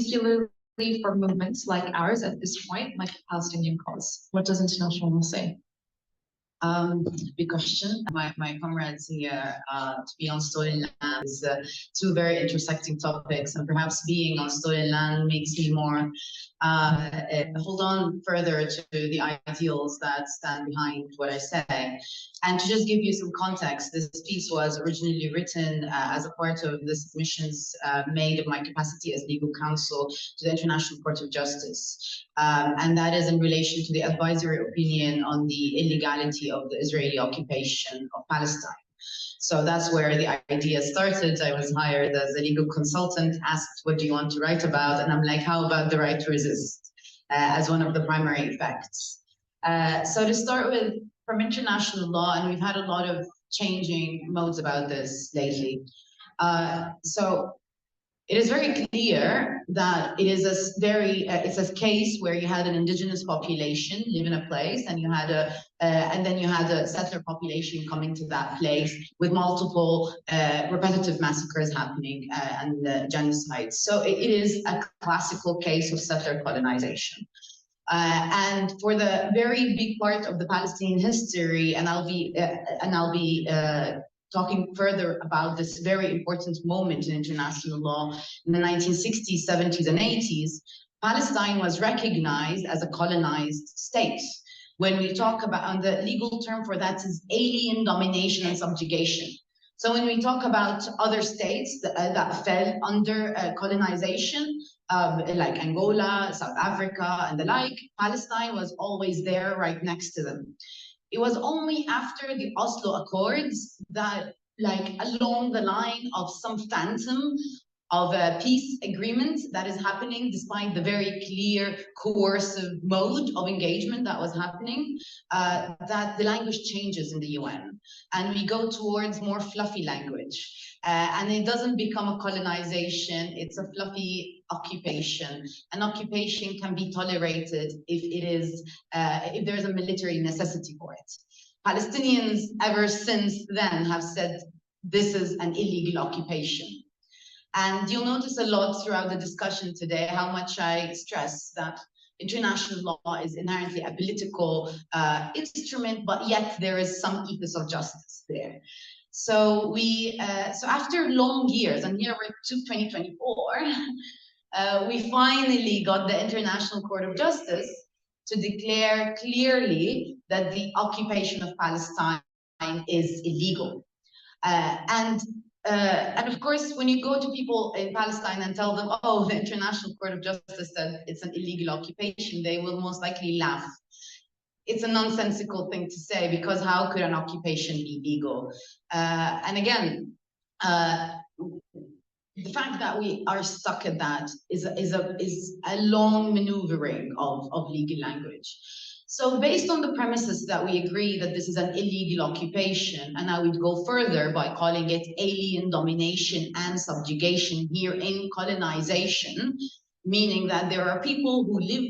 particularly for movements like ours at this point, like the Palestinian cause? What does international law say? Big question. My comrades here, to be on stolen land is two very intersecting topics, and perhaps being on stolen land makes me more hold on further to the ideals that stand behind what I say. And to just give you some context, this piece was originally written as a part of the submissions made of my capacity as legal counsel to the International Court of Justice. And that is in relation to the advisory opinion on the illegality of the Israeli occupation of Palestine. So that's where the idea started. I was hired as a legal consultant, asked, what do you want to write about? And I'm like, how about the right to resist as one of the primary effects? So to start with, from international law, and we've had a lot of changing modes about this lately. So it is very clear that it is it's a case where you had an indigenous population live in a place, and you had and then you had a settler population coming to that place with multiple repetitive massacres happening and genocides. So it is a classical case of settler colonization. And for the very big part of the Palestinian history, and I'll be talking further about this very important moment in international law in the 1960s, 70s, and 80s, Palestine was recognized as a colonized state. When we talk about, and the legal term for that is alien domination and subjugation. So when we talk about other states that fell under colonization, like Angola, South Africa, and the like, Palestine was always there right next to them. It was only after the Oslo Accords that, like, along the line of some phantom of a peace agreement that is happening despite the very clear coercive mode of engagement that was happening, that the language changes in the UN. And we go towards more fluffy language. And it doesn't become a colonization, it's a fluffy occupation. An occupation can be tolerated if there's a military necessity for it. Palestinians ever since then have said this is an illegal occupation. And you'll notice a lot throughout the discussion today how much I stress that international law is inherently a political instrument, but yet there is some ethos of justice there. So so after long years, and here we're to 2024, we finally got the International Court of Justice to declare clearly that the occupation of Palestine is illegal. And of course, when you go to people in Palestine and tell them, oh, the International Court of Justice said it's an illegal occupation, they will most likely laugh. It's a nonsensical thing to say, because how could an occupation be legal? And again, the fact that we are stuck at that is a long maneuvering of legal language. So based on the premises that we agree that this is an illegal occupation, and I would go further by calling it alien domination and subjugation here in colonization, meaning that there are people who live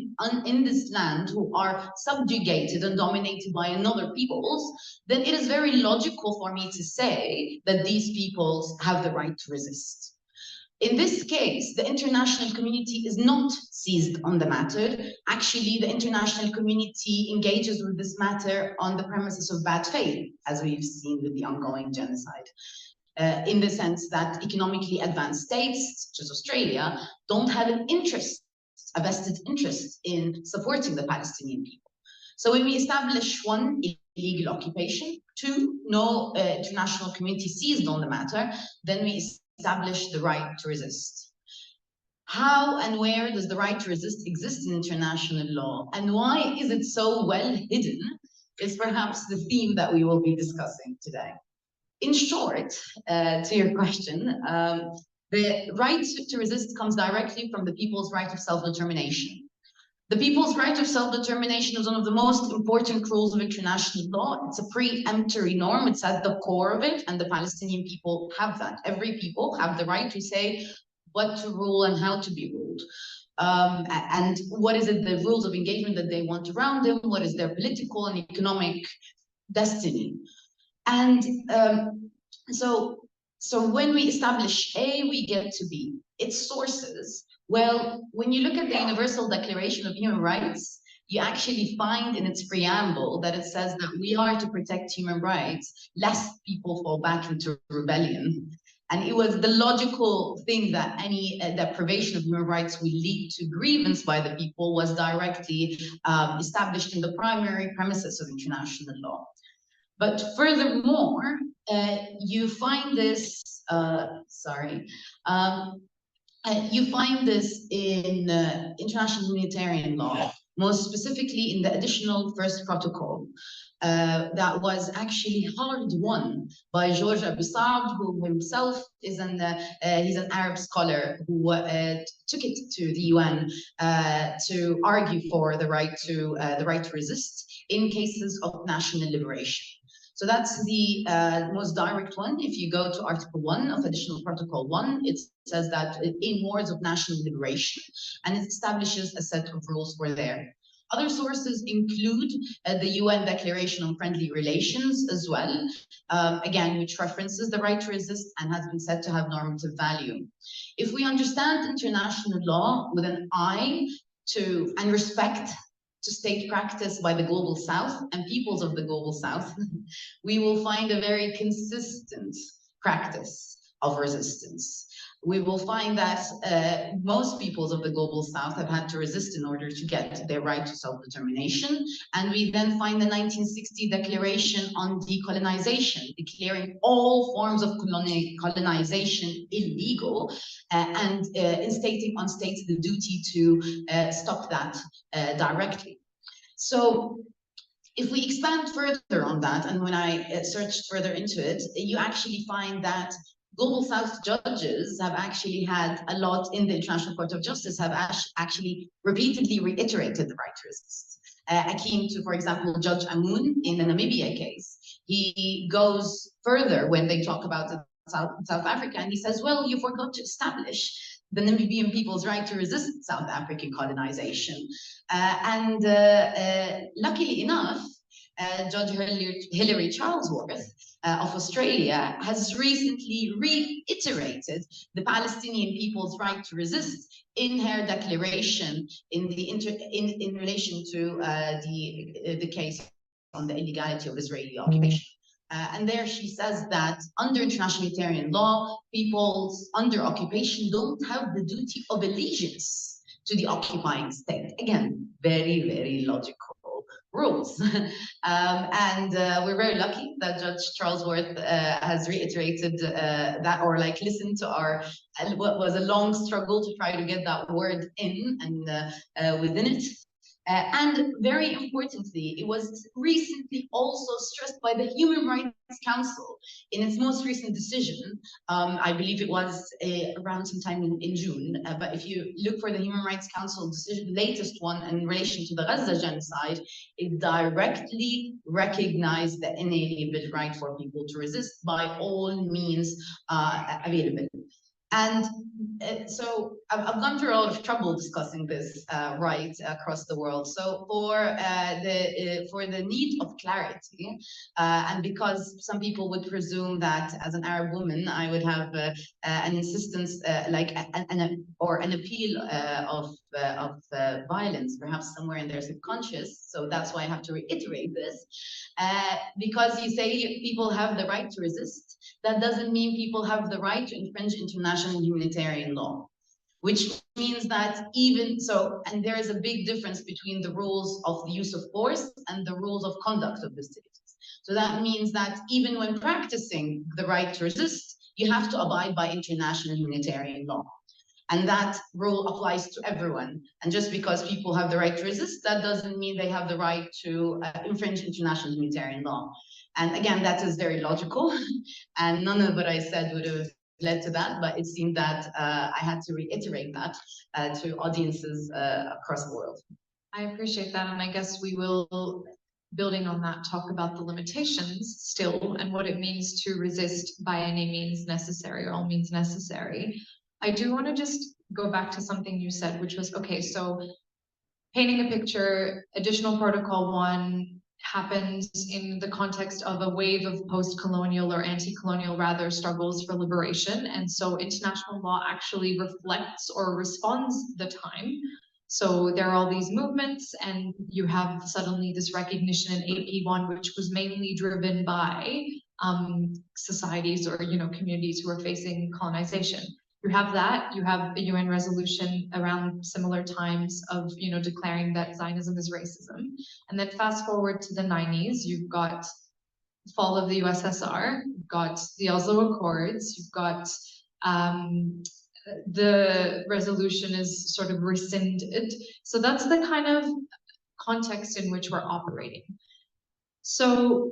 in this land who are subjugated and dominated by another peoples, then it is very logical for me to say that these peoples have the right to resist. In this case, the international community is not seized on the matter. Actually, the international community engages with this matter on the premises of bad faith, as we've seen with the ongoing genocide. In the sense that economically advanced states, such as Australia, don't have an interest, a vested interest in supporting the Palestinian people. So when we establish one, illegal occupation, two, no international community seized on the matter, then we establish the right to resist. How and where does the right to resist exist in international law? And why is it so well hidden is perhaps the theme that we will be discussing today. In short, to your question, the right to resist comes directly from the people's right of self-determination. The people's right of self-determination is one of the most important rules of international law. It's a preemptory norm. It's at the core of it, and the Palestinian people have that. Every people have the right to say what to rule and how to be ruled. And what is it, the rules of engagement that they want around them? What is their political and economic destiny? And so when we establish A, we get to B. its sources. Well, when you look at the Universal Declaration of Human Rights, you actually find in its preamble that it says that we are to protect human rights lest people fall back into rebellion. And it was the logical thing that any deprivation of human rights will lead to grievance by the people was directly established in the primary premises of international law. But furthermore, you find this, you find this in international humanitarian law, most specifically in the additional first protocol that was actually hard won by George Abu Saad, who himself is he's an Arab scholar who took it to the UN to argue for the right to resist in cases of national liberation. So that's the most direct one. If you go to Article 1 of Additional Protocol 1, it says that in wars of national liberation, and it establishes a set of rules for there. Other sources include the UN Declaration on Friendly Relations as well, again, which references the right to resist and has been said to have normative value. If we understand international law with an eye to and respect to state practice by the Global South and peoples of the Global South, we will find a very consistent practice of resistance. We will find that most peoples of the Global South have had to resist in order to get their right to self-determination. And we then find the 1960 Declaration on Decolonization, declaring all forms of colonization illegal and instating on states the duty to stop that directly. So if we expand further on that, and when I searched further into it, you actually find that Global South judges have actually had a lot in the International Court of Justice, have actually repeatedly reiterated the right to resist. Akin to, for example, Judge Amoun in the Namibia case. He goes further when they talk about South Africa, and he says, well, you forgot to establish the Namibian people's right to resist South African colonization. Luckily enough, Judge Hilary Charlesworth of Australia has recently reiterated the Palestinian people's right to resist in her declaration in relation to the case on the illegality of Israeli occupation. And there she says that under international humanitarian law, peoples under occupation don't have the duty of allegiance to the occupying state. Again, very, very logical rules. We're very lucky that Judge Charlesworth has reiterated that, or like listened to our what was a long struggle to try to get that word in and within it. And very importantly, it was recently also stressed by the Human Rights Council in its most recent decision. I believe it was around sometime in June. But if you look for the Human Rights Council decision, the latest one in relation to the Gaza genocide, it directly recognized the inalienable right for people to resist by all means available. And so I've gone through a lot of trouble discussing this right across the world. So for the need of clarity, and because some people would presume that as an Arab woman, I would have an insistence like an appeal of violence, perhaps somewhere in their subconscious. So that's why I have to reiterate this, because you say people have the right to resist. That doesn't mean people have the right to infringe international humanitarian law, which means that even so, and there is a big difference between the rules of the use of force and the rules of conduct of hostilities. So that means that even when practicing the right to resist, you have to abide by international humanitarian law. And that rule applies to everyone. And just because people have the right to resist, that doesn't mean they have the right to infringe international humanitarian law. And again, that is very logical. And none of what I said would have led to that, but it seemed that I had to reiterate that to audiences across the world. I appreciate that. And I guess we will, building on that, talk about the limitations still and what it means to resist by any means necessary or all means necessary. I do want to just go back to something you said, which was, okay, so painting a picture, additional protocol 1, happened in the context of a wave of post-colonial or anti-colonial rather struggles for liberation. And so international law actually reflects or responds the time. So there are all these movements, and you have suddenly this recognition in AP1, which was mainly driven by societies or communities who are facing colonization. You have that. You have a UN resolution around similar times of declaring that Zionism is racism. And then fast forward to the 90s, you've got the fall of the USSR, you've got the Oslo Accords, you've got the resolution is sort of rescinded. So that's the kind of context in which we're operating. So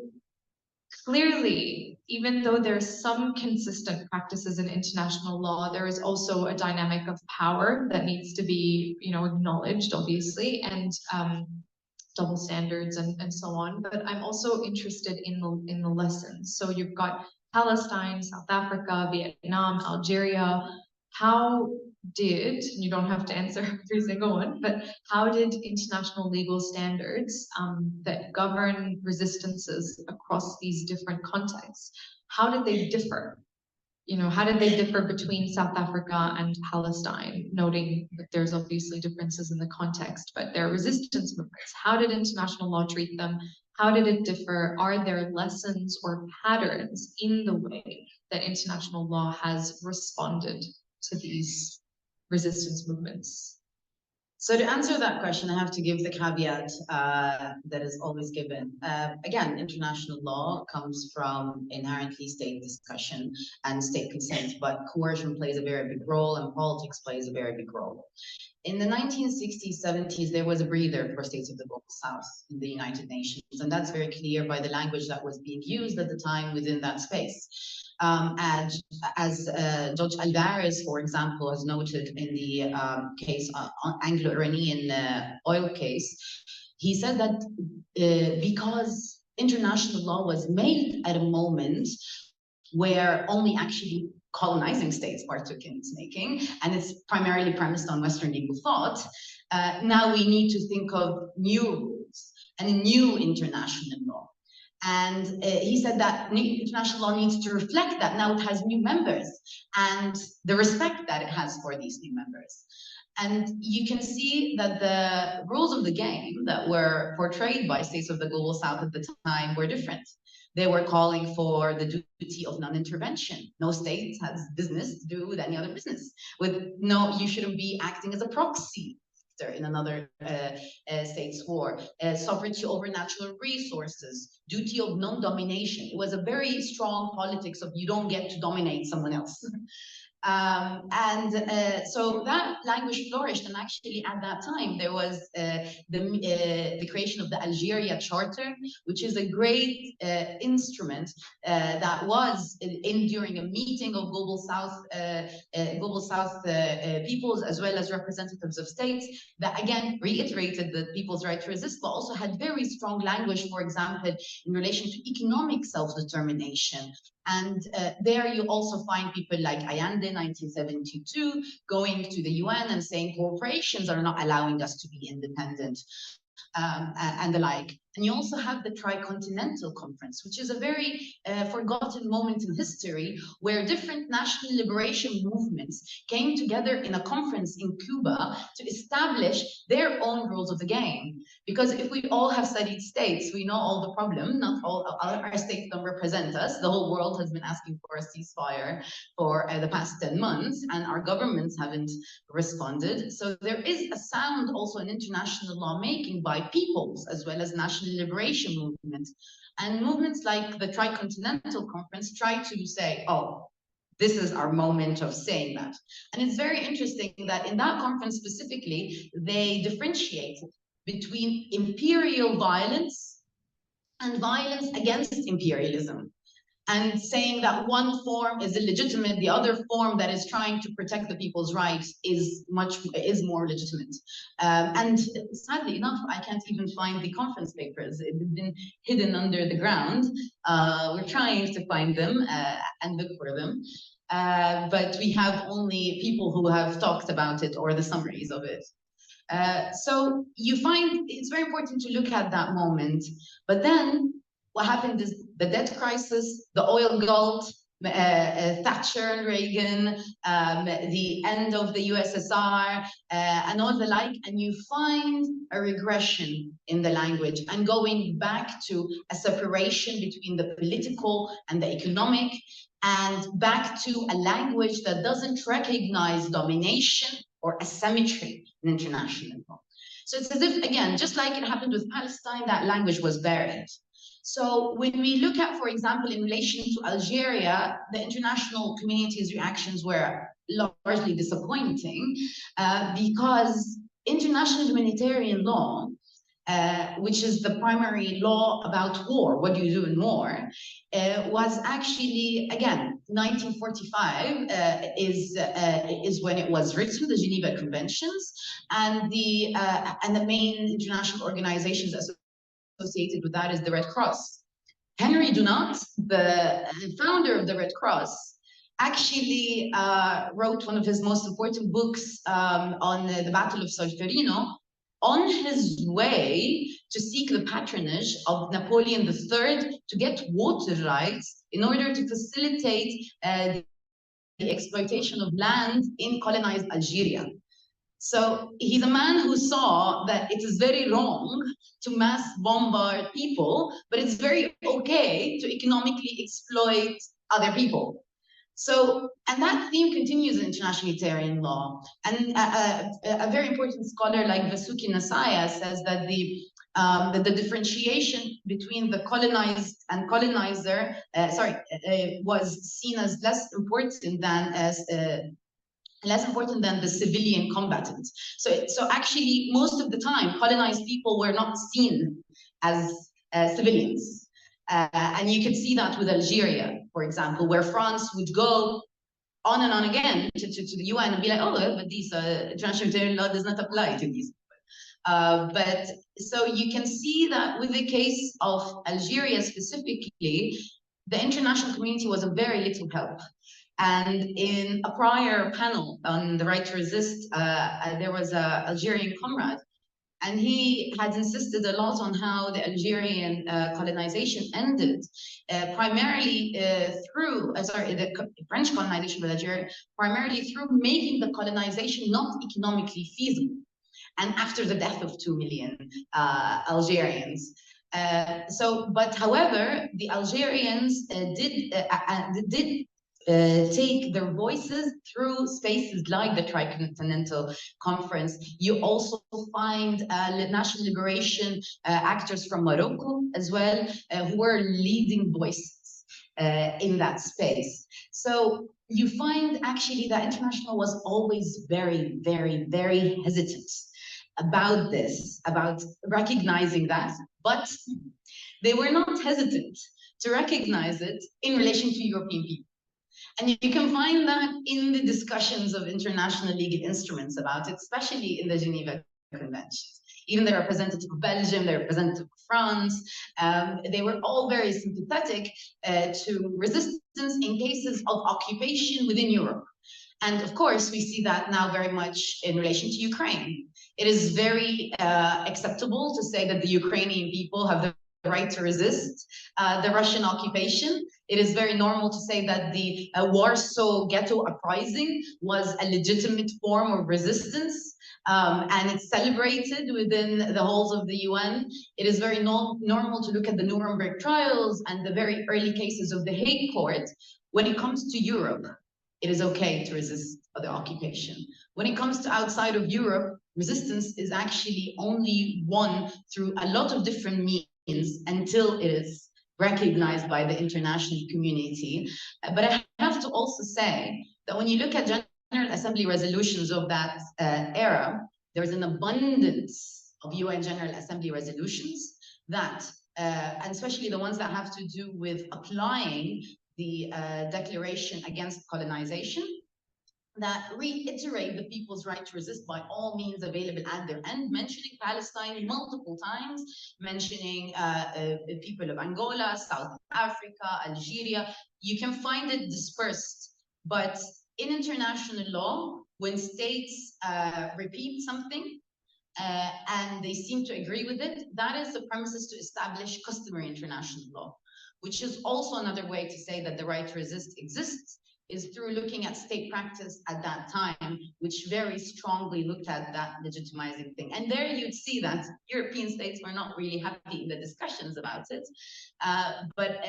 clearly, even though there's some consistent practices in international law, there is also a dynamic of power that needs to be, acknowledged, obviously, and double standards and so on. But I'm also interested in the lessons. So you've got Palestine, South Africa, Vietnam, Algeria. How did, you don't have to answer every single one, but how did international legal standards that govern resistances across these different contexts, how did they differ? How did they differ between South Africa and Palestine, noting that there's obviously differences in the context, but there are resistance movements. How did international law treat them? How did it differ? Are there lessons or patterns in the way that international law has responded to these resistance movements? So to answer that question, I have to give the caveat that is always given. Again, international law comes from inherently state discussion and state consent, but coercion plays a very big role and politics plays a very big role. In the 1960s, 70s, there was a breather for states of the Global South in the United Nations, and that's very clear by the language that was being used at the time within that space. And as Judge Alvarez, for example, has noted in the case Anglo-Iranian oil case, he said that because international law was made at a moment where only actually colonizing states partook in its making, and it's primarily premised on Western legal thought, now we need to think of new rules and a new international law. And he said that international law needs to reflect that now it has new members and the respect that it has for these new members. And you can see that the rules of the game that were portrayed by states of the Global South at the time were different. They were calling for the duty of non-intervention. No state has business to do with any other business. You shouldn't be acting as a proxy in another state's war. Sovereignty over natural resources, duty of non-domination. It was a very strong politics of you don't get to dominate someone else. So that language flourished, and actually at that time there was the creation of the Algeria Charter, which is a great instrument that was during a meeting of Global South peoples as well as representatives of states that again reiterated the people's right to resist, but also had very strong language, for example, in relation to economic self-determination. And there you also find people like Allende, 1972, going to the UN and saying corporations are not allowing us to be independent. And the like. And you also have the Tricontinental Conference, which is a very forgotten moment in history where different national liberation movements came together in a conference in Cuba to establish their own rules of the game. Because if we all have studied states, we know all the problem. Not all our states don't represent us. The whole world has been asking for a ceasefire for the past 10 months, and our governments haven't responded. So there is a sound also in international lawmaking by peoples as well as national liberation movements. And movements like the Tricontinental Conference try to say, oh, this is our moment of saying that. And it's very interesting that in that conference specifically, they differentiated between imperial violence and violence against imperialism, and saying that one form is illegitimate, the other form that is trying to protect the people's rights is more legitimate. And sadly enough, I can't even find the conference papers. They've been hidden under the ground. We're trying to find them and look for them. But we have only people who have talked about it or the summaries of it. So you find it's very important to look at that moment. But then what happened is the debt crisis, the oil glut, Thatcher and Reagan, the end of the USSR, and all the like, and you find a regression in the language and going back to a separation between the political and the economic, and back to a language that doesn't recognize domination or asymmetry in international law. So it's as if, again, just like it happened with Palestine, that language was buried. So when we look at, for example, in relation to Algeria, the international community's reactions were largely disappointing because international humanitarian law, which is the primary law about war, what do you do in war, was actually, again, 1945 is when it was written, the Geneva Conventions, and the main international organizations associated with that is the Red Cross. Henry Dunant, the founder of the Red Cross, actually wrote one of his most important books on the Battle of Solferino on his way to seek the patronage of Napoleon III to get water rights in order to facilitate the exploitation of land in colonized Algeria. So he's a man who saw that it is very wrong to mass bombard people, but it's very okay to economically exploit other people. So, and that theme continues in international humanitarian law. And a very important scholar like Vasuki Nasaya says that the differentiation between the colonized and colonizer, was seen as less important than the civilian combatant. So actually, most of the time, colonized people were not seen as civilians. And you could see that with Algeria, for example, where France would go on and on again to the UN and be like, oh, but these international humanitarian law does not apply to these people. But so you can see that with the case of Algeria specifically, the international community was of very little help. And in a prior panel on the right to resist, there was an Algerian comrade, and he had insisted a lot on how the Algerian colonization ended, primarily through, the French colonization of Algeria, primarily through making the colonization not economically feasible. And after the death of 2 million Algerians. But however, the Algerians did take their voices through spaces like the Tricontinental Conference. You also find national liberation actors from Morocco as well, who were leading voices in that space. So you find actually that international was always very, very, very hesitant about this, about recognizing that, but they were not hesitant to recognize it in relation to European people. And you can find that in the discussions of international legal instruments about it, especially in the Geneva Conventions. Even the representative of Belgium, the representative of France, they were all very sympathetic to resistance in cases of occupation within Europe. And of course, we see that now very much in relation to Ukraine. It is very acceptable to say that the Ukrainian people have the right to resist the Russian occupation. It is very normal to say that the Warsaw Ghetto Uprising was a legitimate form of resistance, and it's celebrated within the halls of the UN. It is very normal to look at the Nuremberg trials and the very early cases of the Hague Court. When it comes to Europe, it is okay to resist the occupation. When it comes to outside of Europe, resistance is actually only won through a lot of different means until it is recognized by the international community. But I have to also say that when you look at General Assembly resolutions of that era, there's an abundance of UN General Assembly resolutions that, and especially the ones that have to do with applying the Declaration Against Colonization, that reiterate the people's right to resist by all means available at their end, mentioning Palestine multiple times, mentioning people of Angola, South Africa, Algeria. You can find it dispersed, but in international law, when states repeat something, and they seem to agree with it. That is the premises to establish customary international law, which is also another way to say that the right to resist exists, is through looking at state practice at that time, which very strongly looked at that legitimizing thing. And there you'd see that European states were not really happy in the discussions about it. But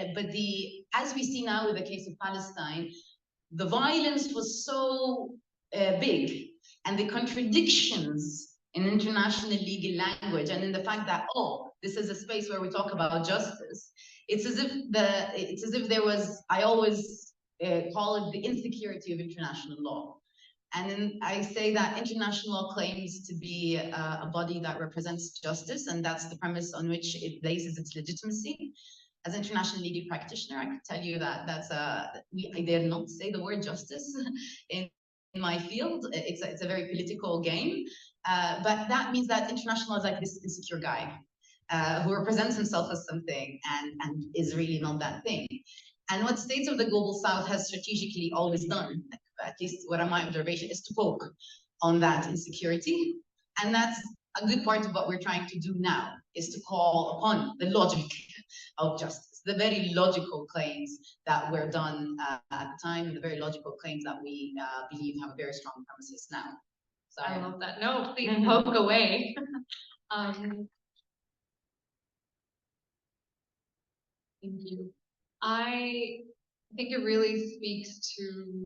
as we see now with the case of Palestine, the violence was so big, and the contradictions in international legal language, and in the fact that, oh, this is a space where we talk about justice. It's as if there was, I always call it the insecurity of international law. And then I say that international law claims to be a body that represents justice, and that's the premise on which it bases its legitimacy. As an international legal practitioner, I could tell you that I dare not say the word justice in my field. It's a very political game, but that means that international law is like this insecure guy who represents himself as something and is really not that thing. And what states of the global south has strategically always done, at least what my observation, is to poke on that insecurity. And that's a good part of what we're trying to do now, is to call upon the logic of justice, the very logical claims that were done at the time, the very logical claims that we believe have a very strong premises now. Sorry. I love that. No, please poke away. Thank you. I think it really speaks to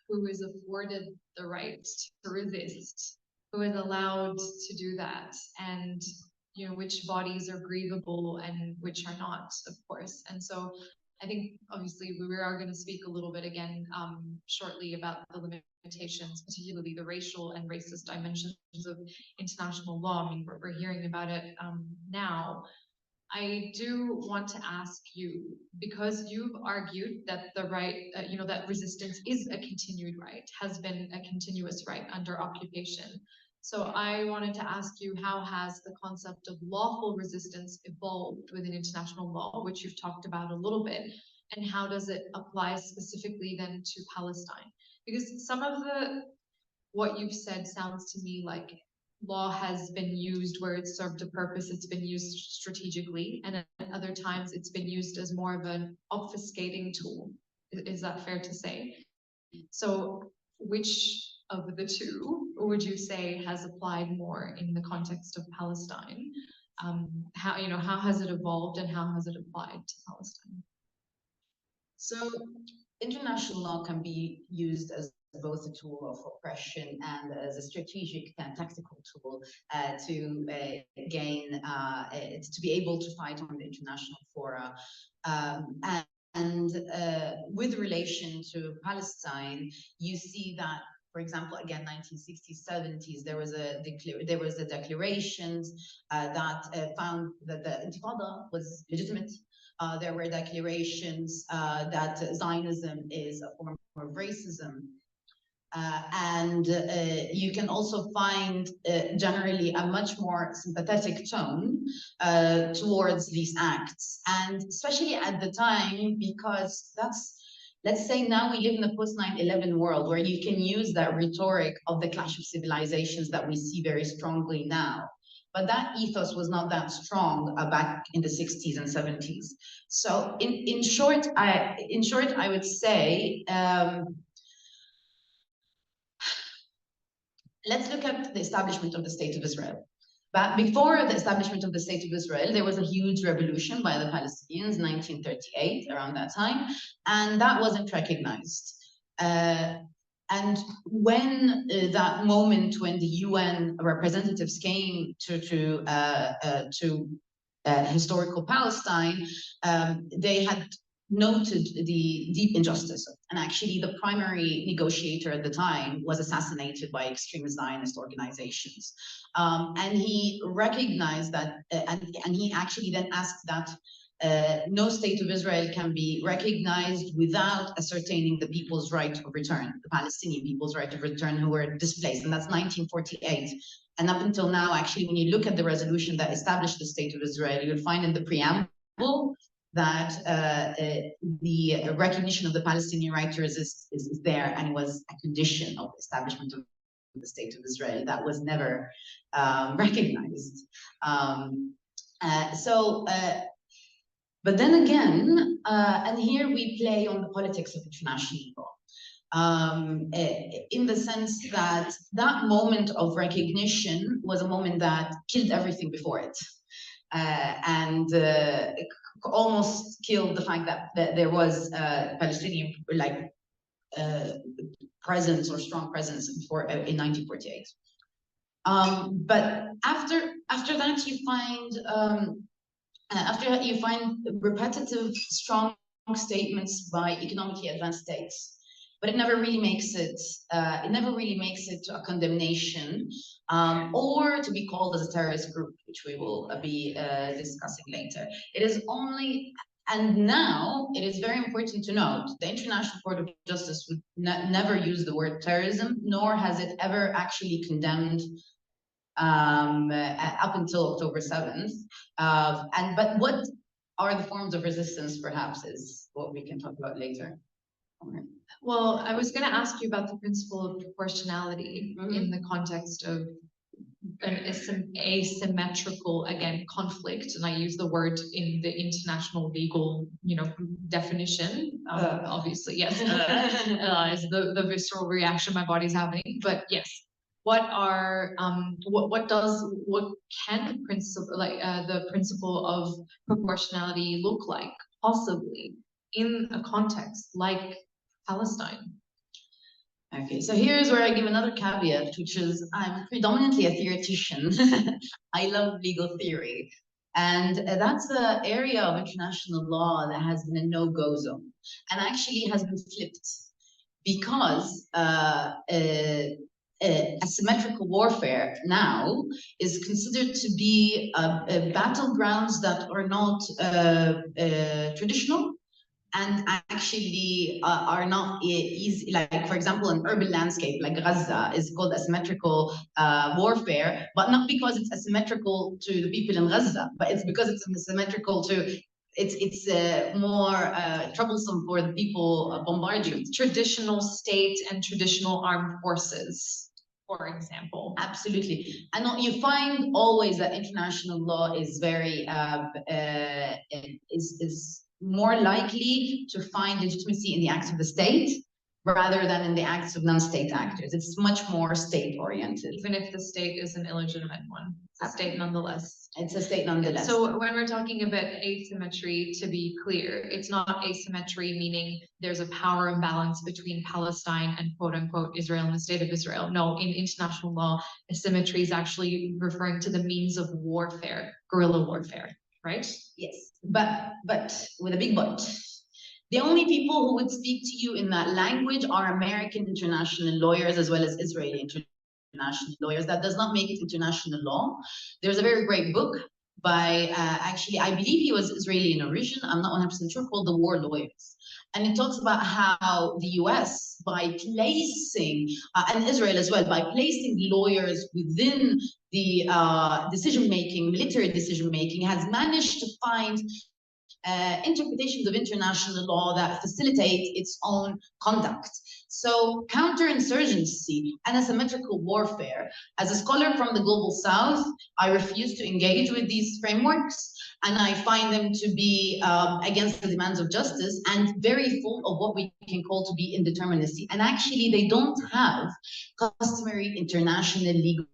who is afforded the right to resist, who is allowed to do that, and which bodies are grievable and which are not, of course. And so I think obviously we are going to speak a little bit again shortly about the limitations, particularly the racial and racist dimensions of international law. I mean, we're hearing about it now. I do want to ask you, because you've argued that the right, that resistance is a continued right, has been a continuous right under occupation. So I wanted to ask you, how has the concept of lawful resistance evolved within international law, which you've talked about a little bit, and how does it apply specifically then to Palestine? Because some of what you've said sounds to me like law has been used where it's served a purpose, it's been used strategically, and at other times it's been used as more of an obfuscating tool. Is that fair to say? So which of the two would you say has applied more in the context of Palestine? How has it evolved and how has it applied to Palestine? So international law can be used as both a tool of oppression and as a strategic and tactical tool to gain, to be able to fight on the international fora. And with relation to Palestine, you see that, for example, again, 1960s, 70s, there was a declarations that found that the Intifada was legitimate. There were declarations that Zionism is a form of racism. And you can also find generally a much more sympathetic tone towards these acts. And especially at the time, because let's say now we live in a post 9/11 world where you can use that rhetoric of the clash of civilizations that we see very strongly now. But that ethos was not that strong back in the 60s and 70s. So in short, I would say, let's look at the establishment of the State of Israel. But before the establishment of the State of Israel, there was a huge revolution by the Palestinians, 1938, around that time, and that wasn't recognized. And when that moment when the UN representatives came to historical Palestine, they had noted the deep injustice. And actually the primary negotiator at the time was assassinated by extremist Zionist organizations. And he recognized that, and he actually then asked that no state of Israel can be recognized without ascertaining the people's right of return, the Palestinian people's right of return who were displaced. And that's 1948. And up until now, actually, when you look at the resolution that established the State of Israel, you'll find in the preamble that the recognition of the Palestinian right to resist is there, and it was a condition of the establishment of the state of Israel. That was never recognized. But then again, and here we play on the politics of international law. In the sense that that moment of recognition was a moment that killed everything before it. And it almost killed the fact that there was Palestinian presence or strong presence in 1948. But after that, you find repetitive, strong statements by economically advanced states, but it never really makes it. It never really makes it to a condemnation or to be called as a terrorist group, which we will be discussing later. It is only. And now it is very important to note the International Court of Justice would never use the word terrorism, nor has it ever actually condemned up until October 7th. But what are the forms of resistance, perhaps, is what we can talk about later. Well, I was going to ask you about the principle of proportionality in the context of an asymmetrical, again, conflict, and I use the word in the international legal, definition. Obviously, yes, is the visceral reaction my body's having. But yes, what can the principle of proportionality look like, possibly, in a context like Palestine? Okay, so here's where I give another caveat, which is I'm predominantly a theoretician. I love legal theory. And that's an area of international law that has been a no-go zone and actually has been flipped because asymmetrical warfare now is considered to be battlegrounds that are not traditional and actually are not easy. Like, for example, an urban landscape like Gaza is called asymmetrical warfare, but not because it's asymmetrical to the people in Gaza, but it's because it's asymmetrical to it's more troublesome for the people bombarding. Traditional state and traditional armed forces, for example. Absolutely. And you find always that international law is very is more likely to find legitimacy in the acts of the state rather than in the acts of non-state actors. It's much more state-oriented. Even if the state is an illegitimate one, it's a state nonetheless. It's a state nonetheless. So when we're talking about asymmetry, to be clear, it's not asymmetry meaning there's a power imbalance between Palestine and quote-unquote Israel and the state of Israel. No, in international law, asymmetry is actually referring to the means of warfare, guerrilla warfare. Right? Yes, but with a big but. The only people who would speak to you in that language are American international lawyers as well as Israeli international lawyers. That does not make it international law. There's a very great book by, actually, I believe he was Israeli in origin. I'm not 100% sure, called The War Lawyers. And it talks about how the US, by placing, and Israel as well, by placing lawyers within the decision-making, military decision-making, has managed to find interpretations of international law that facilitate its own conduct. So counterinsurgency and asymmetrical warfare, as a scholar from the global south, I refuse to engage with these frameworks, and I find them to be against the demands of justice and very full of what we can call to be indeterminacy. And actually, they don't have customary international legal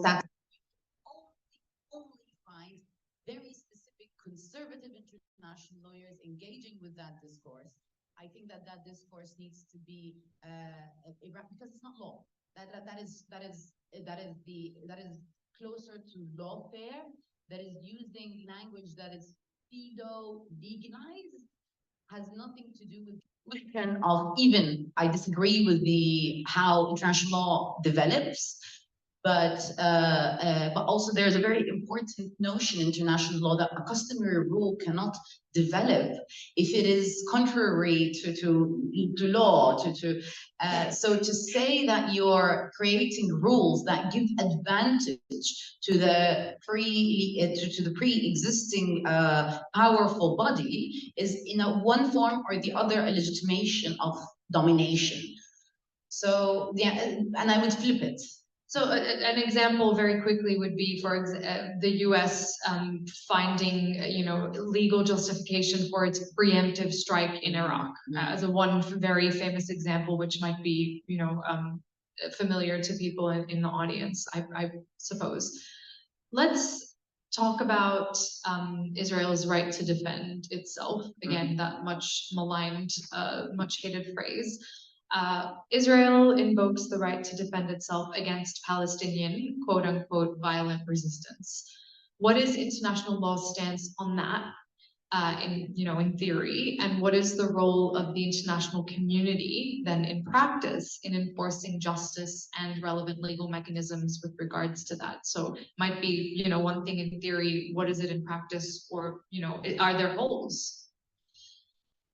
status. Only find very specific conservative international lawyers engaging with that discourse. I think that discourse needs to be because it's not law. That is closer to lawfare. That is using language that is pseudo-legalized, has nothing to do with question of even. I disagree with how international law develops. But also there's a very important notion in international law that a customary rule cannot develop if it is contrary to law. So to say that you're creating rules that give advantage to the pre-existing powerful body is in one form or the other a legitimation of domination. So yeah, and I would flip it. So an example very quickly would be, the U.S. Finding, legal justification for its preemptive strike in Iraq as a one very famous example, which might be, familiar to people in the audience, I suppose. Let's talk about Israel's right to defend itself. Again, that much maligned, much hated phrase. Israel invokes the right to defend itself against Palestinian, quote unquote, violent resistance. What is international law's stance on that, in theory, and what is the role of the international community then in practice in enforcing justice and relevant legal mechanisms with regards to that? So might be, one thing in theory, what is it in practice, or, are there holes?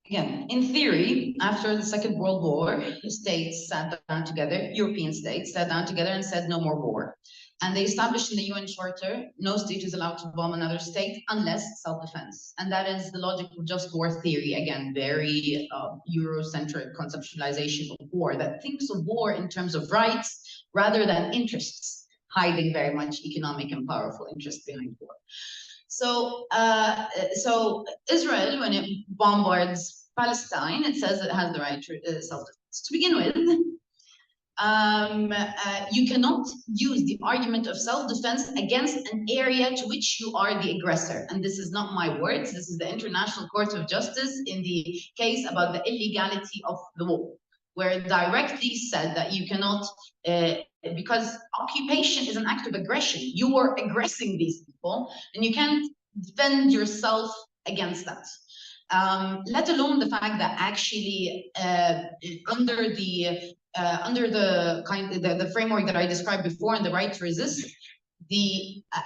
Again, in theory, after the Second World War, states sat down together, European states sat down together and said no more war. And they established in the UN Charter, no state is allowed to bomb another state unless self-defense. And that is the logic of just war theory. Again, very Eurocentric conceptualization of war that thinks of war in terms of rights rather than interests, hiding very much economic and powerful interests behind war. So Israel, when it bombards Palestine, it says it has the right to self-defense. To begin with, you cannot use the argument of self-defense against an area to which you are the aggressor. And this is not my words. This is the International Court of Justice in the case about the illegality of the war, where it directly said that you cannot, because occupation is an act of aggression. You are aggressing these people, and you can't defend yourself against that. Let alone the fact that actually under the framework that I described before and the right to resist,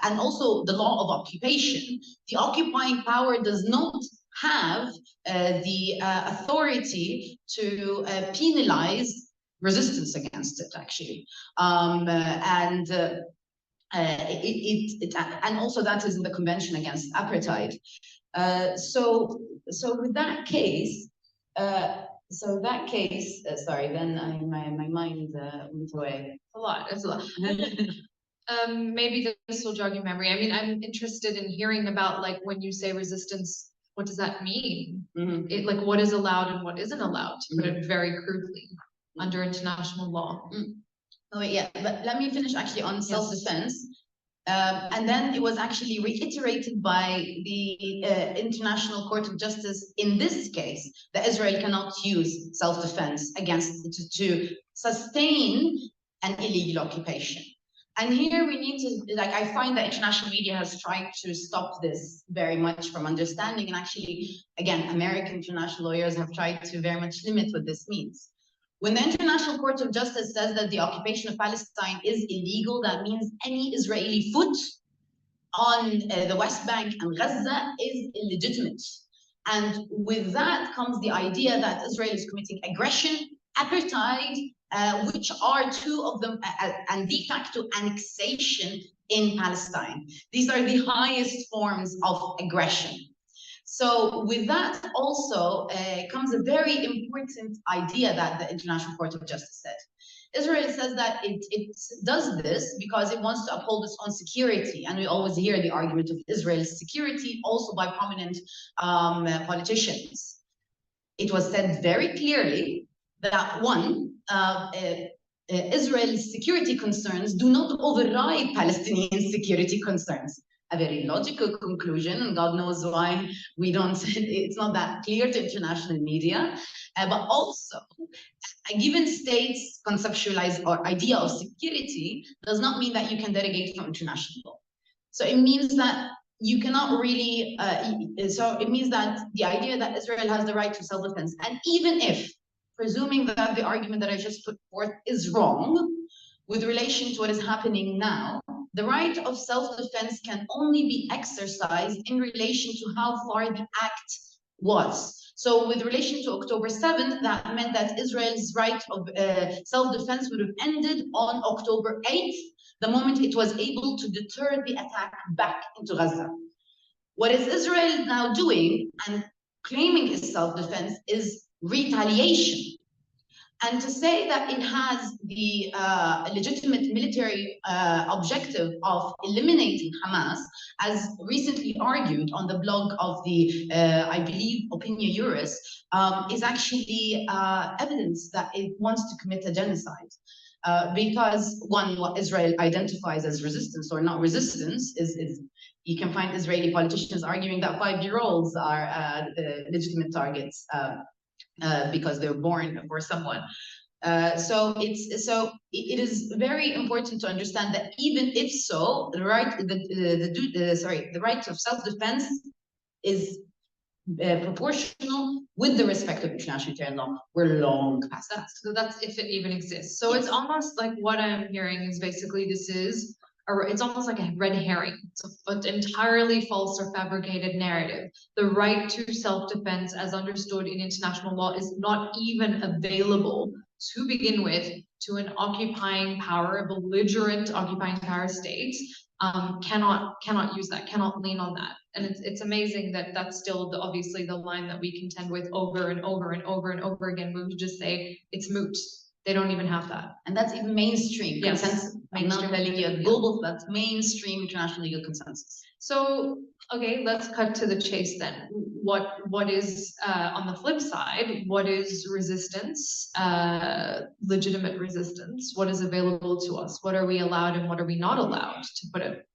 and also the law of occupation, the occupying power does not have the authority to penalize resistance against it, actually. And also that is in the Convention Against Apartheid. So with that case, sorry, then my mind went away. It's a lot. Maybe this will jog your memory. I mean, I'm interested in hearing about, like, when you say resistance, what does that mean? Like, what is allowed and what isn't allowed, to put it very crudely, under international law. Oh, yeah, but let me finish actually on self-defense. And then it was actually reiterated by the International Court of Justice in this case, that Israel cannot use self-defense to sustain an illegal occupation. And here we need to, I find that international media has tried to stop this very much from understanding. And actually, again, American international lawyers have tried to very much limit what this means. When the International Court of Justice says that the occupation of Palestine is illegal, that means any Israeli foot on the West Bank and Gaza is illegitimate. And with that comes the idea that Israel is committing aggression, apartheid, which are two of them, and de facto annexation in Palestine. These are the highest forms of aggression. So with that also comes a very important idea that the International Court of Justice said. Israel says that it does this because it wants to uphold its own security. And we always hear the argument of Israel's security also by prominent politicians. It was said very clearly that Israel's security concerns do not override Palestinian security concerns. A very logical conclusion, and God knows why it's not that clear to international media, but also a given state's conceptualized or idea of security does not mean that you can derogate from international law. So it means that you cannot really, it means that the idea that Israel has the right to self-defense, and even if, presuming that the argument that I just put forth is wrong, with relation to what is happening now, the right of self-defense can only be exercised in relation to how far the act was. So with relation to October 7th, that meant that Israel's right of self-defense would have ended on October 8th, the moment it was able to deter the attack back into Gaza. What is Israel now doing and claiming is self-defense is retaliation. And to say that it has the legitimate military objective of eliminating Hamas, as recently argued on the blog of the, I believe, Opinion Juris, is actually evidence that it wants to commit a genocide. Because one, what Israel identifies as resistance or not resistance is you can find Israeli politicians arguing that 5-year-olds are legitimate targets. Because they're born for someone. So it is very important to understand that even if so, the right of self-defense is proportional with the respect of international humanitarian law. We're long past that. So that's if it even exists. So Yes. it's almost like what I'm hearing is basically this is it's almost like a red herring. It's an entirely false or fabricated narrative. The right to self-defense as understood in international law is not even available to begin with to an occupying power, a belligerent occupying power state. Cannot use that, cannot lean on that. And it's amazing that that's still obviously the line that we contend with over and over and over and over again. We would just say it's moot. They don't even have that. And that's even mainstream consensus. I'm not telling you global, that's mainstream international legal consensus. So, okay, let's cut to the chase then. What is, on the flip side, what is resistance, legitimate resistance? What is available to us? What are we allowed and what are we not allowed, to put it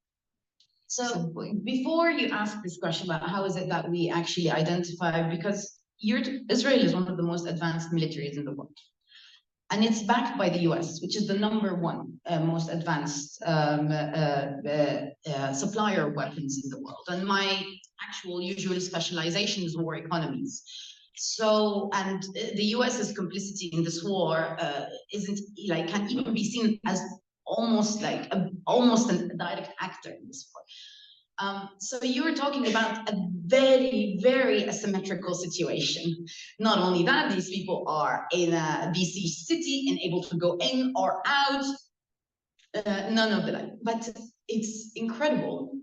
simply? Before you ask this question about how is it that we actually identify, because Israel is one of the most advanced militaries in the world. And it's backed by the US, which is the #1 most advanced supplier of weapons in the world. And my actual usual specialization is war economies. So, and the US's complicity in this war can't even be seen as almost a direct actor in this war. So you were talking about a very, very asymmetrical situation. Not only that, these people are in a besieged city and able to go in or out, none of that. But it's incredible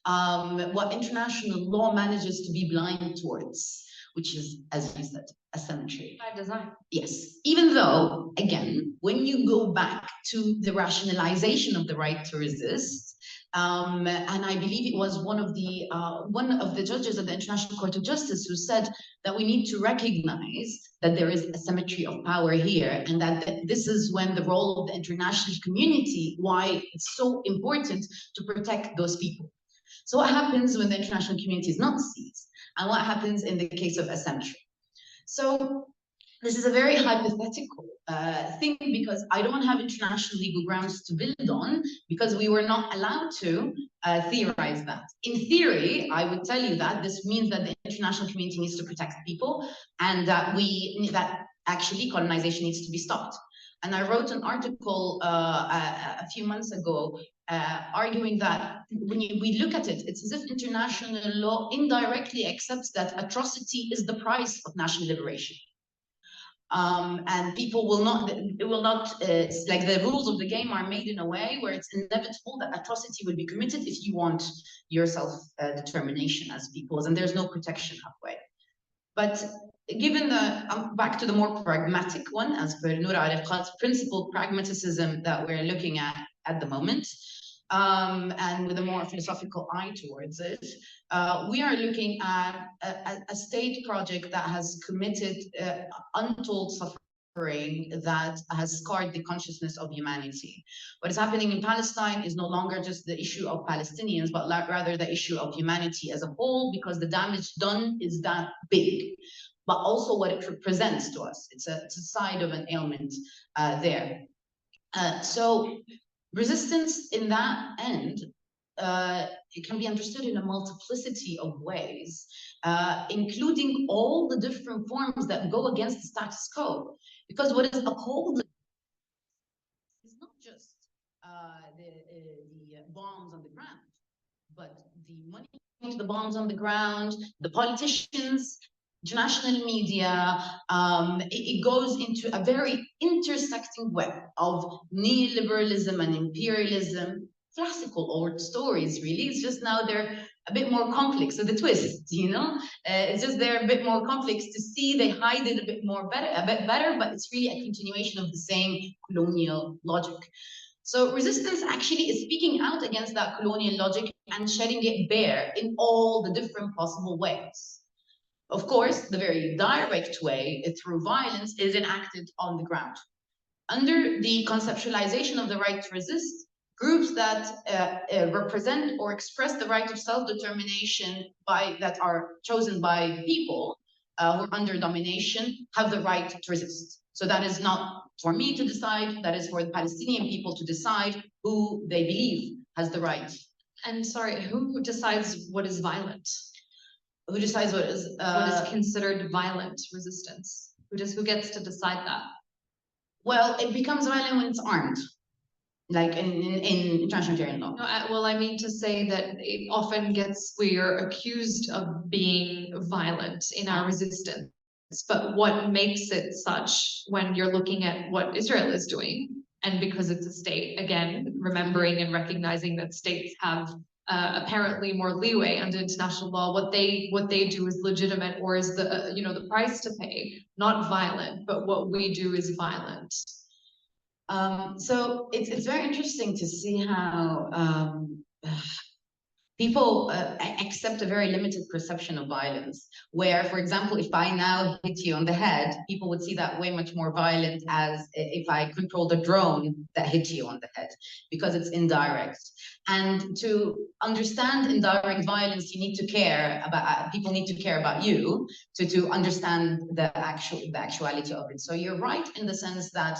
what international law manages to be blind towards, which is, as you said, asymmetry. By design. Yes, even though, again, when you go back to the rationalization of the right to resist, and I believe it was one of the judges of the International Court of Justice who said that we need to recognize that there is asymmetry of power here, and that this is when the role of the international community, why it's so important to protect those people. So what happens when the international community is not seized, and what happens in the case of asymmetry? So this is a very hypothetical thing, because I don't have international legal grounds to build on, because we were not allowed to theorize that. In theory, I would tell you that this means that the international community needs to protect people, and that actually colonization needs to be stopped. And I wrote an article a few months ago arguing that when we look at it, it's as if international law indirectly accepts that atrocity is the price of national liberation. And people will not, like the rules of the game are made in a way where it's inevitable that atrocity will be committed if you want your self-determination as peoples, and there's no protection halfway. But given back to the more pragmatic one, as per Noor Arifqat's principled pragmatism that we're looking at the moment, and with a more philosophical eye towards it, we are looking at a state project that has committed untold suffering that has scarred the consciousness of humanity. What is happening in Palestine is no longer just the issue of Palestinians, but rather the issue of humanity as a whole, because the damage done is that big, but also what it represents to us. It's a side of an ailment there. So resistance in that end, it can be understood in a multiplicity of ways, including all the different forms that go against the status quo. Because what is upholding is not just the bombs on the ground, but the money to the bombs on the ground, the politicians, international media. It goes into a very intersecting web of neoliberalism and imperialism. classical old stories, really. It's just now they're a bit more complex. So the twist, it's just they're a bit more complex to see. They hide it a bit better, but it's really a continuation of the same colonial logic. So resistance actually is speaking out against that colonial logic and shedding it bare in all the different possible ways. Of course, the very direct way through violence is enacted on the ground. Under the conceptualization of the right to resist, groups that represent or express the right of self-determination that are chosen by people who are under domination have the right to resist. So that is not for me to decide, that is for the Palestinian people to decide who they believe has the right. And sorry, who decides what is violent? Who decides what is considered violent resistance? Who gets to decide that? Well, it becomes violent when it's armed, like in international humanitarian law. No, well, I mean to say that it often we're accused of being violent in our resistance. But what makes it such when you're looking at what Israel is doing, and because it's a state, again, remembering and recognizing that states have apparently more leeway under international law, what they do is legitimate, or is the price to pay, not violent, but what we do is violent. So it's very interesting to see how people accept a very limited perception of violence, where, for example, if I now hit you on the head, people would see that way much more violent as if I control the drone that hit you on the head, because it's indirect. And to understand indirect violence, you need to care about, people need to care about you to understand the actuality of it. So you're right in the sense that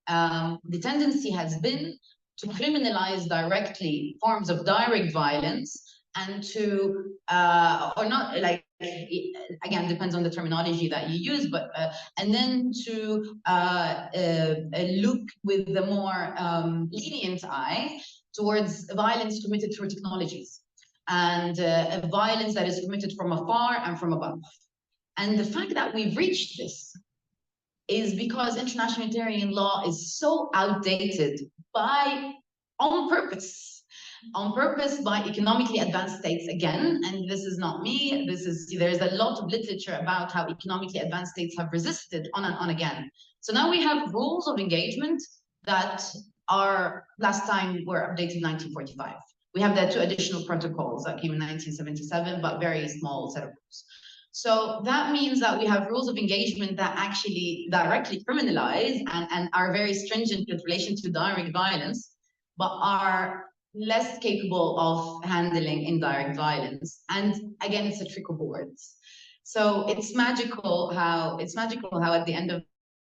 the tendency has been to criminalize directly forms of direct violence, and to or not, like, again, depends on the terminology that you use, but and then to look with the more lenient eye towards violence committed through technologies, and violence that is committed from afar and from above. And the fact that we've reached this is because international humanitarian law is so outdated on purpose by economically advanced states again. And this is not me, there's a lot of literature about how economically advanced states have resisted on and on again. So now we have rules of engagement that are, last time were updated in 1945. We have the 2 additional protocols that came in 1977, but very small set of rules. So that means that we have rules of engagement that actually directly criminalize and are very stringent with relation to direct violence, but are less capable of handling indirect violence. And again, it's a trick of words. So it's magical how at the end of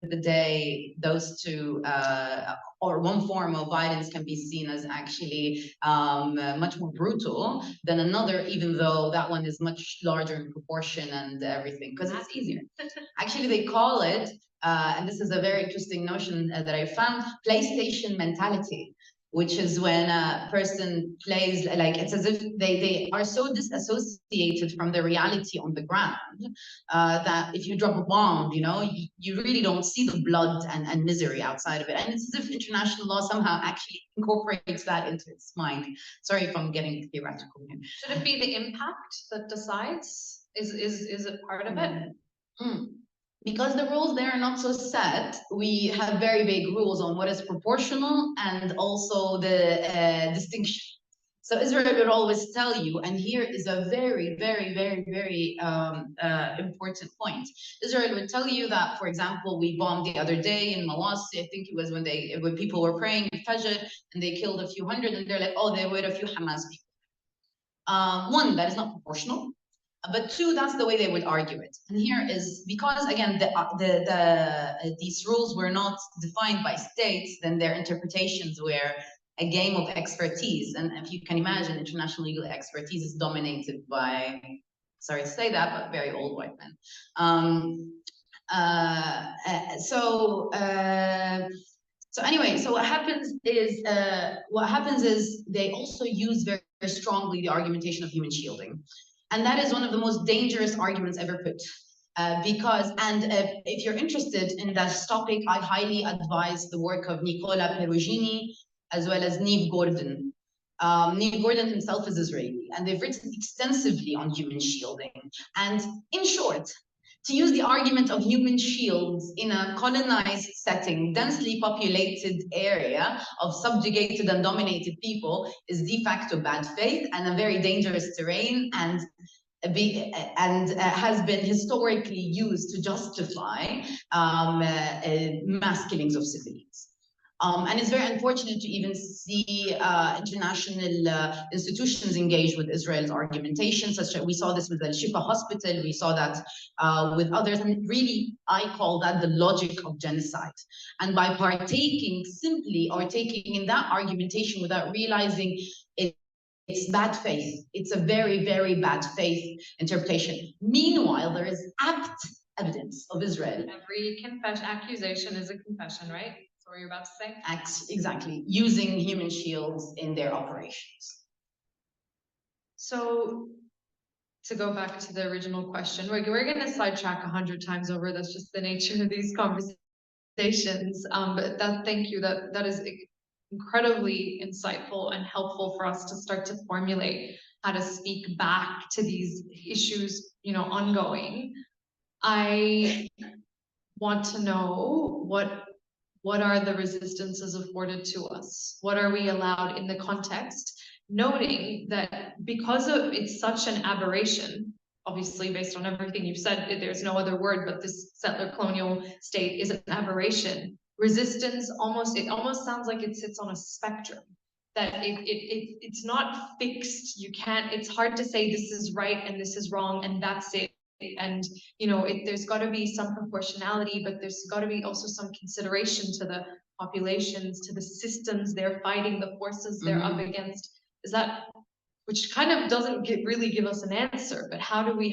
the day, those two or one form of violence can be seen as actually much more brutal than another, even though that one is much larger in proportion and everything, because it's easier. Actually, they call it, and this is a very interesting notion that I found, PlayStation mentality, which is when a person plays, like, it's as if they are so disassociated from the reality on the ground that if you drop a bomb, you really don't see the blood and misery outside of it. And it's as if international law somehow actually incorporates that into its mind. Sorry if I'm getting theoretical here. Should it be the impact that decides? Is it part of it? Because the rules there are not so set, we have very vague rules on what is proportional and also the distinction. So Israel will always tell you, and here is a very, very, very, very important point. Israel will tell you that, for example, we bombed the other day in Mawasi. I think it was when people were praying Fajr and they killed a few hundred, and they're like, oh, there were a few Hamas people. One, that is not proportional. But 2, that's the way they would argue it. And here is, because again, these rules were not defined by states, then their interpretations were a game of expertise. And if you can imagine, international legal expertise is dominated by, sorry to say that, but very old white men. So anyway, so what happens is they also use very, very strongly the argumentation of human shielding. And that is one of the most dangerous arguments ever put. If you're interested in this topic, I highly advise the work of Nicola Perugini, as well as Neve Gordon. Neil Gordon himself is Israeli, and they've written extensively on human shielding. And in short, to use the argument of human shields in a colonized setting, densely populated area of subjugated and dominated people is de facto bad faith and a very dangerous terrain, and has been historically used to justify mass killings of civilians. And it's very unfortunate to even see international institutions engage with Israel's argumentation, such as we saw this with Al Shifa Hospital, we saw that with others, and really, I call that the logic of genocide. And by partaking simply or taking in that argumentation without realizing it's bad faith, it's a very, very bad faith interpretation. Meanwhile, there is apt evidence of Israel. Every accusation is a confession, right? What you're about to say? Exactly, using human shields in their operations. So, to go back to the original question, we're going to sidetrack 100 times over. That's just the nature of these conversations. But thank you. That is incredibly insightful and helpful for us to start to formulate how to speak back to these issues, ongoing. I want to know what are the resistances afforded to us? What are we allowed in the context? Noting that because of it's such an aberration, obviously based on everything you've said, there's no other word, but this settler colonial state is an aberration. Resistance it almost sounds like it sits on a spectrum, that it's not fixed. It's hard to say this is right and this is wrong and that's it. And there's got to be some proportionality, but there's got to be also some consideration to the populations, to the systems they're fighting, the forces they're up against. Is that, which kind of doesn't really give us an answer, but how do we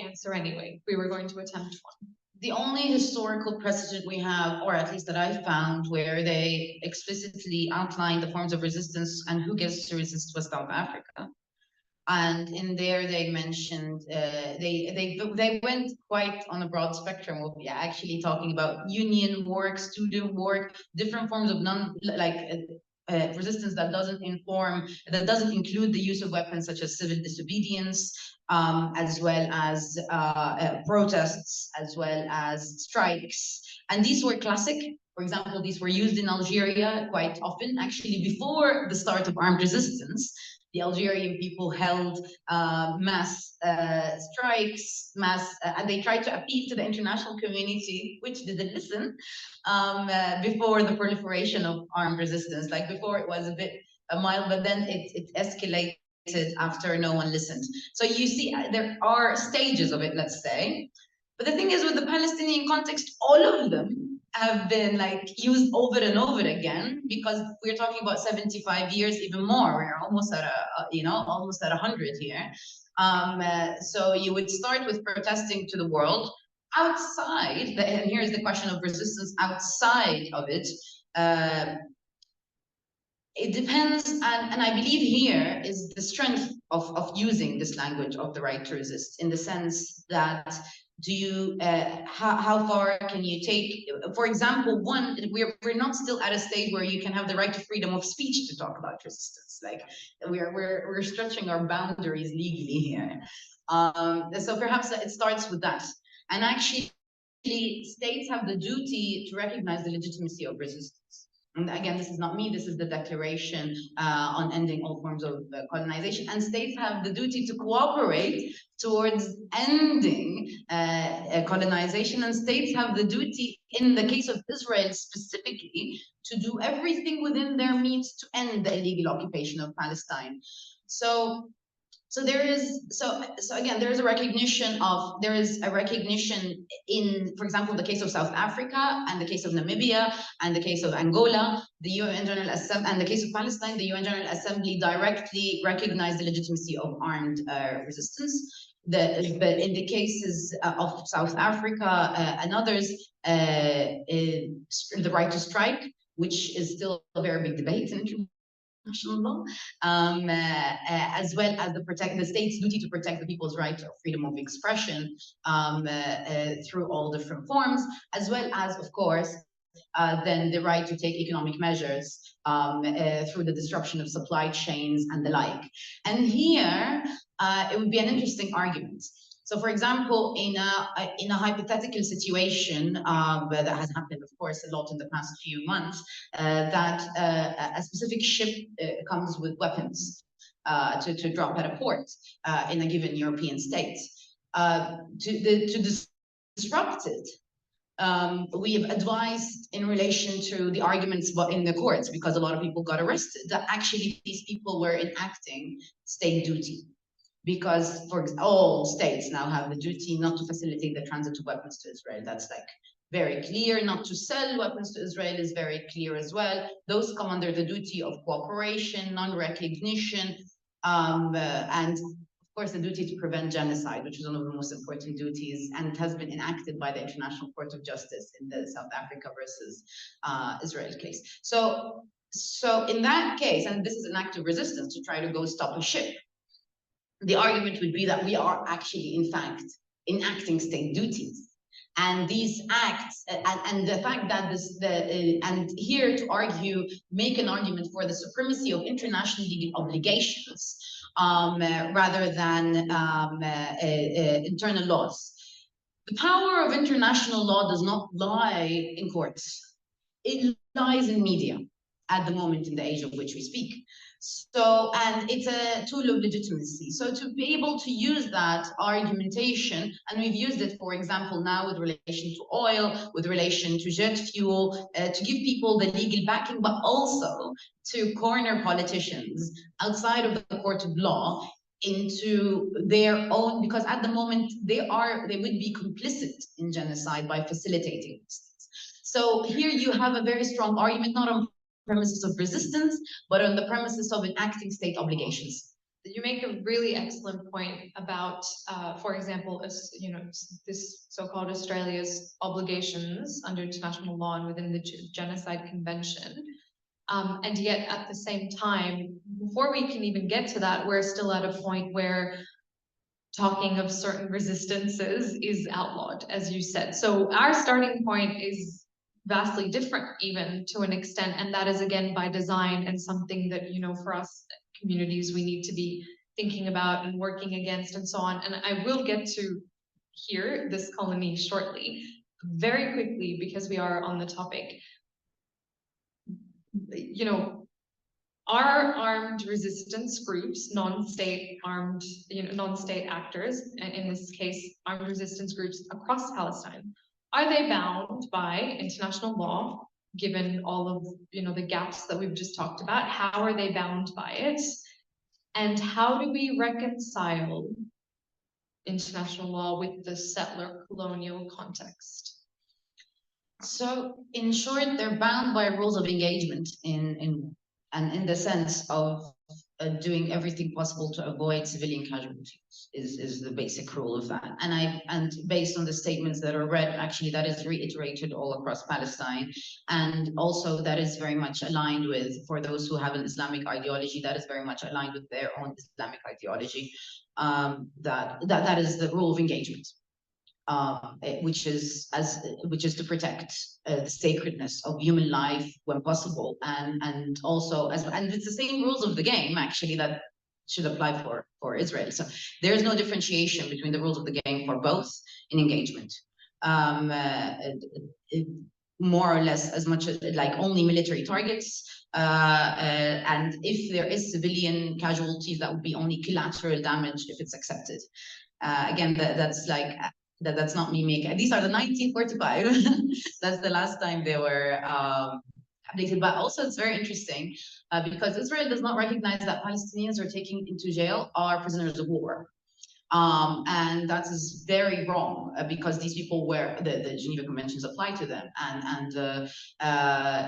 answer anyway if we were going to attempt one? The only historical precedent we have, or at least that I found, where they explicitly outline the forms of resistance and who gets to resist was South Africa. And in there, they mentioned they went quite on a broad spectrum of actually talking about union work, student work, different forms of resistance that doesn't include the use of weapons such as civil disobedience, as well as protests, as well as strikes. And these were classic. For example, these were used in Algeria quite often, actually before the start of armed resistance. The Algerian people held mass strikes, and they tried to appeal to the international community, which didn't listen, before the proliferation of armed resistance. Like before it was a bit mild, but then it escalated after no one listened. So you see, there are stages of it, let's say. But the thing is, with the Palestinian context, all of them have been used over and over again, because we're talking about 75 years, even more. We're almost at almost at 100 here. So you would start with protesting to the world outside, and here's the question of resistance outside of it. It depends, and I believe here is the strength of using this language of the right to resist, in the sense that how far can you take, for example, we're not still at a stage where you can have the right to freedom of speech to talk about resistance. Like we're stretching our boundaries legally here. So perhaps it starts with that. And actually, states have the duty to recognize the legitimacy of resistance. And again, this is not me, this is the Declaration on Ending All Forms of Colonization. And states have the duty to cooperate towards ending colonization. And states have the duty, in the case of Israel specifically, to do everything within their means to end the illegal occupation of Palestine. So again, there is a recognition in, for example, the case of South Africa and the case of Namibia and the case of Angola, the UN General Assembly, and the case of Palestine, the UN General Assembly directly recognized the legitimacy of armed resistance. But in the cases of South Africa and others, the right to strike, which is still a very big debate in international law, as well as the state's duty to protect the people's right of freedom of expression through all different forms, as well as, of course, than the right to take economic measures through the disruption of supply chains and the like. And here, it would be an interesting argument. So, for example, in a hypothetical situation that has happened, of course, a lot in the past few months, that a specific ship comes with weapons to drop at a port in a given European state. To disrupt it, we have advised in relation to the arguments in the courts, because a lot of people got arrested, that actually these people were enacting state duty. Because all states now have the duty not to facilitate the transit of weapons to Israel. That's like very clear. Not to sell weapons to Israel is very clear as well. Those come under the duty of cooperation, non-recognition, and of course the duty to prevent genocide, which is one of the most important duties and has been enacted by the International Court of Justice in the South Africa versus Israel case. So in that case, and this is an act of resistance to try to go stop a ship, the argument would be that we are actually, in fact, enacting state duties. And these acts, and the fact that and here to argue, make an argument for the supremacy of international legal obligations rather than internal laws. The power of international law does not lie in courts. It lies in media at the moment in the age of which we speak. So, and it's a tool of legitimacy. So to be able to use that argumentation, and we've used it, for example, now with relation to oil, with relation to jet fuel, to give people the legal backing, but also to corner politicians outside of the court of law into their own, because at the moment they would be complicit in genocide by facilitating this. So here you have a very strong argument, not on premises of resistance, but on the premises of enacting state obligations. You make a really excellent point about, for example, this so-called Australia's obligations under international law and within the Genocide Convention. And yet at the same time, before we can even get to that, we're still at a point where talking of certain resistances is outlawed, as you said. So our starting point is vastly different even to an extent, and that is again by design and something that, for us communities, we need to be thinking about and working against and so on. And I will get to here this colony shortly, very quickly, because we are on the topic. Our armed resistance groups, non-state armed, non-state actors, and in this case, armed resistance groups across Palestine, are they bound by international law, given all of the gaps that we've just talked about? How are they bound by it? And how do we reconcile international law with the settler colonial context? So in short, they're bound by rules of engagement in the sense of doing everything possible to avoid civilian casualties is the basic rule of that. And based on the statements that are read, actually that is reiterated all across Palestine. And also that is very much aligned with, for those who have an Islamic ideology, that is very much aligned with their own Islamic ideology. That is the rule of engagement. Which is to protect the sacredness of human life when possible, and also and it's the same rules of the game actually that should apply for Israel. So there is no differentiation between the rules of the game for both in engagement. More or less as much as like only military targets, and if there is civilian casualties, that would be only collateral damage if it's accepted. Again, that's not me making. These are the 1945. That's the last time they were updated. But also, it's very interesting because Israel does not recognize that Palestinians are taking into jail are prisoners of war. And that is very wrong because these people were the Geneva Conventions apply to them, and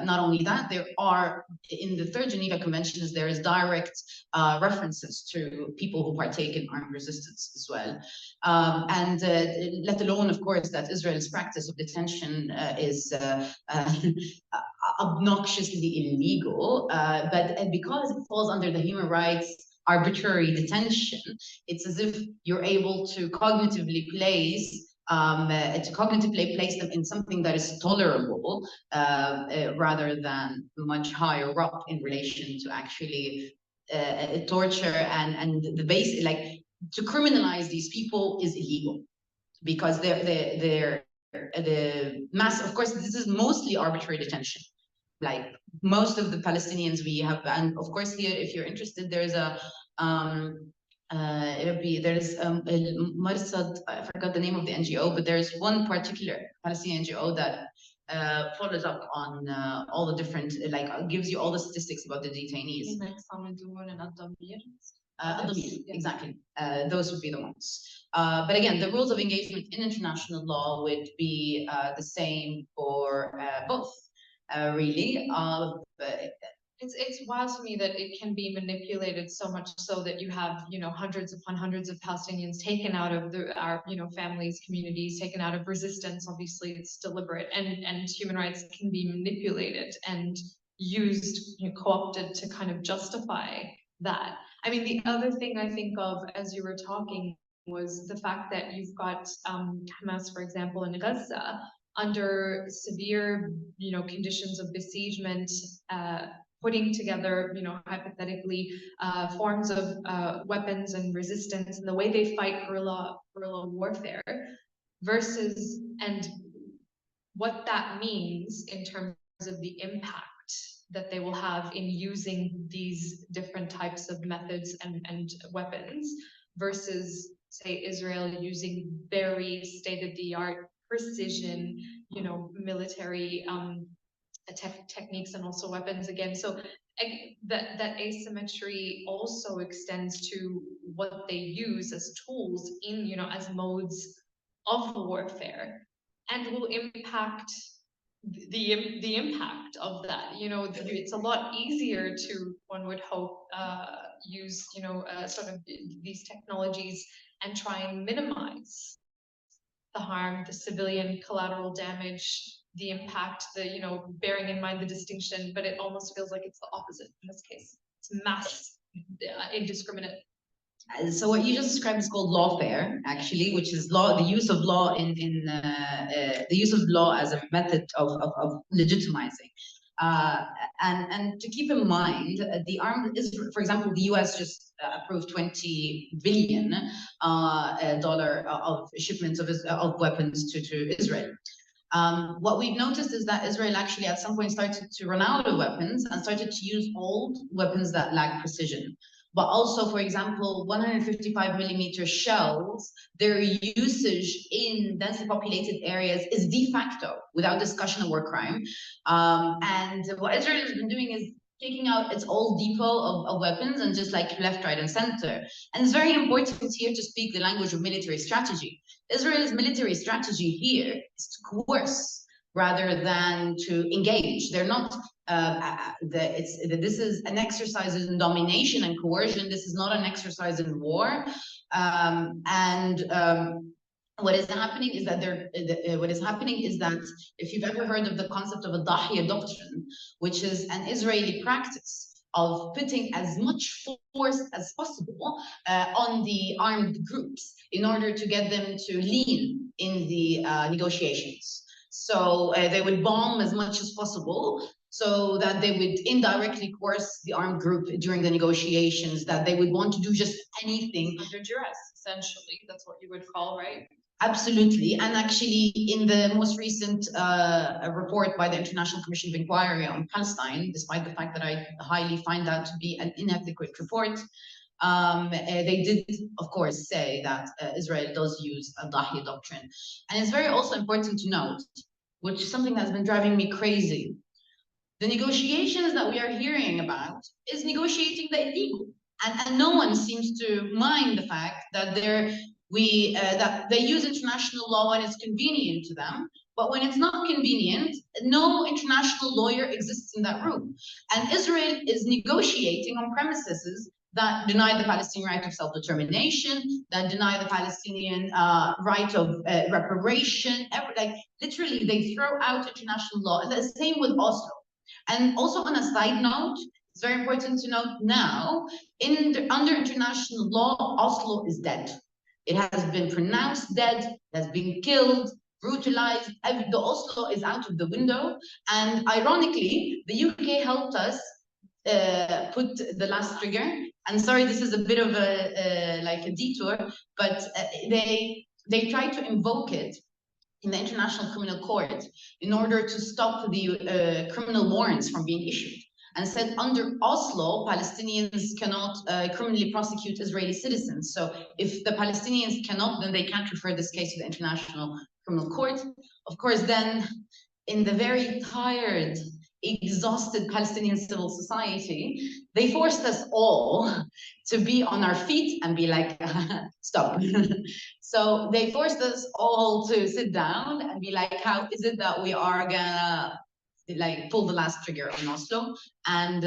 not only that, there are in the third Geneva Conventions there is direct references to people who partake in armed resistance as well, and let alone, of course, that Israel's practice of detention is obnoxiously illegal, but because it falls under the human rights arbitrary detention, it's as if you're able to cognitively place to cognitively place them in something that is tolerable rather than much higher up in relation to actually torture and the base, like to criminalize these people is illegal because they're the mass. Of course, this is mostly arbitrary detention. Like most of the Palestinians we have, and of course here, if you're interested, there's a there's Marsad, I forgot the name of the NGO, but there's one particular Palestinian NGO that follows up on all the different, gives you all the statistics about the detainees. Exactly. Those would be the ones. But again, the rules of engagement in international law would be the same for both, really. It's wild to me that it can be manipulated so much so that you have, hundreds upon hundreds of Palestinians taken out of our families, communities, taken out of resistance. Obviously, it's deliberate, and human rights can be manipulated and used, co-opted to kind of justify that. I mean, the other thing I think of as you were talking was the fact that you've got Hamas, for example, in Gaza, under severe, conditions of besiegement, putting together, hypothetically, forms of weapons and resistance, and the way they fight guerrilla warfare, versus and what that means in terms of the impact that they will have in using these different types of methods and weapons, versus, say, Israel using very state-of-the-art precision, military techniques and also weapons again. So that asymmetry also extends to what they use as tools in, as modes of warfare, and will impact the impact of that. It's a lot easier to, one would hope, use, sort of these technologies and try and minimize the harm, the civilian collateral damage, the impact, bearing in mind the distinction, but it almost feels like it's the opposite in this case. It's mass, indiscriminate. So what you just described is called lawfare, actually, which is the use of law the use of law as a method of legitimizing. And to keep in mind, the armed is, for example, the U.S. just approved $20 billion of shipments of weapons to Israel. What we've noticed is that Israel actually at some point started to run out of weapons and started to use old weapons that lack precision. But also, for example, 155 millimeter shells, their usage in densely populated areas is de facto, without discussion, a war crime. And what Israel has been doing is taking out its old depot of weapons and just like left, right, and center. And it's very important here to speak the language of military strategy. Israel's military strategy here is to coerce rather than to engage. They're not. This is an exercise in domination and coercion. This is not an exercise in war. What is happening is that if you've ever heard of the concept of a Dahiya doctrine, which is an Israeli practice of putting as much force as possible on the armed groups in order to get them to lean in the negotiations. So they would bomb as much as possible so that they would indirectly coerce the armed group during the negotiations, that they would want to do just anything. Under duress, essentially. That's what you would call, right? Absolutely. And actually, in the most recent report by the International Commission of Inquiry on Palestine, despite the fact that I highly find that to be an inadequate report, they did, of course, say that Israel does use a Dahiya doctrine. And it's very also important to note, which is something that's been driving me crazy. The negotiations that we are hearing about is negotiating the illegal. And no one seems to mind the fact that that they use international law when it's convenient to them, but when it's not convenient, no international lawyer exists in that room. And Israel is negotiating on premises that deny the Palestinian right of self-determination, that deny the Palestinian right of reparation. Literally, they throw out international law. And the same with Oslo. And also on a side note, it's very important to note now, under international law, Oslo is dead. It has been pronounced dead, it has been killed, brutalized. The Oslo is out of the window. And ironically, the UK helped us put the last trigger. And sorry, this is a bit of a like a detour, but they tried to invoke it in the International Criminal Court in order to stop the criminal warrants from being issued, and said under Oslo, Palestinians cannot criminally prosecute Israeli citizens. So if the Palestinians cannot, then they can't refer this case to the International Criminal Court. Of course, then in the very tired, exhausted Palestinian civil society, they forced us all to be on our feet and be like, stop. So they forced us all to sit down and be like, how is it that we are gonna like pull the last trigger on Oslo? And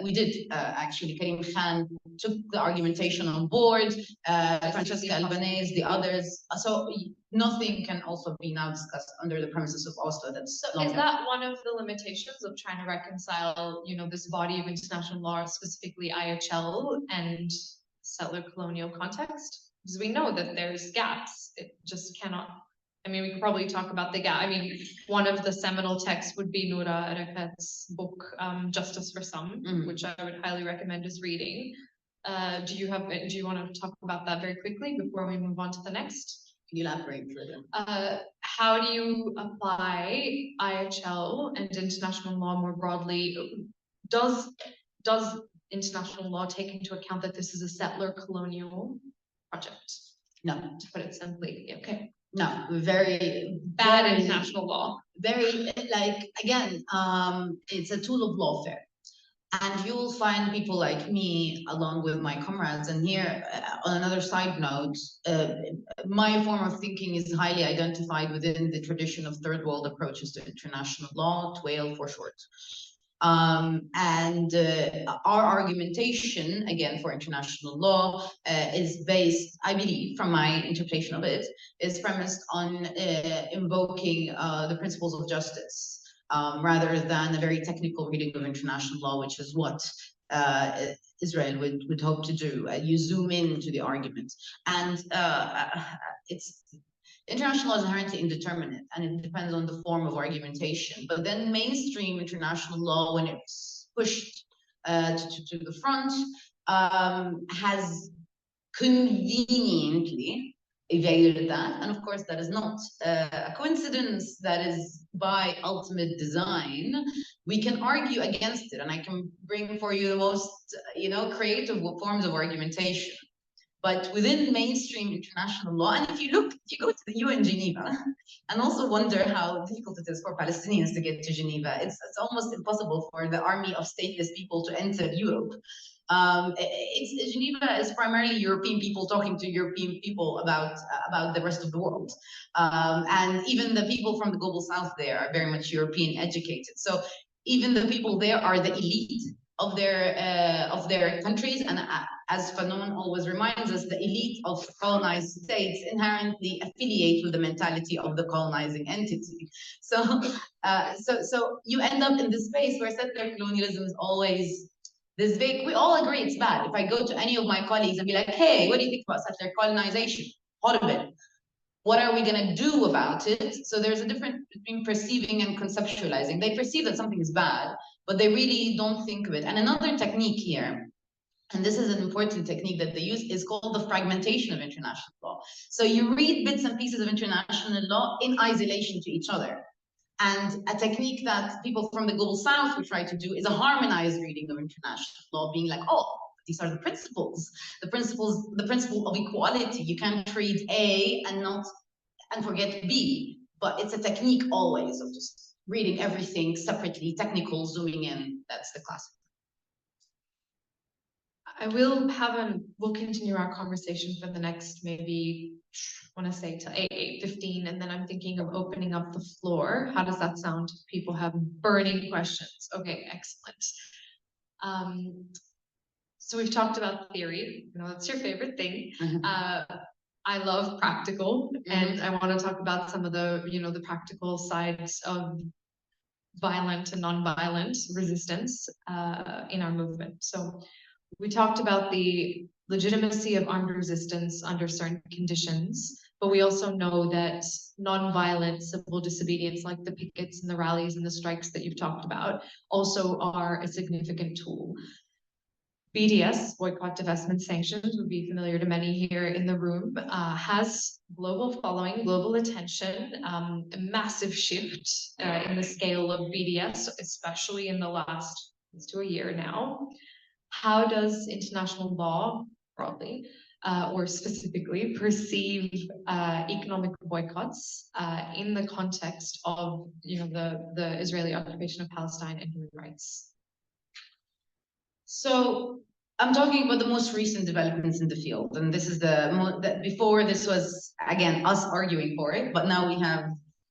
we did actually. Karim Khan took the argumentation on board, Francesca Albanese, the others. So nothing can also be now discussed under the premises of Oslo. That's so is that one of the limitations of trying to reconcile, this body of international law, specifically IHL, and settler colonial context? Because we know that there's gaps. It just cannot. I mean, we could probably talk about the gap. I mean, one of the seminal texts would be Noura Erekat's book, Justice for Some, which I would highly recommend as reading. Do you want to talk about that very quickly before we move on to the next? Can you elaborate further? How do you apply IHL and international law more broadly? Does international law take into account that this is a settler colonial project? No. To put it simply, okay. No, very bad international law. Very, like, again, it's a tool of lawfare. And you will find people like me, along with my comrades. And here, on another side note, my form of thinking is highly identified within the tradition of third world approaches to international law, TWAIL for short. Our argumentation, again, for international law is based, I believe, from my interpretation of it, is premised on invoking the principles of justice, rather than a very technical reading of international law, which is what Israel would hope to do. You zoom into the argument. And international law is inherently indeterminate, and it depends on the form of argumentation. But then mainstream international law, when it's pushed to the front, has conveniently evaded that. And of course, that is not a coincidence. That is by ultimate design. We can argue against it, and I can bring for you the most, creative forms of argumentation. But within mainstream international law, and if you go to the UN Geneva, and also wonder how difficult it is for Palestinians to get to Geneva, it's almost impossible for the army of stateless people to enter Europe. Geneva is primarily European people talking to European people about the rest of the world, and even the people from the global south there are very much European educated. So even the people there are the elite of their countries, and as Fanon always reminds us, the elite of colonized states inherently affiliate with the mentality of the colonizing entity. So you end up in this space where settler colonialism is always this big. We all agree it's bad. If I go to any of my colleagues and be like, hey, what do you think about settler colonization? Horrible. What are we going to do about it? So there's a difference between perceiving and conceptualizing. They perceive that something is bad, but they really don't think of it. And another technique here, and this is an important technique that they use, is called the fragmentation of international law. So you read bits and pieces of international law in isolation to each other. And a technique that people from the global south would try to do is a harmonized reading of international law, being like, oh, these are the principles, the principle of equality. You can't read A and forget B, but it's a technique always of just reading everything separately, technical, zooming in. That's the classic. We'll continue our conversation for the next, maybe, I want to say to 8:15, and then I'm thinking of opening up the floor. How does that sound? People have burning questions. Okay, excellent. So we've talked about theory. That's your favorite thing. I love practical, and I want to talk about some of the, the practical sides of violent and non-violent resistance in our movement. So we talked about the legitimacy of armed resistance under certain conditions, but we also know that non-violent civil disobedience, like the pickets and the rallies and the strikes that you've talked about, also are a significant tool. BDS, boycott, divestment, sanctions, would be familiar to many here in the room, has global following, global attention, a massive shift in the scale of BDS, especially in the last close to a year now. How does international law broadly, or specifically, perceive economic boycotts in the context of, the Israeli occupation of Palestine and human rights? So I'm talking about the most recent developments in the field, and this is before this was again us arguing for it, but now we have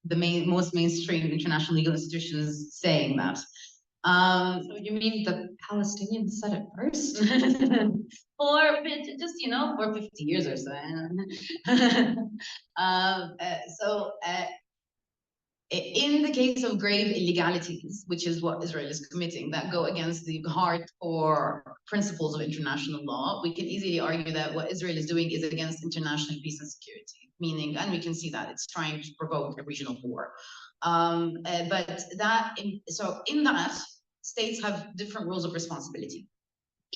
the most mainstream international legal institutions saying that. So you mean the Palestinians said it first? For just for 50 years or so. In the case of grave illegalities, which is what Israel is committing, that go against the hardcore principles of international law, we can easily argue that what Israel is doing is against international peace and security, meaning, and we can see that it's trying to provoke a regional war. In that, states have different roles of responsibility.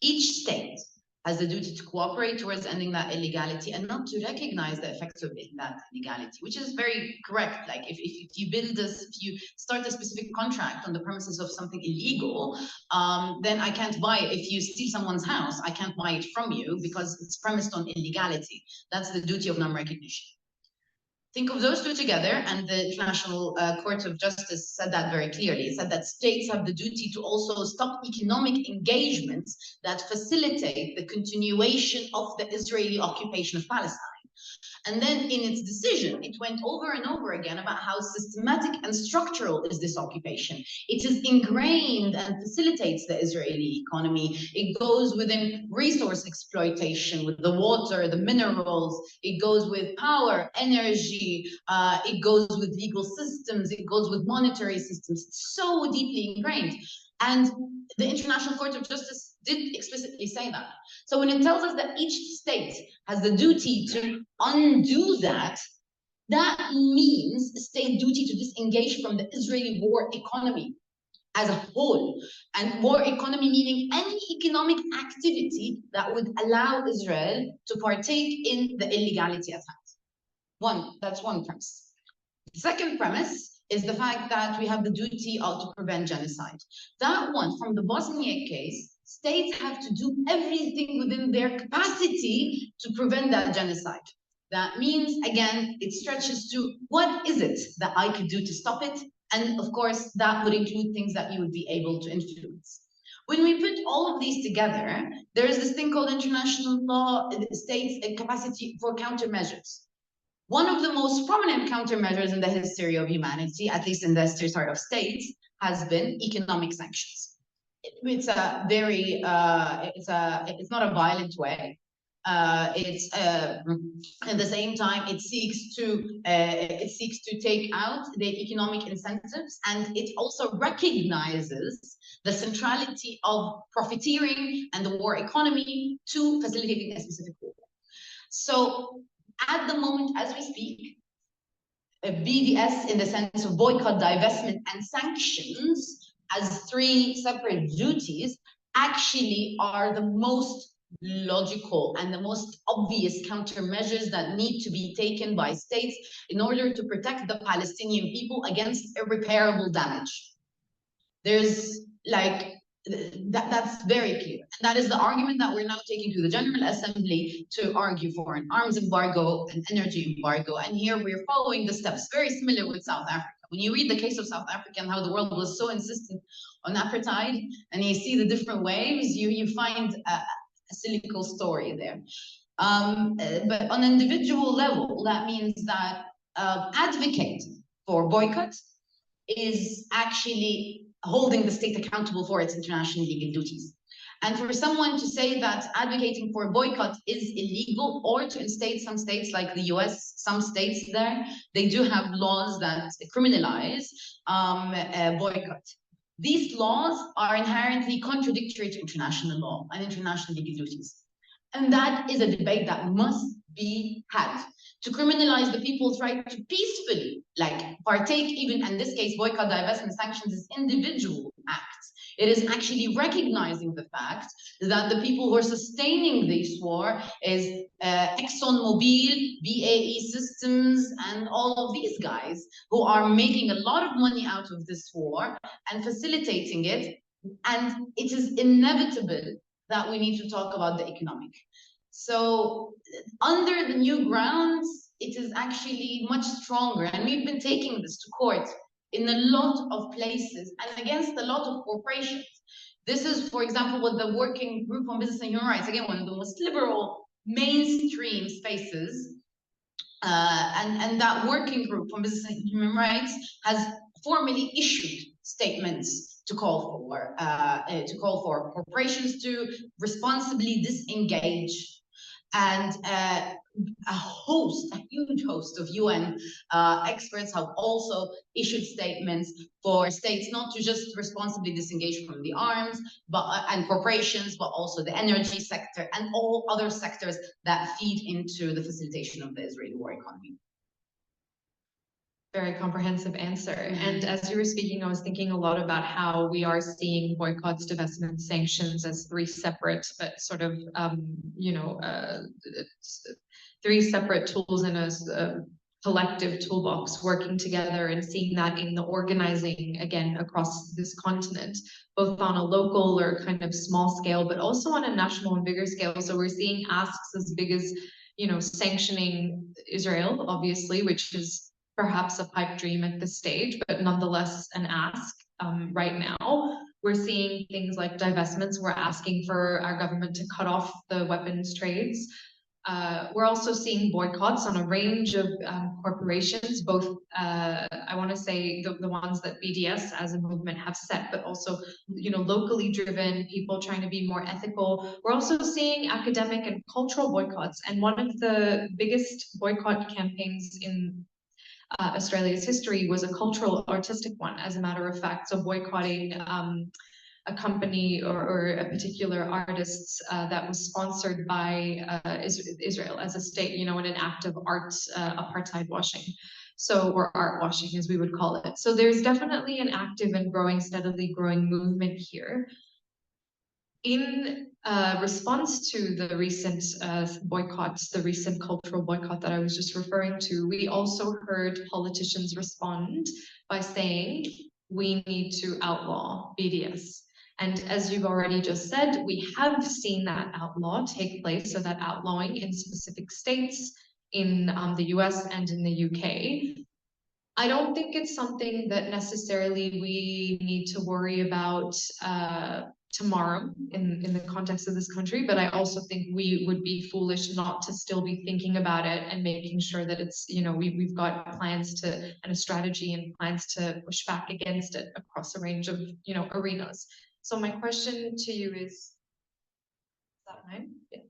Each state has the duty to cooperate towards ending that illegality and not to recognize the effects of that illegality, which is very correct. Like if you start a specific contract on the premises of something illegal, then I can't buy it. If you steal someone's house, I can't buy it from you because it's premised on illegality. That's the duty of non-recognition. Think of those two together, and the International Court of Justice said that very clearly. It said that states have the duty to also stop economic engagements that facilitate the continuation of the Israeli occupation of Palestine. And then in its decision, it went over and over again about how systematic and structural is this occupation. It is ingrained and facilitates the Israeli economy. It goes within resource exploitation with the water, the minerals. It goes with power, energy. It goes with legal systems. It goes with monetary systems. It's so deeply ingrained. And the International Court of Justice did explicitly say that. So when it tells us that each state has the duty to undo that, that means a state duty to disengage from the Israeli war economy as a whole. And war economy meaning any economic activity that would allow Israel to partake in the illegality at hand. That's one premise. The second premise is the fact that we have the duty to prevent genocide. That one, from the Bosnia case, states have to do everything within their capacity to prevent that genocide. That means, again, it stretches to what is it that I could do to stop it? And of course, that would include things that you would be able to influence. When we put all of these together, there is this thing called international law, states a capacity for countermeasures. One of the most prominent countermeasures in the history of humanity, at least in the history of states, has been economic sanctions. It's a very, it's not a violent way. It's at the same time it seeks to take out the economic incentives, and it also recognizes the centrality of profiteering and the war economy to facilitating a specific war. So at the moment, as we speak, BDS in the sense of boycott, divestment, and sanctions as three separate duties actually are the most logical and the most obvious countermeasures that need to be taken by states in order to protect the Palestinian people against irreparable damage. There's like, that's very clear. And that is the argument that we're now taking to the General Assembly to argue for an arms embargo, an energy embargo. And here we're following the steps, very similar with South Africa. When you read the case of South Africa and how the world was so insistent on apartheid, and you see the different waves, you find a cyclical story there. But on an individual level, that means that advocating for boycott is actually holding the state accountable for its international legal duties. And for someone to say that advocating for a boycott is illegal, or to instate some states like the US, some states there, they do have laws that criminalize boycott. These laws are inherently contradictory to international law and international legal duties. And that is a debate that must be had. To criminalize the people's right to peacefully, like, partake, even in this case, boycott, divestment, sanctions, is individual acts. It is actually recognizing the fact that the people who are sustaining this war is ExxonMobil, BAE Systems, and all of these guys who are making a lot of money out of this war and facilitating it. And it is inevitable that we need to talk about the economic. So under the new grounds, it is actually much stronger. And we've been taking this to court in a lot of places and against a lot of corporations. This is, for example, what the Working Group on Business and Human Rights, again, one of the most liberal mainstream spaces. And that working group on business and human rights has formally issued statements to call for corporations to responsibly disengage. And a huge host of UN experts have also issued statements for states not to just responsibly disengage from the arms and corporations, but also the energy sector and all other sectors that feed into the facilitation of the Israeli war economy. Very comprehensive answer. And as you were speaking, I was thinking a lot about how we are seeing boycotts, divestment, sanctions as three separate, but sort of, three separate tools in a collective toolbox working together, and seeing that in the organizing, again, across this continent, both on a local or kind of small scale, but also on a national and bigger scale. So we're seeing asks as big as, sanctioning Israel, obviously, which is perhaps a pipe dream at this stage, but nonetheless an ask right now. We're seeing things like divestments. We're asking for our government to cut off the weapons trades. We're also seeing boycotts on a range of corporations, both, I want to say, the ones that BDS as a movement have set, but also, locally driven, people trying to be more ethical. We're also seeing academic and cultural boycotts. And one of the biggest boycott campaigns in Australia's history was a cultural artistic one, as a matter of fact. So boycotting a company or a particular artist that was sponsored by Israel as a state, in an act of art apartheid washing. So, or art washing, as we would call it. So there's definitely an active and steadily growing movement here. In response to the recent boycotts, the recent cultural boycott that I was just referring to, we also heard politicians respond by saying we need to outlaw BDS. And as you've already just said, we have seen that outlaw take place, so that outlawing in specific states in the US and in the UK. I don't think it's something that necessarily we need to worry about tomorrow in the context of this country, but I also think we would be foolish not to still be thinking about it and making sure that it's, we've got plans to, and a strategy and plans to push back against it across a range of, arenas. So my question to you is that mine? Yeah.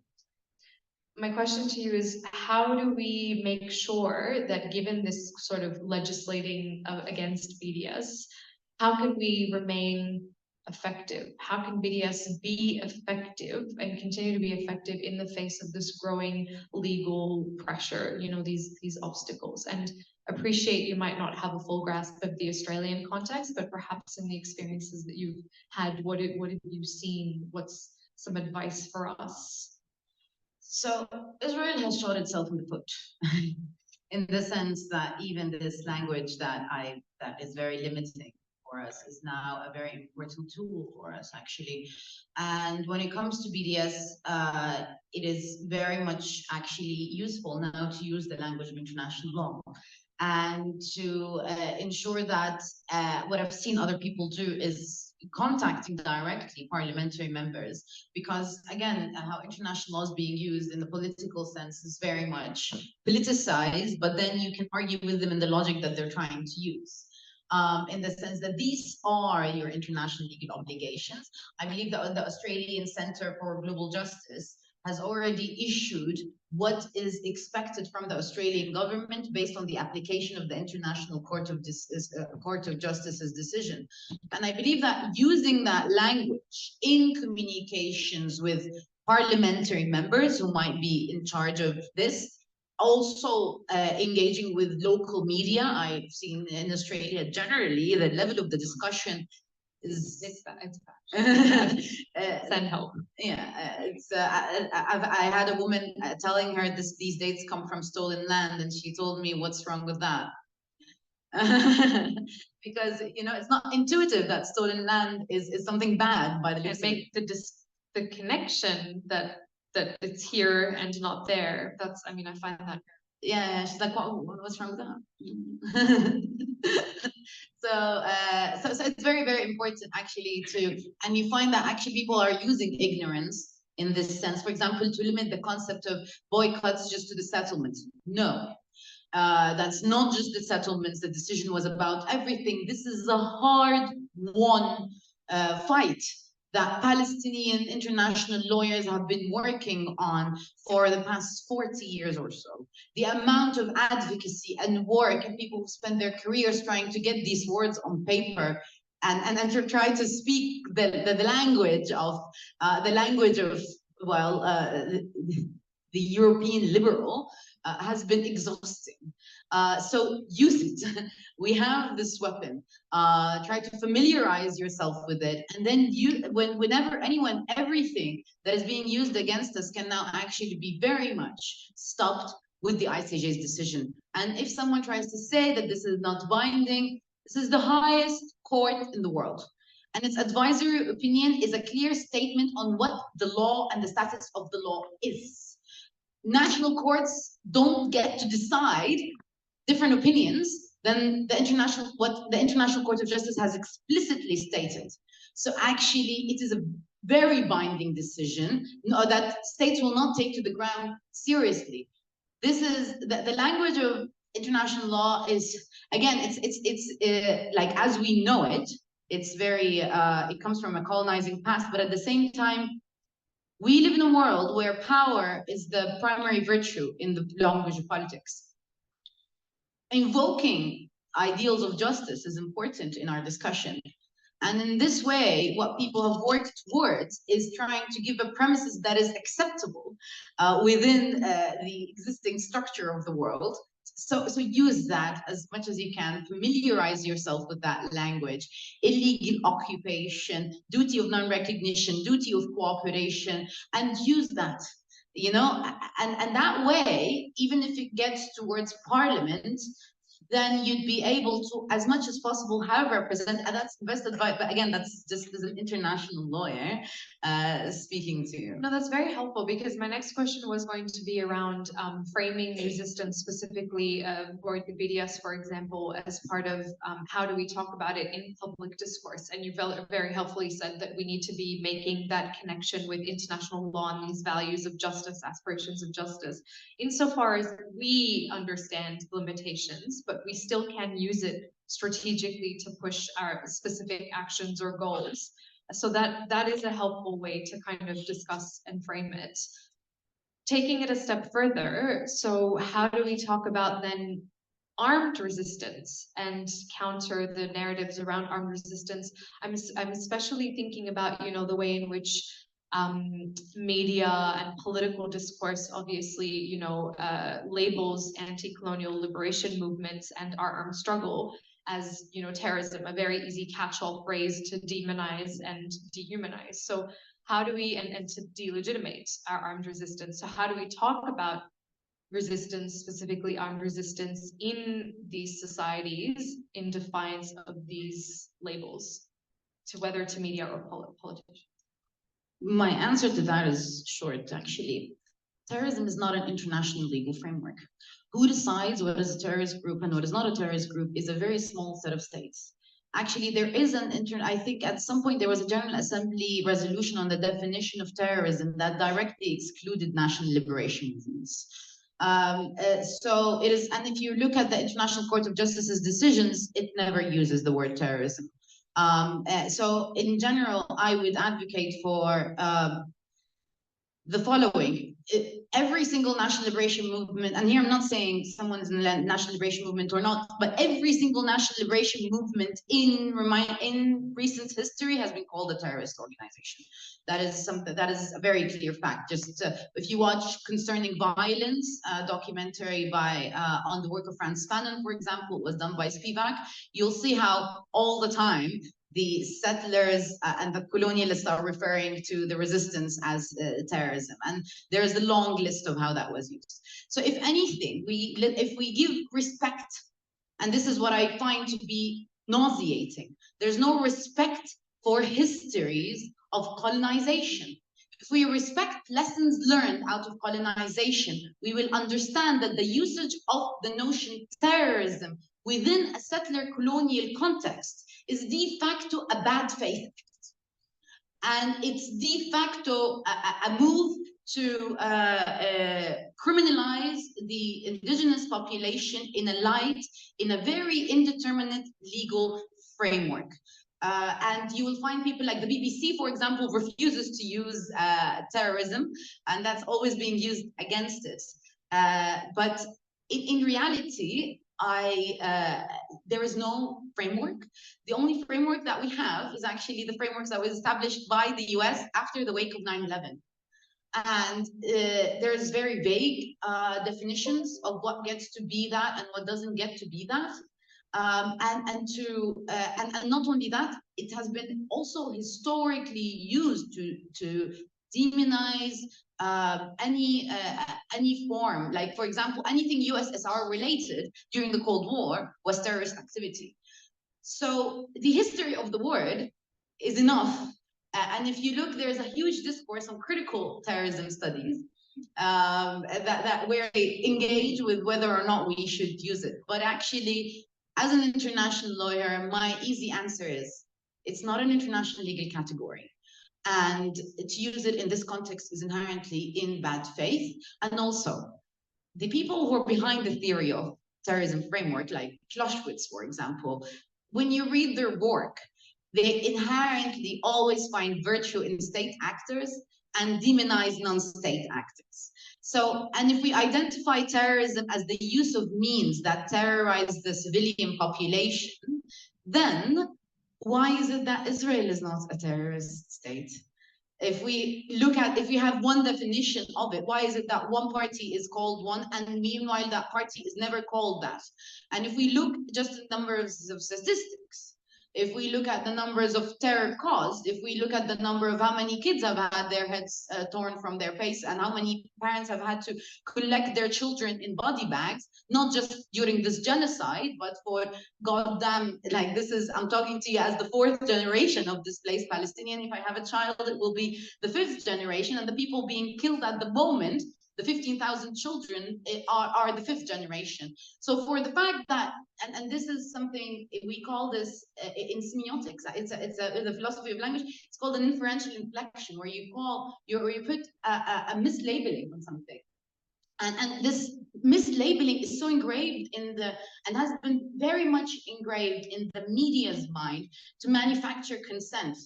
My question to you is, how do we make sure that, given this sort of legislating against BDS, how can we remain effective? How can BDS be effective and continue to be effective in the face of this growing legal pressure, these obstacles? And appreciate you might not have a full grasp of the Australian context, but perhaps in the experiences that you've had, what have you seen? What's some advice for us? So Israel has shot itself in the foot, in the sense that even this language that is very limiting for us is now a very important tool for us, actually. And when it comes to BDS, it is very much actually useful now to use the language of international law, and to ensure that what I've seen other people do is contacting directly parliamentary members, because again, how international law is being used in the political sense is very much politicized, but then you can argue with them in the logic that they're trying to use. In the sense that these are your international legal obligations. I believe that the Australian Centre for Global Justice has already issued what is expected from the Australian government based on the application of the International Court of Justice's decision. And I believe that using that language in communications with parliamentary members who might be in charge of this. Also engaging with local media. I've seen in Australia generally the level of the discussion is It's bad. Send help. Yeah, I had a woman telling her these dates come from stolen land, and she told me, "What's wrong with that?" Because it's not intuitive that stolen land is something bad by the looks and make the connection that it's here and not there. That's, I mean, I find that. Yeah, she's like, what's wrong with that? So it's very, very important actually and you find that actually people are using ignorance in this sense. For example, to limit the concept of boycotts just to the settlements. No, that's not just the settlements. The decision was about everything. This is a hard-won fight that Palestinian international lawyers have been working on for the past 40 years or so. The amount of advocacy and work and people who spend their careers trying to get these words on paper and to try to speak the language of the European liberal has been exhausting. So use it. We have this weapon. Try to familiarize yourself with it, and then whenever everything that is being used against us can now actually be very much stopped with the ICJ's decision. And if someone tries to say that this is not binding, this is the highest court in the world. And its advisory opinion is a clear statement on what the law and the status of the law is. National courts don't get to decide different opinions than what the International Court of Justice has explicitly stated. So actually, it is a very binding decision that states will not take to the ground seriously. This is the language of international law is, again, it's like as we know it, it's very it comes from a colonizing past, but at the same time, we live in a world where power is the primary virtue in the language of politics. Invoking ideals of justice is important in our discussion. And in this way, what people have worked towards is trying to give a premises that is acceptable within the existing structure of the world. So use that as much as you can, familiarize yourself with that language. Illegal occupation, duty of non-recognition, duty of cooperation, and use that. And that way, even if it gets towards parliament, then you'd be able to, as much as possible, have represent, and that's the best advice. But again, that's just as an international lawyer speaking to you. No, that's very helpful, because my next question was going to be around framing resistance specifically, or the BDS, for example, as part of how do we talk about it in public discourse. And you very helpfully said that we need to be making that connection with international law and these values of justice, aspirations of justice, insofar as we understand limitations, but we still can use it strategically to push our specific actions or goals. So that is a helpful way to kind of discuss and frame it. Taking it a step further, so how do we talk about then armed resistance and counter the narratives around armed resistance? I'm especially thinking about, the way in which media and political discourse obviously, labels anti-colonial liberation movements and our armed struggle as, terrorism, a very easy catch-all phrase to demonize and dehumanize. So how do we, and to delegitimate our armed resistance? So how do we talk about resistance, specifically armed resistance, in these societies in defiance of these labels, whether to media or politicians? My answer to that is short, actually. Terrorism is not an international legal framework. Who decides what is a terrorist group and what is not a terrorist group is a very small set of states. Actually, there is I think at some point there was a General Assembly resolution on the definition of terrorism that directly excluded national liberation movements. So it is, and if you look at the International Court of Justice's decisions, it never uses the word terrorism. So in general, I would advocate for the following. Every single national liberation movement, and here I'm not saying someone's in the national liberation movement or not, but every single national liberation movement in recent history has been called a terrorist organization. That is something that is a very clear fact. Just if you watch Concerning Violence, a documentary by on the work of Frantz Fanon, for example, was done by Spivak, you'll see how all the time the settlers and the colonialists are referring to the resistance as terrorism, and there is a long list of how that was used. So if anything, if we give respect, and this is what I find to be nauseating, there's no respect for histories of colonization. If we respect lessons learned out of colonization, we will understand that the usage of the notion terrorism within a settler colonial context is de facto a bad faith act. And it's de facto a move to criminalize the indigenous population in a very indeterminate legal framework. And you will find people like the BBC, for example, refuses to use terrorism, and that's always being used against it. But in reality, there is no framework. The only framework that we have is actually the frameworks that was established by the US after the wake of 9/11. And there's very vague definitions of what gets to be that and what doesn't get to be that. And not only that, it has been also historically used to demonize any form, like for example, anything USSR related during the Cold War was terrorist activity. So the history of the word is enough. And if you look, there's a huge discourse on critical terrorism studies where they engage with whether or not we should use it. But actually, as an international lawyer, my easy answer is it's not an international legal category. And to use it in this context is inherently in bad faith. And also, the people who are behind the theory of terrorism framework, like Clausewitz, for example, when you read their work, they inherently always find virtue in state actors and demonize non-state actors. So, and if we identify terrorism as the use of means that terrorize the civilian population, then why is it that Israel is not a terrorist state? If we have one definition of it, why is it that one party is called one and meanwhile that party is never called that? And if we look just at numbers of statistics, if we look at the numbers of terror caused, if we look at the number of how many kids have had their heads torn from their face and how many parents have had to collect their children in body bags, not just during this genocide, but for goddamn, like this is, I'm talking to you as the fourth generation of displaced Palestinian. If I have a child, it will be the fifth generation, and the people being killed at the moment, the 15,000 children are the fifth generation. So for the fact that, and this is something, we call this in semiotics, it's the philosophy of language, it's called an inferential inflection, where you put a mislabeling on something. And this mislabeling is so engraved and has been very much engraved in the media's mind to manufacture consent.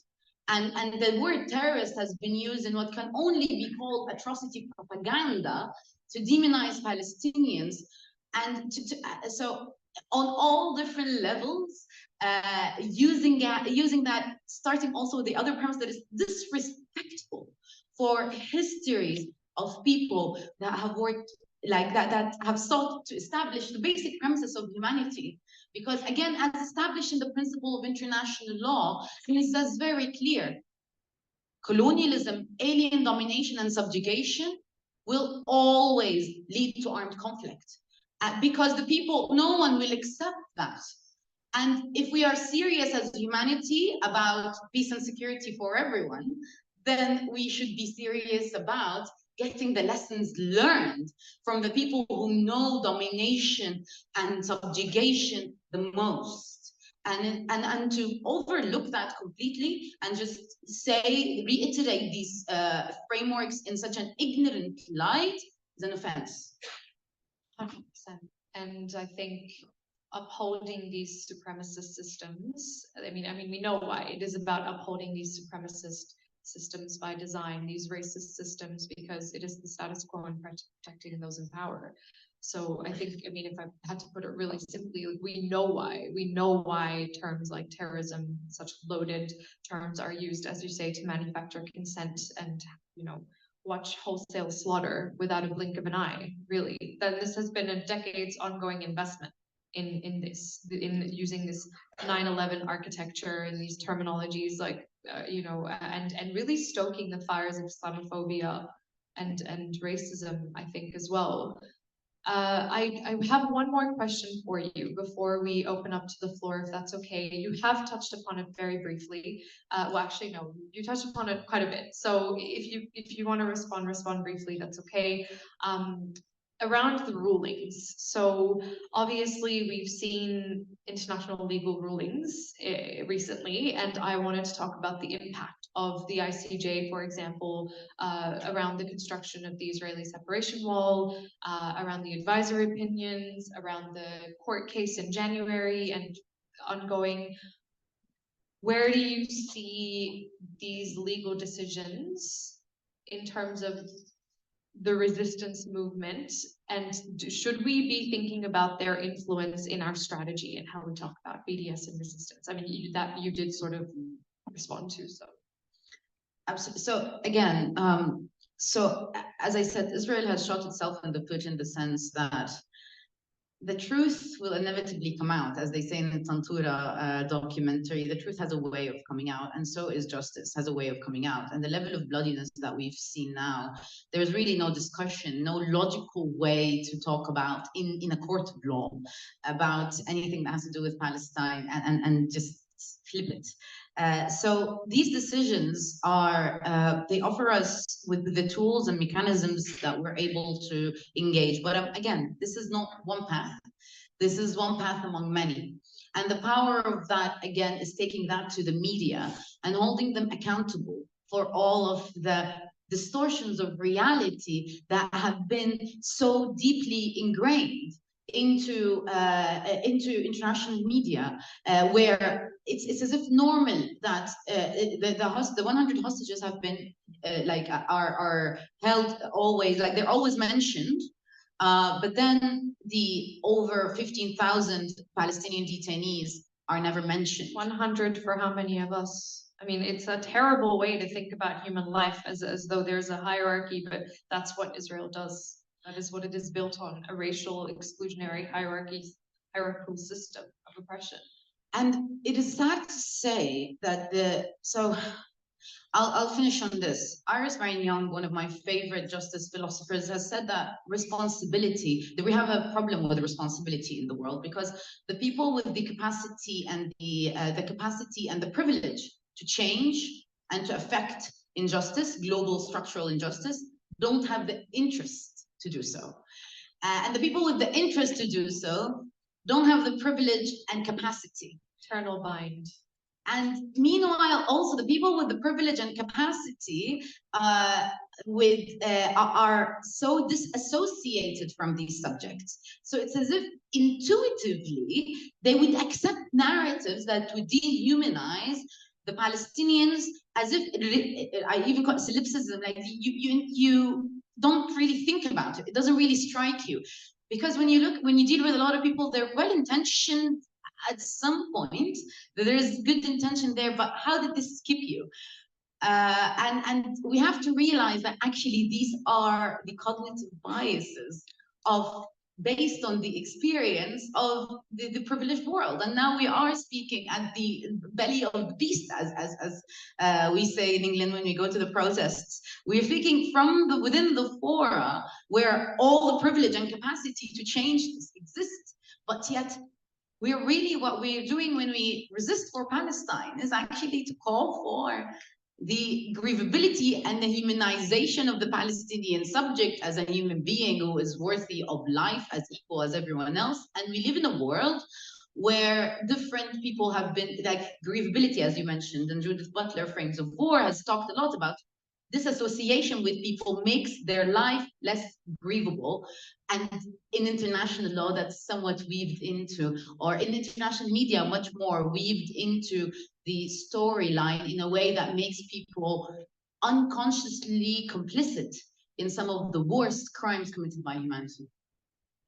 And the word terrorist has been used in what can only be called atrocity propaganda to demonize Palestinians. And so on all different levels, using that, starting also with the other premise that is disrespectful for histories of people that have worked like that have sought to establish the basic premises of humanity. Because again, as established in the principle of international law, it says very clear, colonialism, alien domination, and subjugation will always lead to armed conflict. Because the people, no one will accept that. And if we are serious as humanity about peace and security for everyone, then we should be serious about getting the lessons learned from the people who know domination and subjugation the most. And to overlook that completely and just reiterate these frameworks in such an ignorant light is an offense. 100%. And I think upholding these supremacist systems, I mean, we know why. It is about upholding these supremacist systems by design, these racist systems, because it is the status quo and protecting those in power. So I think, I mean, if I had to put it really simply, like, we know why. We know why terms like terrorism, such loaded terms, are used, as you say, to manufacture consent and, you know, watch wholesale slaughter without a blink of an eye, really. That this has been a decades ongoing investment in this, in using this 9/11 architecture and these terminologies, like, you know, and really stoking the fires of Islamophobia and racism, I think, as well. I have one more question for you before we open up to the floor, if that's okay. You have touched upon it very briefly. Well, actually, no, you touched upon it quite a bit. So if you want to respond briefly, that's okay. Around the rulings. So obviously we've seen international legal rulings recently, and I wanted to talk about the impact of the ICJ, for example, around the construction of the Israeli separation wall, around the advisory opinions, around the court case in January and ongoing. Where do you see these legal decisions in terms of the resistance movement, and should we be thinking about their influence in our strategy and how we talk about BDS and resistance? I mean, you did sort of respond to, so. Absolutely. So again, so as I said, Israel has shot itself in the foot in the sense that the truth will inevitably come out, as they say in the Tantura documentary. The truth has a way of coming out, and so is justice has a way of coming out. And the level of bloodiness that we've seen now, there's really no discussion, no logical way to talk about in a court of law about anything that has to do with Palestine, and just flip it. So these decisions are, they offer us with the tools and mechanisms that we're able to engage. But again, this is not one path. This is one path among many. And the power of that, again, is taking that to the media and holding them accountable for all of the distortions of reality that have been so deeply ingrained into international media, where it's as if normal that the 100 hostages have been are held always, like they're always mentioned, but then the over 15,000 Palestinian detainees are never mentioned. 100 for how many of us? I mean, it's a terrible way to think about human life, as though there's a hierarchy, but that's what Israel does. That is what it is built on, a racial exclusionary hierarchical system of oppression. And it is sad to say that I'll finish on this. Iris Marignon, one of my favorite justice philosophers, has said that that we have a problem with responsibility in the world, because the people with the capacity and the privilege to change and to affect injustice, global structural injustice, don't have the interest to do so. And the people with the interest to do so don't have the privilege and capacity. Eternal bind. And meanwhile, also the people with the privilege and capacity are so disassociated from these subjects. So it's as if intuitively they would accept narratives that would dehumanize the Palestinians, as if I even call it solipsism, like you don't really think about it. It doesn't really strike you. Because when you deal with a lot of people, they're well-intentioned at some point, there is good intention there, but how did this skip you? And we have to realize that actually these are the cognitive biases based on the experience of the privileged world. And now we are speaking at the belly of the beast, as we say in England when we go to the protests. We're speaking from within the fora where all the privilege and capacity to change this exists, but yet what we're doing when we resist for Palestine is actually to call for the grievability and the humanization of the Palestinian subject as a human being who is worthy of life as equal as everyone else. And we live in a world where different people have been, like grievability, as you mentioned, and Judith Butler, Frames of War, has talked a lot about this association with people makes their life less grievable. And in international law, that's somewhat weaved into, or in international media, much more weaved into the storyline in a way that makes people unconsciously complicit in some of the worst crimes committed by humanity.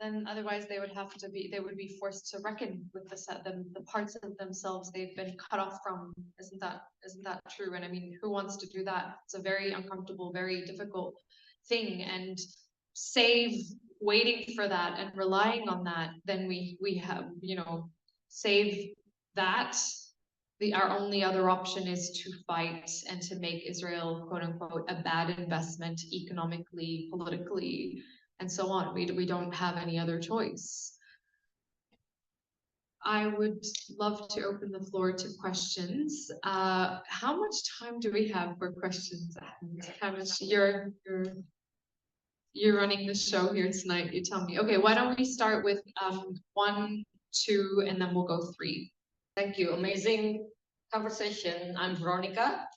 Then otherwise they would be forced to reckon with the parts of themselves they've been cut off from. Isn't that true? And I mean, who wants to do that? It's a very uncomfortable, very difficult thing. And waiting for that and relying on that, then we have, save that. Our only other option is to fight and to make Israel, quote unquote, a bad investment economically, politically, and so on. We don't have any other choice. I would love to open the floor to questions. How much time do we have for questions? How much? You're running the show here tonight. You tell me. Okay, why don't we start with 1, 2, and then we'll go 3. Thank you. Amazing conversation. I'm Veronica.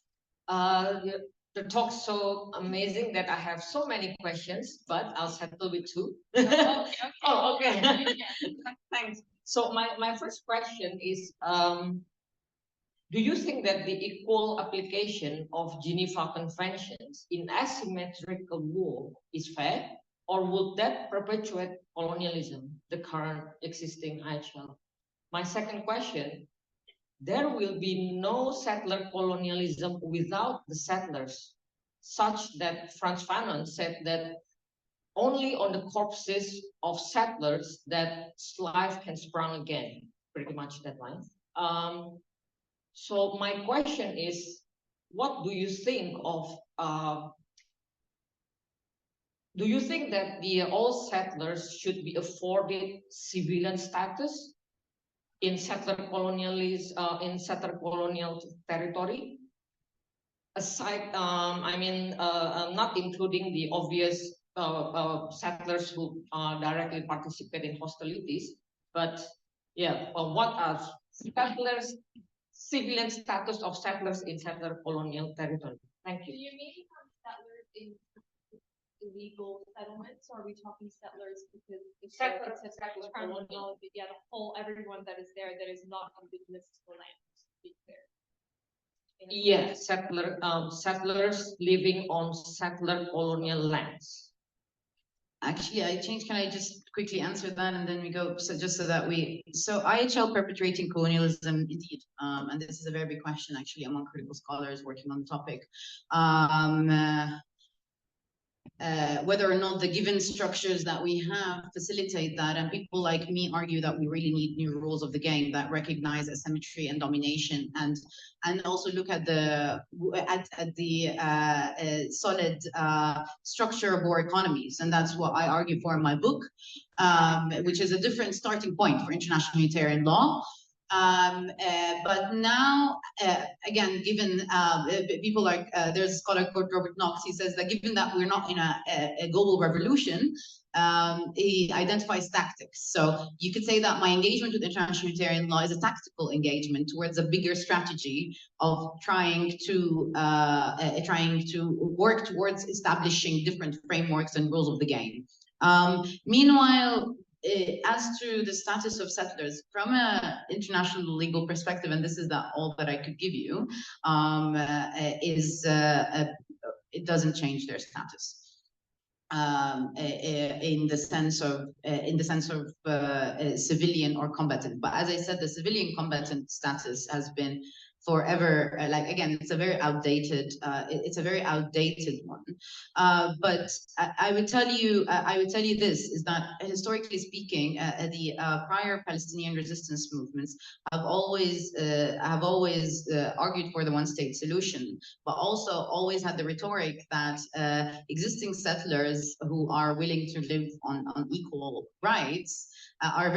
The talk's so amazing that I have so many questions, but I'll settle with 2. Okay. Oh, okay. Thanks. So my first question is, do you think that the equal application of Geneva Conventions in asymmetrical war is fair, or would that perpetuate colonialism, the current existing IHL? My second question, there will be no settler colonialism without the settlers, such that Frantz Fanon said that only on the corpses of settlers that life can sprung again, pretty much that line. So my question is, what do you think of, do you think that all settlers should be afforded civilian status in settler colonial territory? Aside, not including the obvious settlers who directly participate in hostilities, but yeah, what are settlers, civilian status of settlers in settler colonial territory? Thank you. Do you mean settlers in illegal settlements, or are we talking settlers because it's a colonial? Yeah, the whole everyone that is there that is not indigenous to the land. To be clear. Yes, settlers living on settler colonial lands. Actually, can I just quickly answer that and then we go, so just so that so IHL perpetuating colonialism, indeed, and this is a very big question actually among critical scholars working on the topic. Whether or not the given structures that we have facilitate that, and people like me argue that we really need new rules of the game that recognize asymmetry and domination, and also look at the solid structure of war economies, and that's what I argue for in my book, which is a different starting point for international humanitarian law. But now, again, given people like, there's a scholar called Robert Knox, he says that given that we're not in a global revolution, he identifies tactics. So you could say that my engagement with international humanitarian law is a tactical engagement towards a bigger strategy of trying to work towards establishing different frameworks and rules of the game. Meanwhile, as to the status of settlers from an international legal perspective, and this is all that I could give you, it doesn't change their status in the sense of civilian or combatant. But as I said, the civilian combatant status has been forever, again, it's a very outdated one. But I would tell you this, is that historically speaking, the prior Palestinian resistance movements have always argued for the one-state solution, but also always had the rhetoric that existing settlers who are willing to live on equal rights are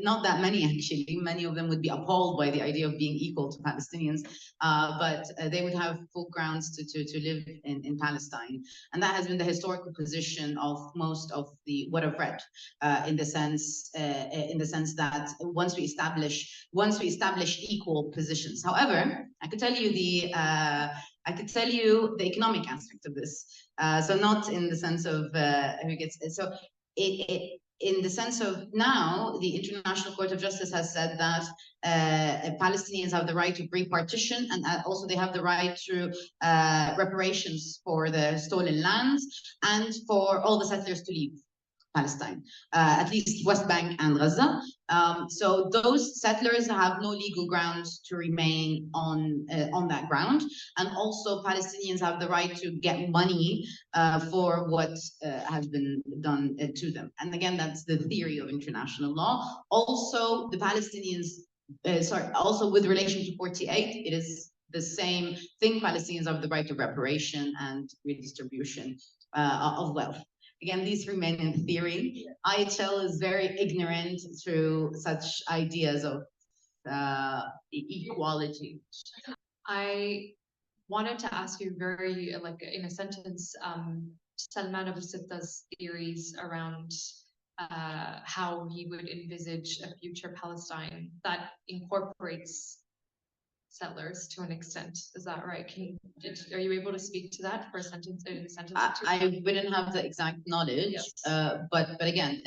not that many actually. Many of them would be appalled by the idea of being equal to Palestinians, but they would have full grounds to live in Palestine. And that has been the historical position of most of what I've read, in the sense that once we establish equal positions. However, I could tell you the economic aspect of this. So not in the sense of who gets, so in the sense of now, the International Court of Justice has said that Palestinians have the right to pre-partition, and also they have the right to reparations for the stolen lands and for all the settlers to leave Palestine, at least West Bank and Gaza. So those settlers have no legal grounds to remain on that ground, and also Palestinians have the right to get money for what has been done to them. And again, that's the theory of international law. Also, the Palestinians, also with relation to 48, it is the same thing. Palestinians have the right to reparation and redistribution of wealth. Again, these remain in theory. IHL is very ignorant to such ideas of equality. I wanted to ask you very, like in a sentence, Salman Abu Sitta's theories around how he would envisage a future Palestine that incorporates settlers to an extent. Is that right? Are you able to speak to that for a sentence? In a sentence or two? I wouldn't have the exact knowledge, Yes. but again,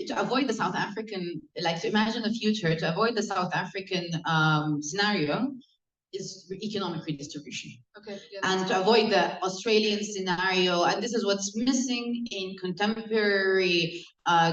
to avoid the South African, like to imagine a future, to avoid the South African scenario is economic redistribution. Okay. Yeah, And to avoid the Australian scenario, and this is what's missing in contemporary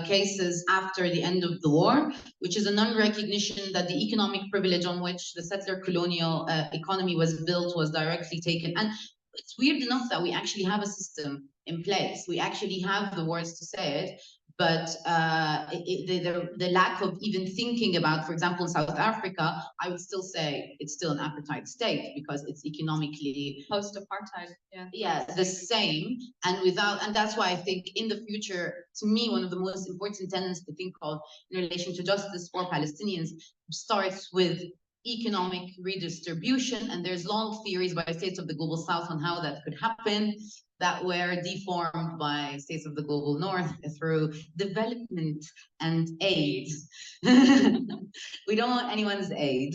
cases after the end of the war, which is a non-recognition that the economic privilege on which the settler colonial economy was built was directly taken. And it's weird enough that we actually have a system in place. We actually have the words to say it, but the lack of even thinking about, for example, in South Africa, I would still say it's still an apartheid state because it's economically post-apartheid. Yeah, the same, and that's why I think in the future, to me, one of the most important tenets to think of in relation to justice for Palestinians starts with economic redistribution, and there's long theories by states of the global south on how that could happen that were deformed by states of the global north through development and aid. We don't want anyone's aid.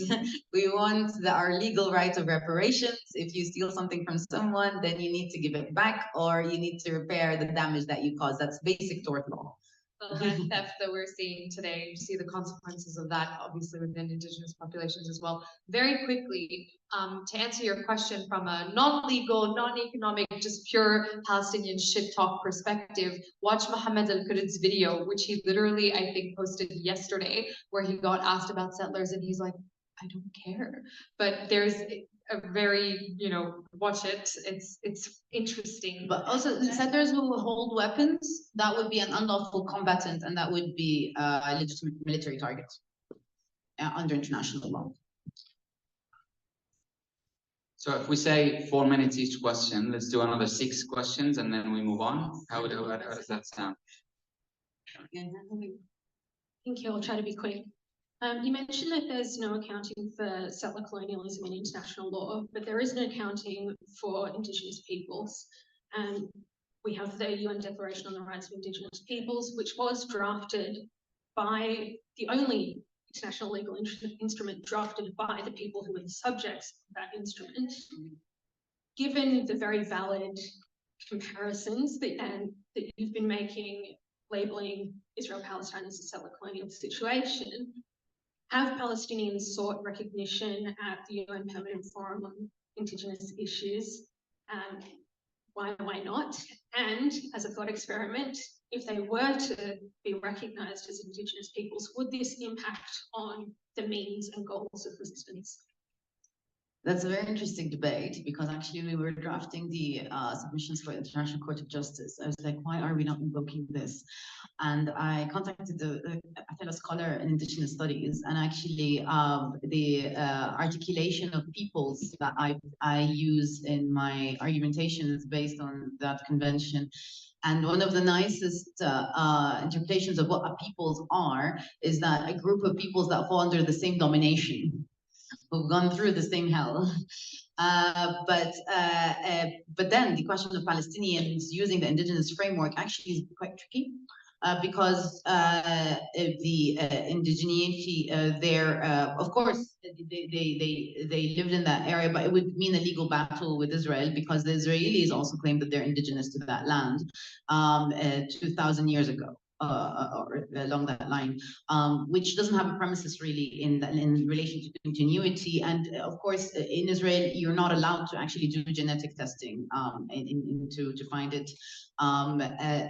We want our legal right of reparations. If you steal something from someone, then you need to give it back, or you need to repair the damage that you caused. That's basic tort law. The land theft that we're seeing today, you see the consequences of that, obviously within indigenous populations as well. Very quickly, to answer your question from a non-legal, non-economic, just pure Palestinian shit talk perspective, watch Mohammed Al-Quds video, which he literally, I think, posted yesterday, where he got asked about settlers and he's like, I don't care. But there's a very, watch it. It's interesting. But also settlers who hold weapons, that would be an unlawful combatant, and that would be a legitimate military target under international law. So if we say 4 minutes each question, let's do another 6 questions and then we move on. How does that sound? Thank you. I'll try to be quick. You mentioned that there's no accounting for settler colonialism in international law, but there is an accounting for Indigenous peoples. We have the UN Declaration on the Rights of Indigenous Peoples, which was drafted by the only international legal instrument drafted by the people who were the subjects of that instrument. Given the very valid comparisons that you've been making, labeling Israel-Palestine as a settler colonial situation, have Palestinians sought recognition at the UN Permanent Forum on Indigenous Issues? Why not? And as a thought experiment, if they were to be recognised as Indigenous peoples, would this impact on the means and goals of resistance? That's a very interesting debate, because actually we were drafting the submissions for the International Court of Justice. I was like, why are we not invoking this? And I contacted a scholar in Indigenous Studies, and actually the articulation of peoples that I use in my argumentation is based on that convention. And one of the nicest interpretations of what a peoples are is that a group of peoples that fall under the same domination, who've gone through the same hell. But then the question of Palestinians using the indigenous framework actually is quite tricky, because the indigeneity there, of course, they lived in that area, but it would mean a legal battle with Israel, because the Israelis also claim that they're indigenous to that land 2,000 years ago. or along that line, which doesn't have a premises really in relation to continuity. And of course, in Israel, you're not allowed to actually do genetic testing to find it.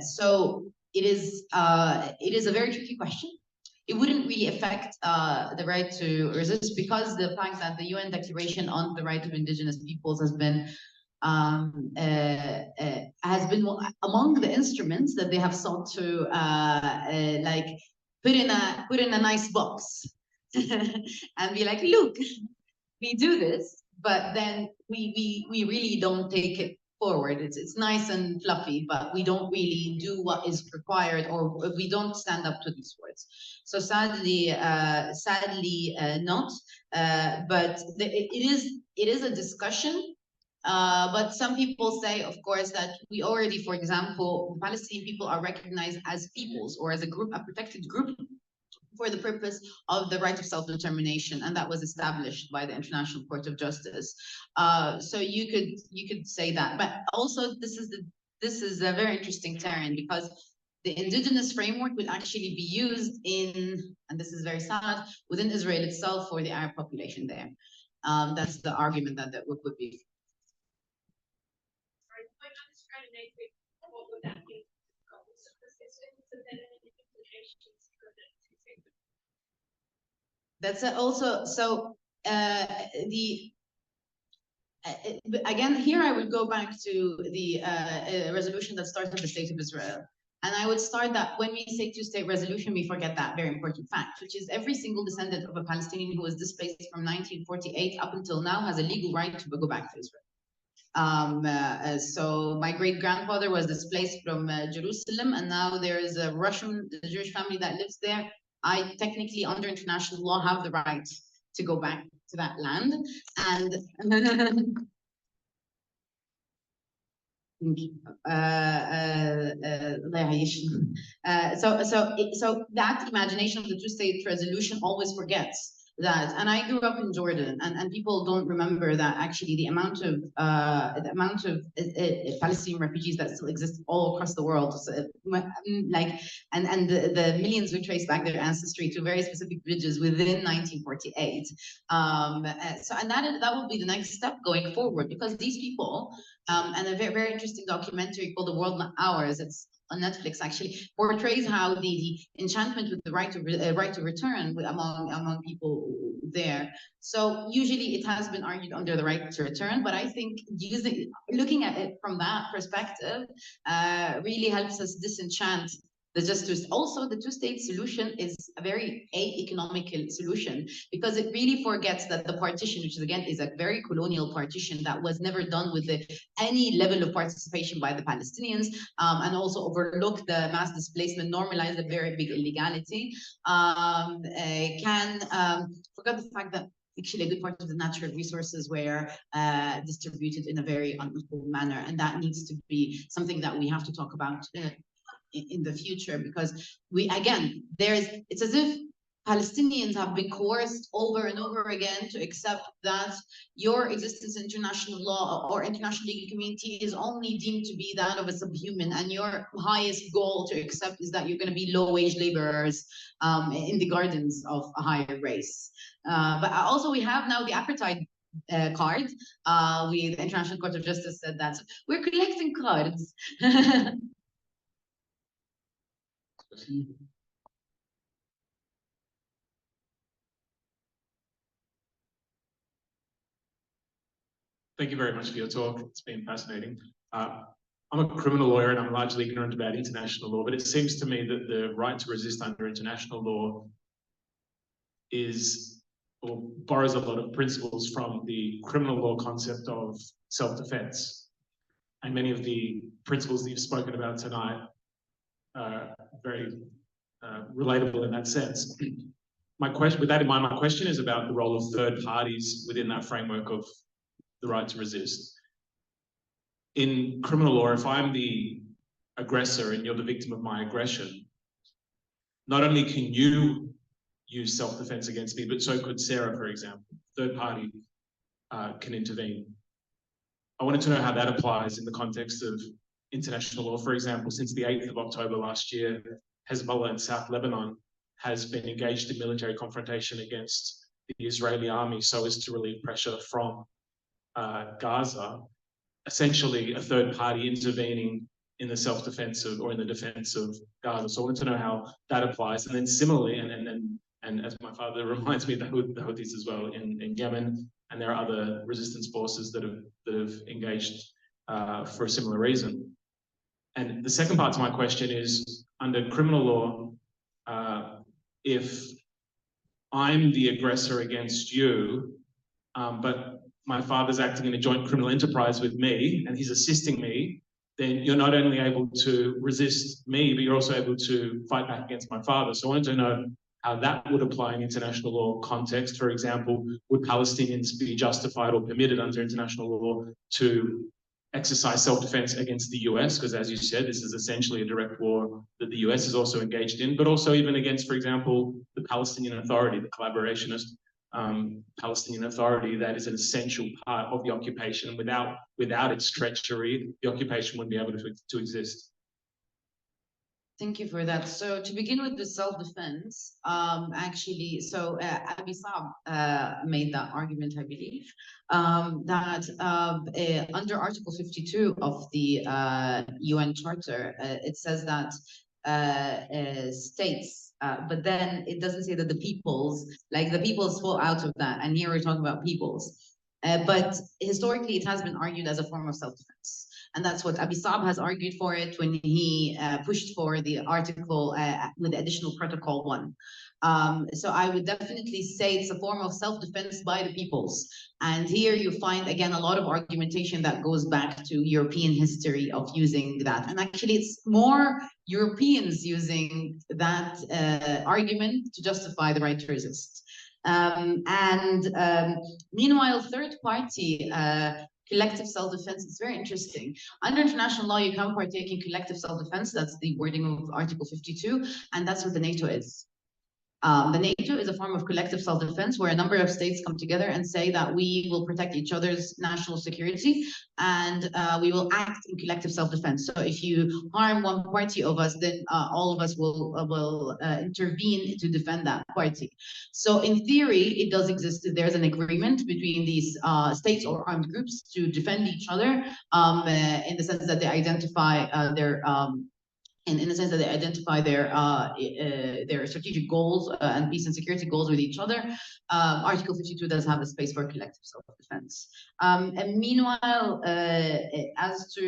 So it is a very tricky question. It wouldn't really affect the right to resist, because the fact that the UN Declaration on the Right of Indigenous Peoples has been among the instruments that they have sought to like put in a nice box and be like, look, we do this, but then we really don't take it forward. It's nice and fluffy, but we don't really do what is required, or we don't stand up to these words. So sadly not. But it is a discussion. But some people say, of course, that we already, for example, Palestinian people are recognized as peoples or as a group, a protected group, for the purpose of the right of self-determination, and that was established by the International Court of Justice. So you could say that, but also this is a very interesting terrain, because the indigenous framework will actually be used in, and this is very sad, within Israel itself for the Arab population there. That's the argument that would be. What would that mean? Goals of resistance, and then any implications for the That's also so. Again, here I would go back to the resolution that started the State of Israel. And I would start that when we say two-state resolution, we forget that very important fact, which is every single descendant of a Palestinian who was displaced from 1948 up until now has a legal right to go back to Israel. So my great-grandfather was displaced from Jerusalem, and now there is a Russian Jewish family that lives there. I technically, under international law, have the right to go back to that land. And so that imagination of the two-state resolution always forgets that. And I grew up in Jordan, and people don't remember that actually the amount of Palestinian refugees that still exist all across the world, like, and the millions who trace back their ancestry to very specific bridges within 1948. So, and that will be the next step going forward, because these people, and a very, very interesting documentary called The World Not Ours, it's on Netflix actually, portrays how the enchantment with the right to return among people there. So usually it has been argued under the right to return, but I think looking at it from that perspective really helps us disenchant the justice. Also, the two-state solution is a very economical solution, because it really forgets that the partition, which again is a very colonial partition that was never done with any level of participation by the Palestinians, and also overlook the mass displacement, normalize a very big illegality, can forget the fact that actually a good part of the natural resources were distributed in a very unequal manner, and that needs to be something that we have to talk about in the future, because it's as if Palestinians have been coerced over and over again to accept that your existence in international law or international legal community is only deemed to be that of a subhuman, and your highest goal to accept is that you're going to be low-wage laborers in the gardens of a higher race. But also we have now the apartheid card. The International Court of Justice said that. So we're collecting cards. Thank you very much for your talk. It's been fascinating. I'm a criminal lawyer and I'm largely ignorant about international law, but it seems to me that the right to resist under international law borrows a lot of principles from the criminal law concept of self-defense. And many of the principles that you've spoken about tonight are very relatable in that sense. With that in mind, my question is about the role of third parties within that framework of the right to resist. In criminal law, if I'm the aggressor and you're the victim of my aggression, not only can you use self-defense against me, but so could Sarah, for example. Third party can intervene. I wanted to know how that applies in the context of international law. For example, since the 8th of October last year, Hezbollah in South Lebanon has been engaged in military confrontation against the Israeli army so as to relieve pressure from Gaza, essentially a third party intervening in the self-defense or in the defense of Gaza. So I wanted to know how that applies. And then similarly, and as my father reminds me, the Houthis as well in Yemen, and there are other resistance forces that have engaged for a similar reason. And the second part to my question is, under criminal law, if I'm the aggressor against you, but my father's acting in a joint criminal enterprise with me and he's assisting me, then you're not only able to resist me, but you're also able to fight back against my father. So I wanted to know how that would apply in international law context. For example, would Palestinians be justified or permitted under international law to exercise self-defense against the US? Because as you said, this is essentially a direct war that the US is also engaged in, but also even against, for example, the Palestinian Authority, the collaborationist Palestinian Authority that is an essential part of the occupation. Without its treachery, the occupation wouldn't be able to exist. Thank you for that. So to begin with the self-defense, actually, so Abi Saab made that argument, I believe, that under Article 52 of the UN Charter, it says that states, but then it doesn't say that the peoples fall out of that. And here we're talking about peoples. But historically, it has been argued as a form of self-defense. And that's what Abi Saab has argued for it when he pushed for the article with the additional protocol 1. So I would definitely say it's a form of self-defense by the peoples. And here you find, again, a lot of argumentation that goes back to European history of using that. And actually, it's more Europeans using that argument to justify the right to resist. Meanwhile, third party collective self-defense is very interesting. Under international law, you can partake in collective self-defense. That's the wording of Article 52, and that's what the NATO is. The NATO is a form of collective self-defense where a number of states come together and say that we will protect each other's national security and we will act in collective self-defense. So if you harm one party of us, then all of us will intervene to defend that party. So in theory, it does exist. There's an agreement between these states or armed groups to defend each other in the sense that they identify their strategic goals and peace and security goals with each other. Article 52 does have a space for collective self-defense. And meanwhile, so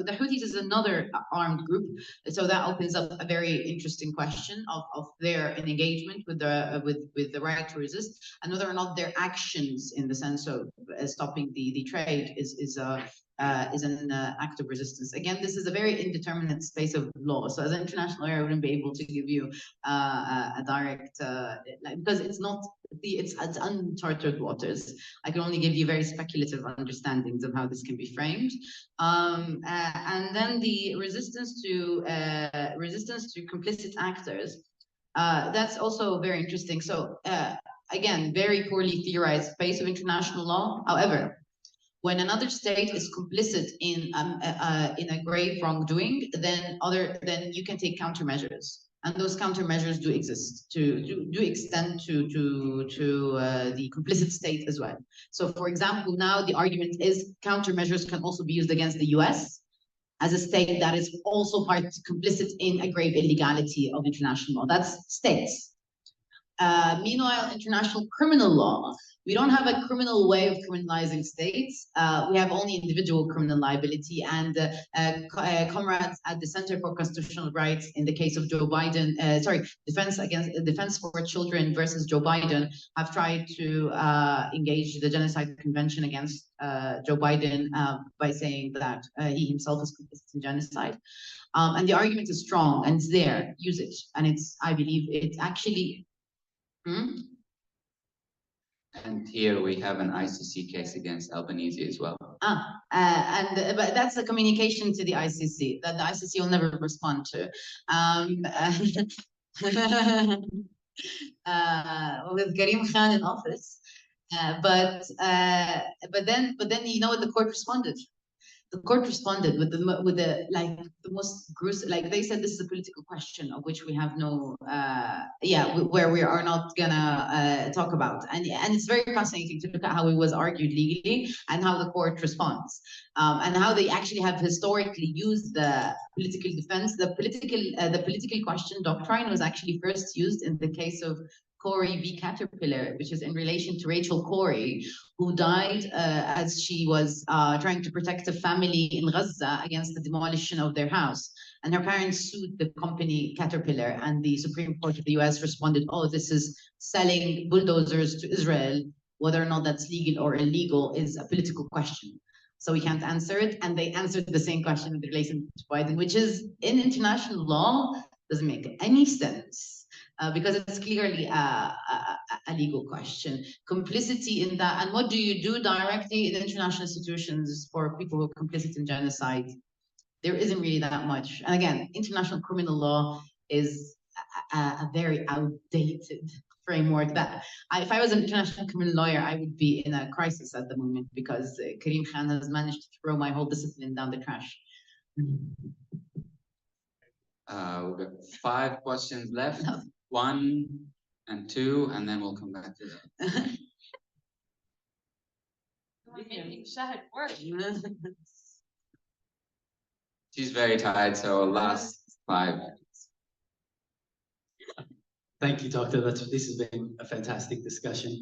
the Houthis is another armed group. So that opens up a very interesting question of their engagement with the right to resist, and whether or not their actions in the sense of stopping the trade is an act of resistance. Again, this is a very indeterminate space of law. So as an international lawyer, I wouldn't be able to give you a direct, because it's uncharted waters. I can only give you very speculative understandings of how this can be framed. And then the resistance to complicit actors. That's also very interesting. So again, very poorly theorized space of international law. However, when another state is complicit in a grave wrongdoing, then you can take countermeasures, and those countermeasures do exist do extend to the complicit state as well. So, for example, now the argument is countermeasures can also be used against the US as a state that is also complicit in a grave illegality of international law. That's states. Meanwhile, international criminal law. We don't have a criminal way of criminalizing states. We have only individual criminal liability, and comrades at the Center for Constitutional Rights in the case of Joe Biden, Defense for Children versus Joe Biden, have tried to engage the Genocide Convention against Joe Biden by saying that he himself is complicit in genocide. And the argument is strong and it's there, use it. And I believe it's actually, And here we have an ICC case against Albanese as well. But that's a communication to the ICC that the ICC will never respond to. With Karim Khan in office, but then you know what the court responded. The court responded with the the most gruesome, like they said, this is a political question of which we have no, where we are not gonna talk about. And it's very fascinating to look at how it was argued legally and how the court responds, and how they actually have historically used the political defense. The political question doctrine was actually first used in the case of Corey v. Caterpillar, which is in relation to Rachel Corey, who died as she was trying to protect a family in Gaza against the demolition of their house. And her parents sued the company Caterpillar, and the Supreme Court of the US responded, oh, this is selling bulldozers to Israel. Whether or not that's legal or illegal is a political question. So we can't answer it. And they answered the same question in relation to Biden, which is in international law, doesn't make any sense. Because it's clearly a legal question. Complicity in that, and what do you do directly in international institutions for people who are complicit in genocide? There isn't really that much. And again, international criminal law is a very outdated framework that if I was an international criminal lawyer, I would be in a crisis at the moment because Karim Khan has managed to throw my whole discipline down the trash. We've got 5 questions left. 1 and 2, and then we'll come back to that. We're making Shahd work. She's very tired, so last 5. Thank you, Doctor. This has been a fantastic discussion.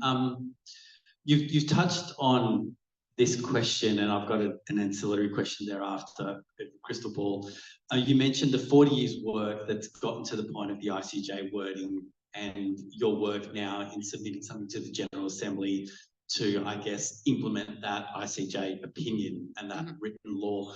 You've touched on this question, and I've got an ancillary question thereafter, crystal ball. You mentioned the 40 years work that's gotten to the point of the ICJ wording and your work now in submitting something to the General Assembly to, I guess, implement that ICJ opinion and that written law.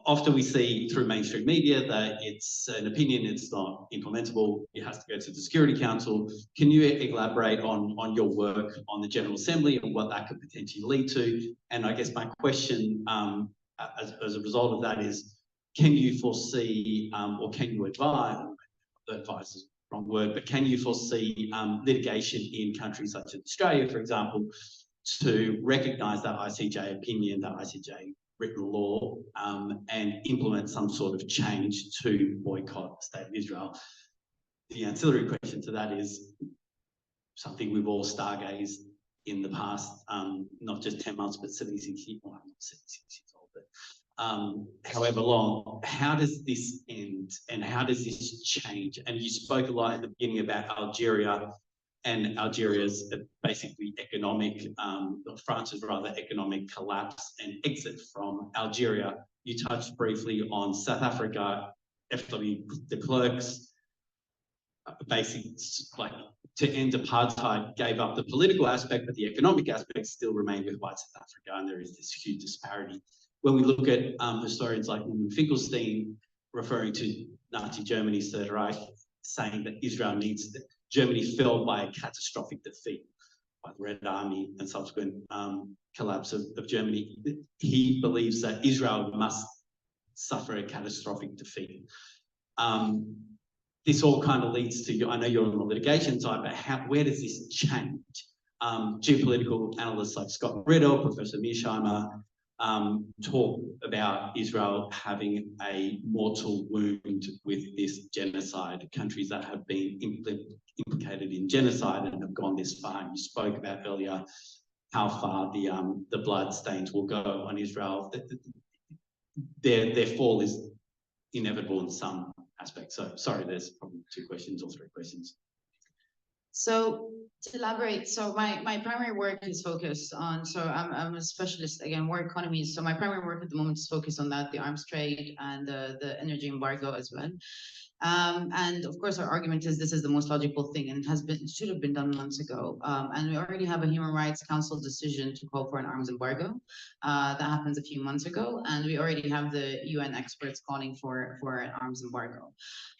Often we see through mainstream media that it's an opinion, it's not implementable, it has to go to the Security Council. Can you elaborate on your work on the General Assembly and what that could potentially lead to? And I guess my question as a result of that is, can you foresee or can you advise, advise is the wrong word, but can you foresee litigation in countries such as Australia, for example, to recognise that ICJ opinion, that ICJ written law, and implement some sort of change to boycott the State of Israel? The ancillary question to that is something we've all stargazed in the past, not just 10 months, but 76 years, well, not 76 years old, but however long. How does this end and how does this change? And you spoke a lot at the beginning about Algeria and Algeria's basically economic, France's rather economic collapse and exit from Algeria. You touched briefly on South Africa, F.W. de Klerk's basically like to end apartheid gave up the political aspect, but the economic aspect still remained with white South Africa, and there is this huge disparity. When we look at historians like Norman Finkelstein referring to Nazi Germany's Third Reich, saying that Israel needs Germany fell by a catastrophic defeat by the Red Army and subsequent collapse of Germany. He believes that Israel must suffer a catastrophic defeat. This all kind of leads to, I know you're on the litigation side, but where does this change? Geopolitical analysts like Scott Riddle, Professor Mearsheimer, talk about Israel having a mortal wound with this genocide. Countries that have been implicated in genocide and have gone this far. You spoke about earlier how far the blood stains will go on Israel. Their fall is inevitable in some aspects. So sorry, there's probably 2 questions or 3 questions. So to elaborate, so my primary work is focused on, so I'm a specialist, again, war economies. So my primary work at the moment is focused on that, the arms trade and the energy embargo as well. And of course, our argument is this is the most logical thing, and it should have been done months ago. And we already have a Human Rights Council decision to call for an arms embargo. That happens a few months ago, and we already have the UN experts calling for an arms embargo.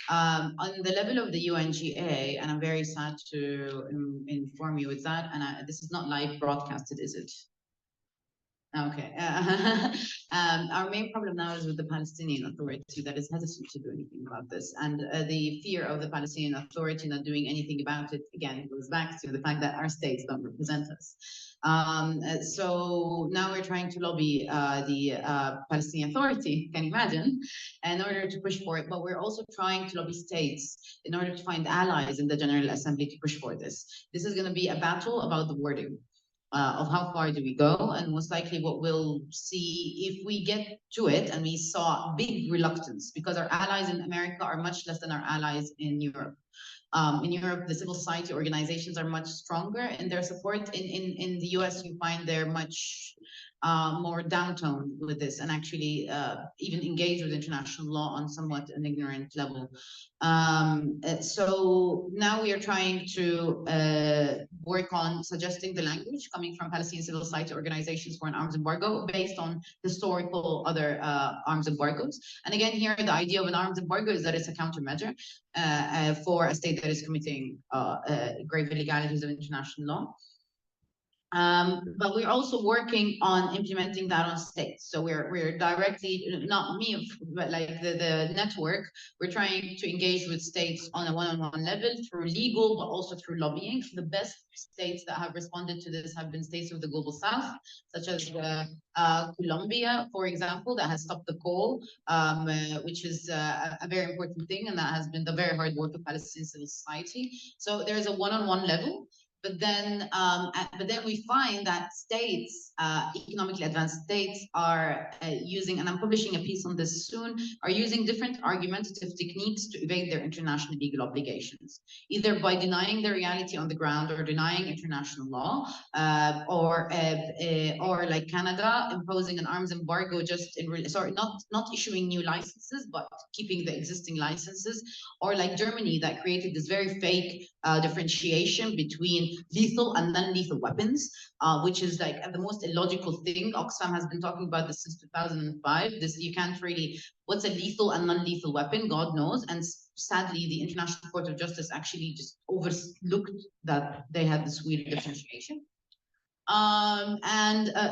On the level of the UNGA, and I'm very sad to inform you with that, and this is not live broadcasted, is it? Okay. Our main problem now is with the Palestinian Authority that is hesitant to do anything about this. And the fear of the Palestinian Authority not doing anything about it, again, goes back to the fact that our states don't represent us. So now we're trying to lobby the Palestinian Authority, can you imagine, in order to push for it. But we're also trying to lobby states in order to find allies in the General Assembly to push for this. This is going to be a battle about the wording. Of how far do we go, and most likely what we'll see if we get to it, and we saw big reluctance because our allies in America are much less than our allies in Europe. In Europe, the civil society organizations are much stronger in their support. In the US, you find they're much more downtoned with this and actually even engage with international law on somewhat an ignorant level. So now we are trying to work on suggesting the language coming from Palestinian civil society organizations for an arms embargo based on historical other arms embargoes. And again, here the idea of an arms embargo is that it's a countermeasure for a state that is committing grave illegalities of international law. But we're also working on implementing that on states. So we're directly, not me, but like the network, we're trying to engage with states on a one-on-one level through legal, but also through lobbying. The best states that have responded to this have been states of the Global South, such as Colombia, for example, that has stopped the coal, which is a very important thing, and that has been the very hard work of Palestinian civil society. So there's a one-on-one level. But then we find that states, economically advanced states, are using, and I'm publishing a piece on this soon, are using different argumentative techniques to evade their international legal obligations, either by denying the reality on the ground or denying international law, or like Canada imposing an arms embargo just in not issuing new licenses but keeping the existing licenses, or like Germany that created this very fake differentiation between lethal and non-lethal weapons, which is like the most illogical thing. Oxfam has been talking about this since 2005. This, you can't really, what's a lethal and non-lethal weapon? God knows. And sadly, the International Court of Justice actually just overlooked that they had this weird differentiation.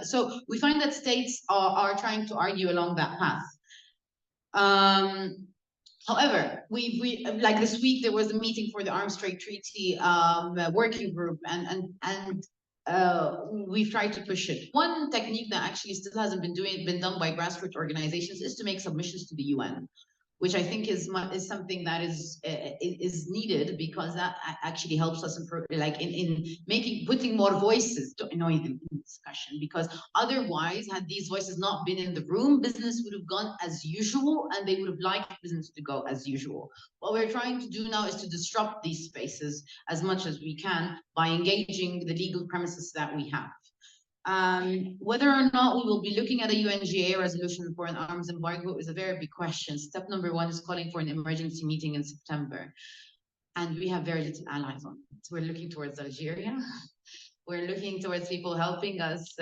So we find that states are trying to argue along that path. However, we like this week there was a meeting for the Arms Trade Treaty working group, and we've tried to push it. One technique that actually still hasn't been done by grassroots organizations is to make submissions to the UN, which I think is something that is needed, because that actually helps us improve, like in putting more voices to annoy them in discussion. Because otherwise, had these voices not been in the room, business would have gone as usual, and they would have liked business to go as usual. What we're trying to do now is to disrupt these spaces as much as we can by engaging the legal premises that we have. Whether or not we will be looking at a UNGA resolution for an arms embargo is a very big question. Step number one is calling for an emergency meeting in September. And we have very little allies on it. We're looking towards Algeria. We're looking towards people helping us.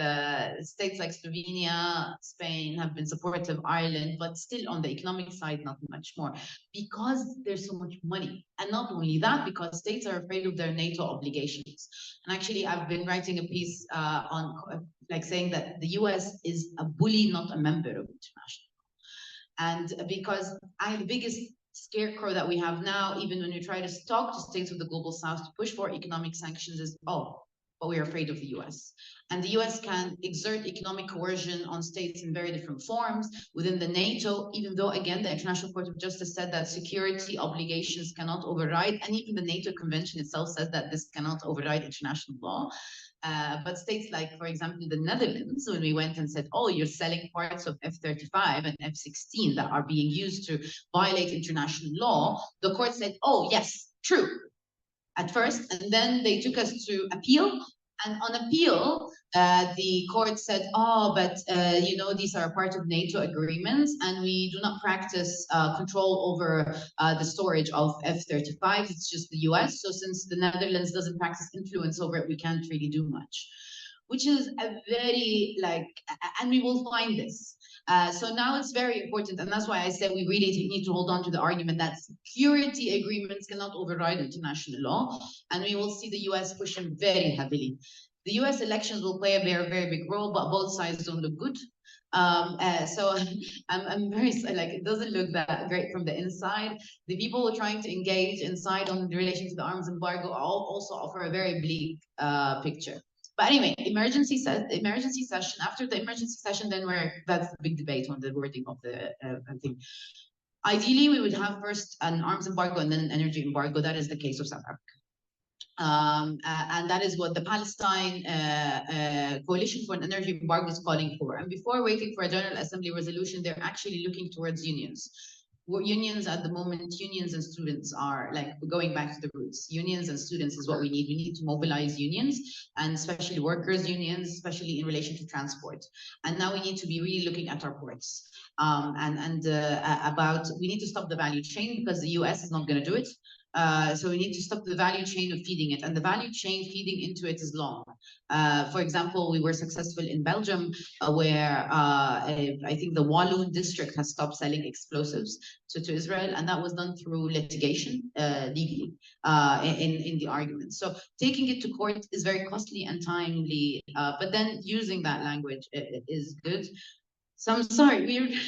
States like Slovenia, Spain have been supportive, Ireland, but still on the economic side, not much more, because there's so much money. And not only that, because states are afraid of their NATO obligations. And actually, I've been writing a piece on like saying that the US is a bully, not a member of international law. And because the biggest scarecrow that we have now, even when we try to talk to states of the Global South to push for economic sanctions, is, oh, but we are afraid of the US. And the US can exert economic coercion on states in very different forms within the NATO, even though, again, the International Court of Justice said that security obligations cannot override, and even the NATO Convention itself says that this cannot override international law. But states like, for example, the Netherlands, when we went and said, oh, you're selling parts of F-35 and F-16 that are being used to violate international law, the court said, oh, yes, true. At first, and then they took us to appeal, and on appeal, the court said, oh, but you know, these are part of NATO agreements, and we do not practice control over the storage of F-35. It's just the US. So since the Netherlands doesn't practice influence over it, we can't really do much, which is a very, like, and we will find this. So now it's very important, and that's why I said we really need to hold on to the argument that security agreements cannot override international law, and we will see the US pushing very heavily. The US elections will play a very, very big role, but both sides don't look good. So I'm very, like, it doesn't look that great from the inside. The people trying to engage inside on relation to the arms embargo also offer a very bleak picture. But anyway, emergency session. After the emergency session, then that's the big debate on the wording of the thing. Ideally, we would have first an arms embargo and then an energy embargo. That is the case of South Africa. And that is what the Palestine Coalition for an Energy Embargo is calling for. And before waiting for a General Assembly resolution, they're actually looking towards unions. Unions at the moment, unions and students are like going back to the roots. Unions and students is what we need. We need to mobilize unions, and especially workers' unions, especially in relation to transport. And now we need to be really looking at our ports. We need to stop the value chain because the US is not going to do it. So we need to stop the value chain of feeding it, and the value chain feeding into it is long. For example, we were successful in Belgium, where I think the Walloon district has stopped selling explosives to Israel, and that was done through litigation, legally, in the argument. So taking it to court is very costly and timely, but then using that language is good. So I'm sorry,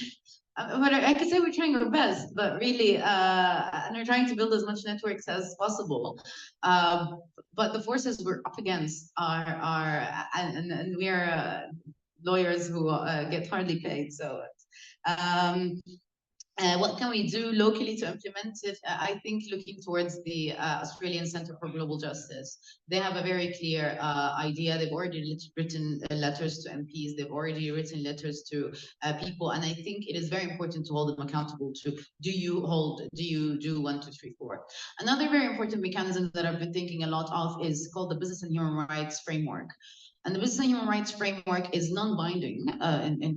but I could say we're trying our best, but really, and we're trying to build as much networks as possible. But the forces we're up against and we are lawyers who get hardly paid. So what can we do locally to implement it? I think looking towards the Australian Centre for Global Justice. They have a very clear idea. They've already written letters to MPs. They've already written letters to people. And I think it is very important to hold them accountable to, do you do 1, 2, 3, 4? Another very important mechanism that I've been thinking a lot of is called the Business and Human Rights Framework. And the Business and Human Rights Framework is non-binding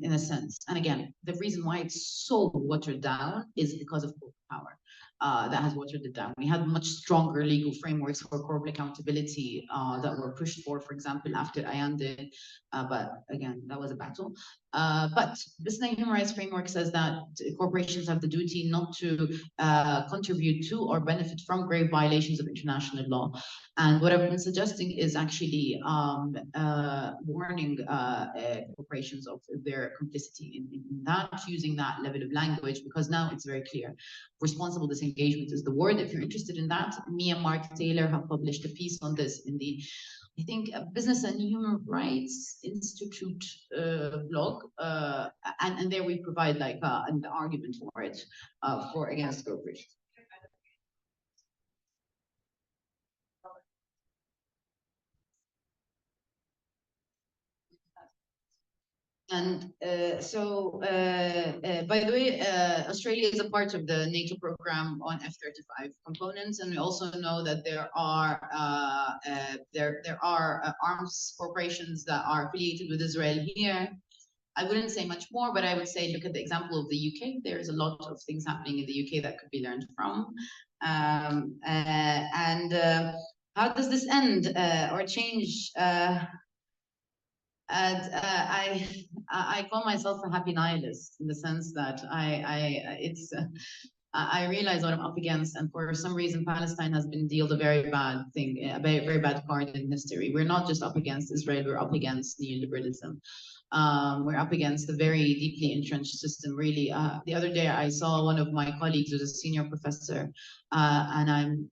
in a sense. And again, the reason why it's so watered down is because of corporate power. That has watered it down. We had much stronger legal frameworks for corporate accountability that were pushed for example, after Ayande, but again, that was a battle. But this Human Rights Framework says that corporations have the duty not to contribute to or benefit from grave violations of international law. And what I've been suggesting is actually warning corporations of their complicity in that, using that level of language, because now it's very clear. Responsible disengagement is the word. If you're interested in that, me and Mark Taylor have published a piece on this in the, I think, Business and Human Rights Institute blog, and there we provide like an argument for it, for against corporations. And by the way, Australia is a part of the NATO program on F-35 components, and we also know that there are arms corporations that are affiliated with Israel here. I wouldn't say much more, but I would say look at the example of the UK. There's a lot of things happening in the UK that could be learned from. How does this end or change? And I call myself a happy nihilist in the sense that I realize what I'm up against, and for some reason Palestine has been dealt a very bad thing, a very, very bad card in history. We're not just up against Israel, we're up against neoliberalism. We're up against a very deeply entrenched system, really. The other day I saw one of my colleagues who's a senior professor, and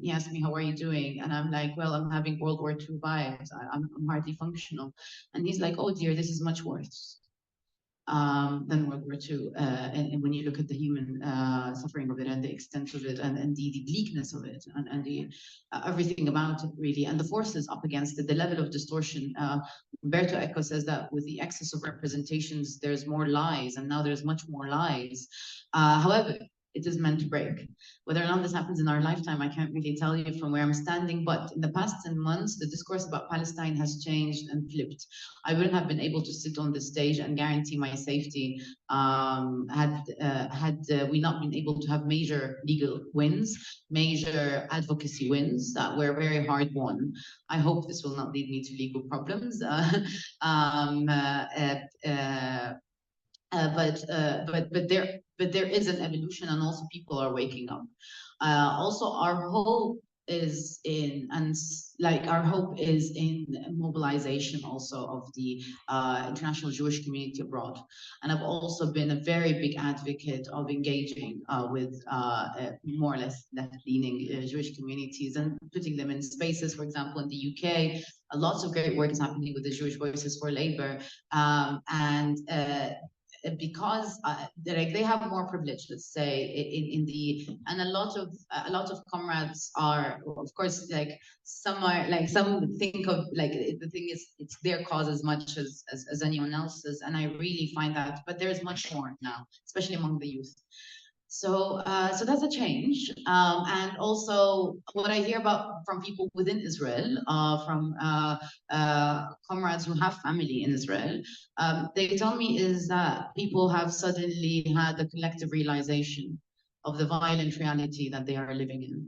he asked me, how are you doing? And I'm like, well, I'm having World War II vibes. I'm hardly functional. And he's like, oh dear, this is much worse than World War II. And when you look at the human suffering of it and the extent of it and the bleakness of it and the everything about it, really, and the forces up against it, the level of distortion. Umberto Eco says that with the excess of representations, there's more lies, and now there's much more lies. However, it is meant to break. Whether or not this happens in our lifetime, I can't really tell you from where I'm standing, but in the past 10 months, the discourse about Palestine has changed and flipped. I wouldn't have been able to sit on this stage and guarantee my safety had we not been able to have major legal wins, major advocacy wins that were very hard won. I hope this will not lead me to legal problems. But there is an evolution, and also people are waking up. Also, our whole is in, and like our hope is in mobilization also of the international Jewish community abroad. And I've also been a very big advocate of engaging with more or less left-leaning Jewish communities and putting them in spaces. For example, in the UK, lots of great work is happening with the Jewish Voices for Labour, because they have more privilege, let's say, in the, and a lot of comrades are, of course, like some are like, some think of like, the thing is, it's their cause as much as anyone else's, and I really find that, but there's much more now, especially among the youth. So that's a change, and also what I hear about from people within Israel, from comrades who have family in Israel, they tell me is that people have suddenly had a collective realization of the violent reality that they are living in.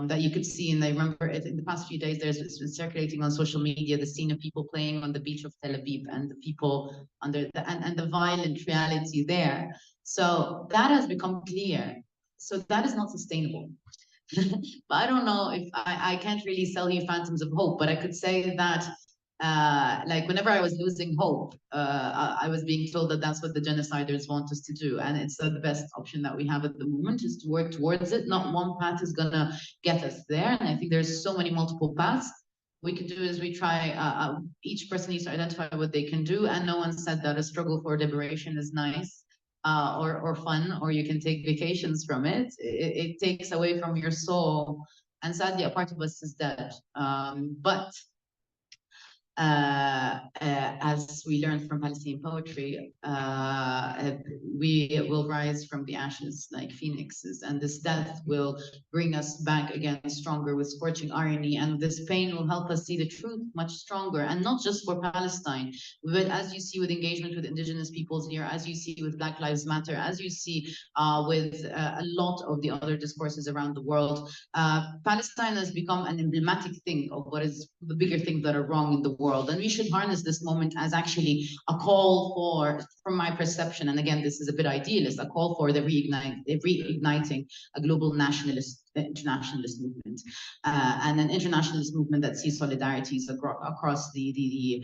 That you could see, and I remember it in the past few days, it's been circulating on social media, the scene of people playing on the beach of Tel Aviv, and the people under the, and the violent reality there. So that has become clear. So that is not sustainable. But I don't know if I can't really sell you phantoms of hope, but I could say that like whenever I was losing hope, I was being told that that's what the genociders want us to do. And it's the best option that we have at the moment is to work towards it. Not one path is gonna get us there. And I think there's so many multiple paths. We can do is we try, each person needs to identify what they can do. And no one said that a struggle for liberation is nice. Or fun, or you can take vacations from it. It takes away from your soul, and sadly, a part of us is dead. But as we learned from Palestinian poetry, we will rise from the ashes like phoenixes, and this death will bring us back again stronger with scorching irony, and this pain will help us see the truth much stronger, and not just for Palestine, but as you see with engagement with indigenous peoples here, as you see with Black Lives Matter, as you see with a lot of the other discourses around the world. Palestine has become an emblematic thing of what is the bigger things that are wrong in the world. And we should harness this moment as actually a call for, from my perception, and again, this is a bit idealist, a call for the reigniting a global internationalist movement, and an internationalist movement that sees solidarities across the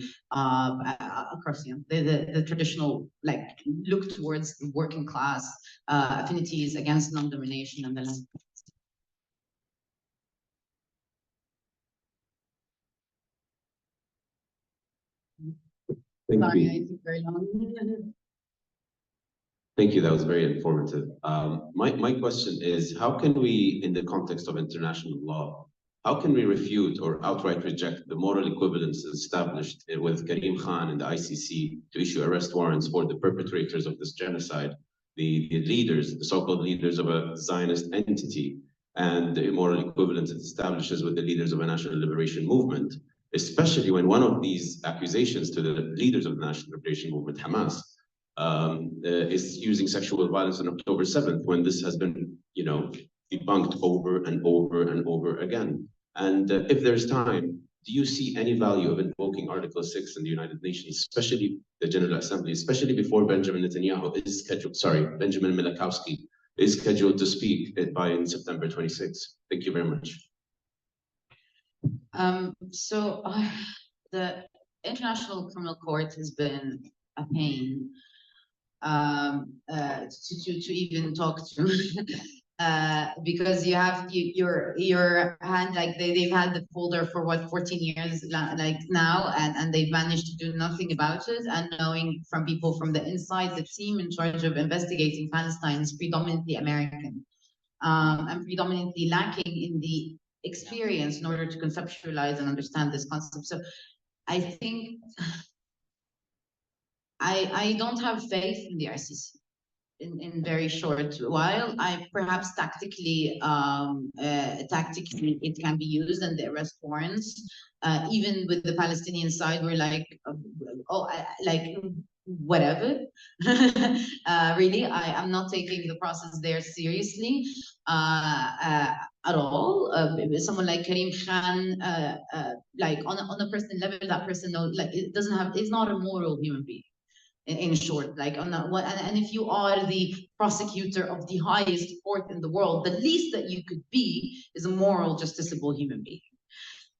traditional, like, look towards the working class, affinities against non-domination and the like. Thank Sorry, you. I took very long. Thank you. That was very informative. My question is, how can we, in the context of international law, how can we refute or outright reject the moral equivalence established with Karim Khan and the ICC to issue arrest warrants for the perpetrators of this genocide, the leaders, the so-called leaders of a Zionist entity, and the immoral equivalence it establishes with the leaders of a national liberation movement, especially when one of these accusations to the leaders of the national liberation movement, Hamas, is using sexual violence on October 7th, when this has been, debunked over and over and over again. And if there's time, do you see any value of invoking Article 6 in the United Nations, especially the General Assembly, especially before Benjamin Netanyahu is scheduled, Benjamin Milakowski is scheduled to speak in September 26th? Thank you very much. So the International Criminal Court has been a pain to even talk to. Because you have your hand, like they've had the folder for what, 14 years like now, and they've managed to do nothing about it. And knowing from people from the inside, the team in charge of investigating Palestine is predominantly American, and predominantly lacking in the experience in order to conceptualize and understand this concept. So I think I don't have faith in the ICC. In very short while, I perhaps tactically it can be used, and the arrest warrants, even with the Palestinian side, we're like, whatever. Really, I'm not taking the process there seriously at all. Someone like Karim Khan, like on a personal level, that person knows, like, it doesn't have, is not a moral human being. in short, like on that one. And if you are the prosecutor of the highest court in the world, the least that you could be is a moral, justiciable human being.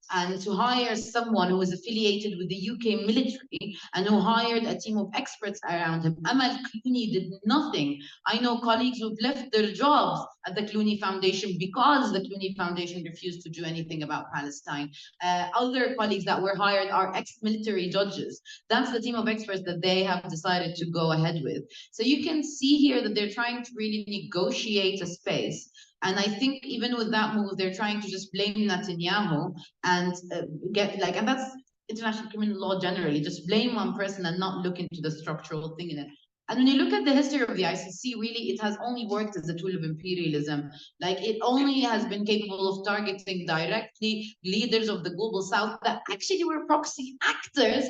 And to hire someone who is affiliated with the UK military and who hired a team of experts around him. Amal Clooney did nothing. I know colleagues who've left their jobs at the Clooney Foundation because the Clooney Foundation refused to do anything about Palestine. Other colleagues that were hired are ex-military judges. That's the team of experts that they have decided to go ahead with. So you can see here that they're trying to really negotiate a space. And I think even with that move, they're trying to just blame Netanyahu and and that's international criminal law generally, just blame one person and not look into the structural thing in it. And when you look at the history of the ICC, really, it has only worked as a tool of imperialism. Like it only has been capable of targeting directly leaders of the global south that actually were proxy actors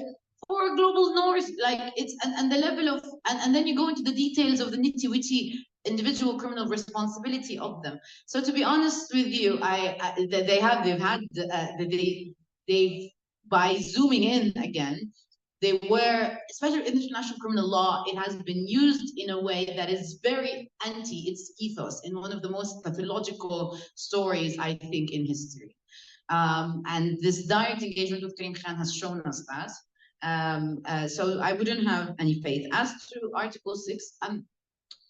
for global north. Like it's, and the level of, and then you go into the details of the nitty-witty individual criminal responsibility of them. So to be honest with you, they've by zooming in again, they were, especially in international criminal law, it has been used in a way that is very anti its ethos in one of the most pathological stories, I think, in history. And this direct engagement with Karim Khan has shown us that. So I wouldn't have any faith. As to Article 6,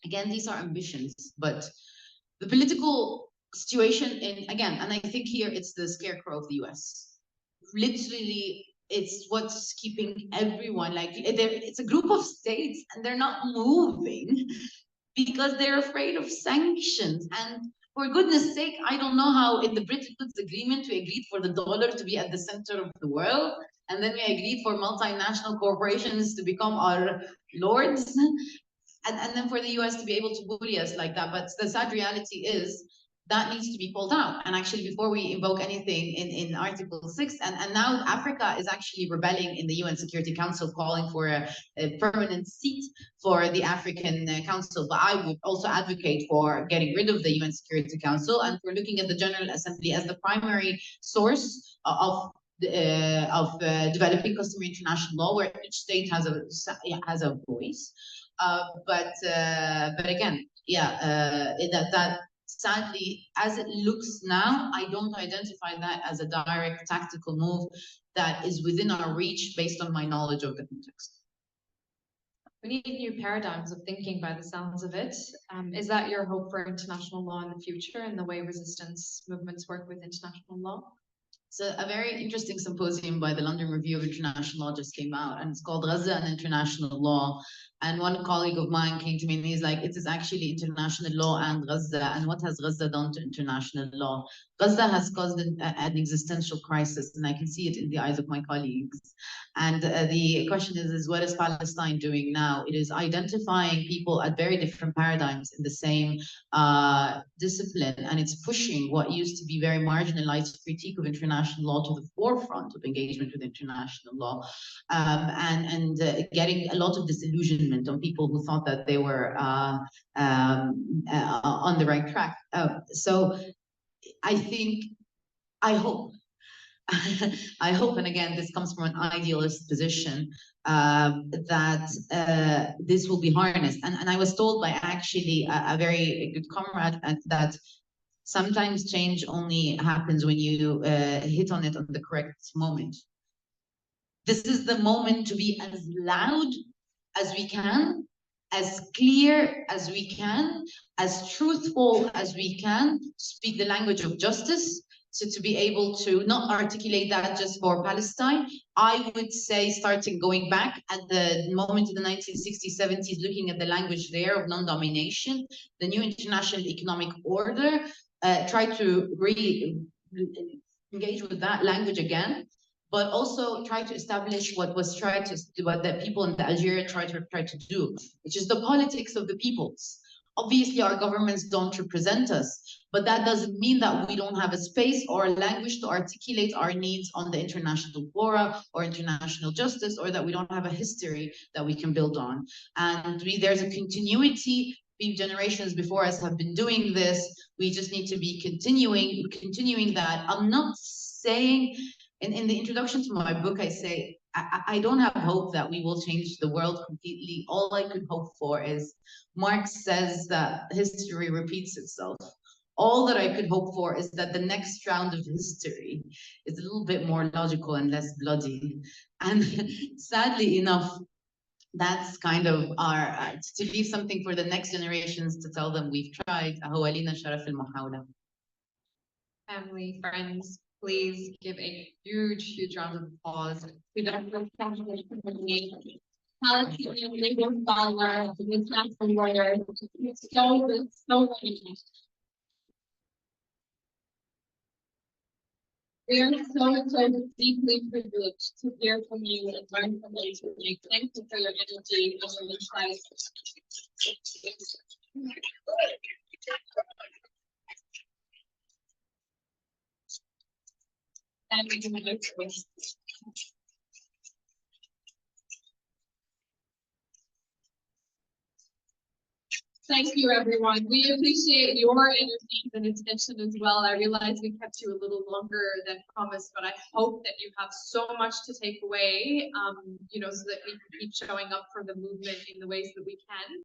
again, these are ambitions, but the political situation again, and I think here it's the scarecrow of the US. Literally, it's what's keeping everyone, like, it's a group of states and they're not moving because they're afraid of sanctions. And for goodness sake, I don't know how in the Bretton Woods Agreement we agreed for the dollar to be at the center of the world, and then we agreed for multinational corporations to become our lords. And then for the US to be able to bully us like that. But the sad reality is that needs to be pulled out. And actually, before we invoke anything in Article 6, and now Africa is actually rebelling in the UN Security Council, calling for a permanent seat for the African Council. But I would also advocate for getting rid of the UN Security Council and for looking at the General Assembly as the primary source of developing customary international law, where each state has a voice. But again, that sadly, as it looks now, I don't identify that as a direct tactical move that is within our reach based on my knowledge of the context. We need new paradigms of thinking by the sounds of it. Is that your hope for international law in the future and the way resistance movements work with international law? So a very interesting symposium by the London Review of International Law just came out, and it's called Gaza and International Law. And one colleague of mine came to me and he's like, it is actually international law and Gaza. And what has Gaza done to international law? Gaza has caused an existential crisis, and I can see it in the eyes of my colleagues. And the question is what is Palestine doing now? It is identifying people at very different paradigms in the same discipline, and it's pushing what used to be very marginalized critique of international law to the forefront of engagement with international law, and getting a lot of disillusionment on people who thought that they were on the right track. So I hope, and again, this comes from an idealist position, that this will be harnessed. And I was told by actually a very good comrade that sometimes change only happens when you hit on it on the correct moment. This is the moment to be as loud as we can, as clear as we can, as truthful as we can, speak the language of justice. So to be able to not articulate that just for Palestine, I would say starting going back at the moment in the 1960s, 70s, looking at the language there of non-domination, the new international economic order, try to re-engage with that language again, but also try to establish what the people in Algeria tried to do, which is the politics of the peoples. Obviously, our governments don't represent us, but that doesn't mean that we don't have a space or a language to articulate our needs on the international fora or international justice, or that we don't have a history that we can build on. And there's a continuity. Generations before us have been doing this. We just need to be continuing that. I'm not saying, in the introduction to my book, I say, I don't have hope that we will change the world completely. All I could hope for is, Marx says that history repeats itself. All that I could hope for is that the next round of history is a little bit more logical and less bloody. And sadly enough, that's kind of our, to leave something for the next generations to tell them we've tried. أهوالينا شرف المحاولة. Family, friends, please give a huge round of applause to Dr. Palestinian legal scholar, international lawyer. It's so we are so deeply privileged to hear from you and learn from you today. Thank you for your energy and your insights. And we can move to Thank you, everyone. We appreciate your energy and attention as well. I realize we kept you a little longer than promised, but I hope that you have so much to take away, so that we can keep showing up for the movement in the ways that we can.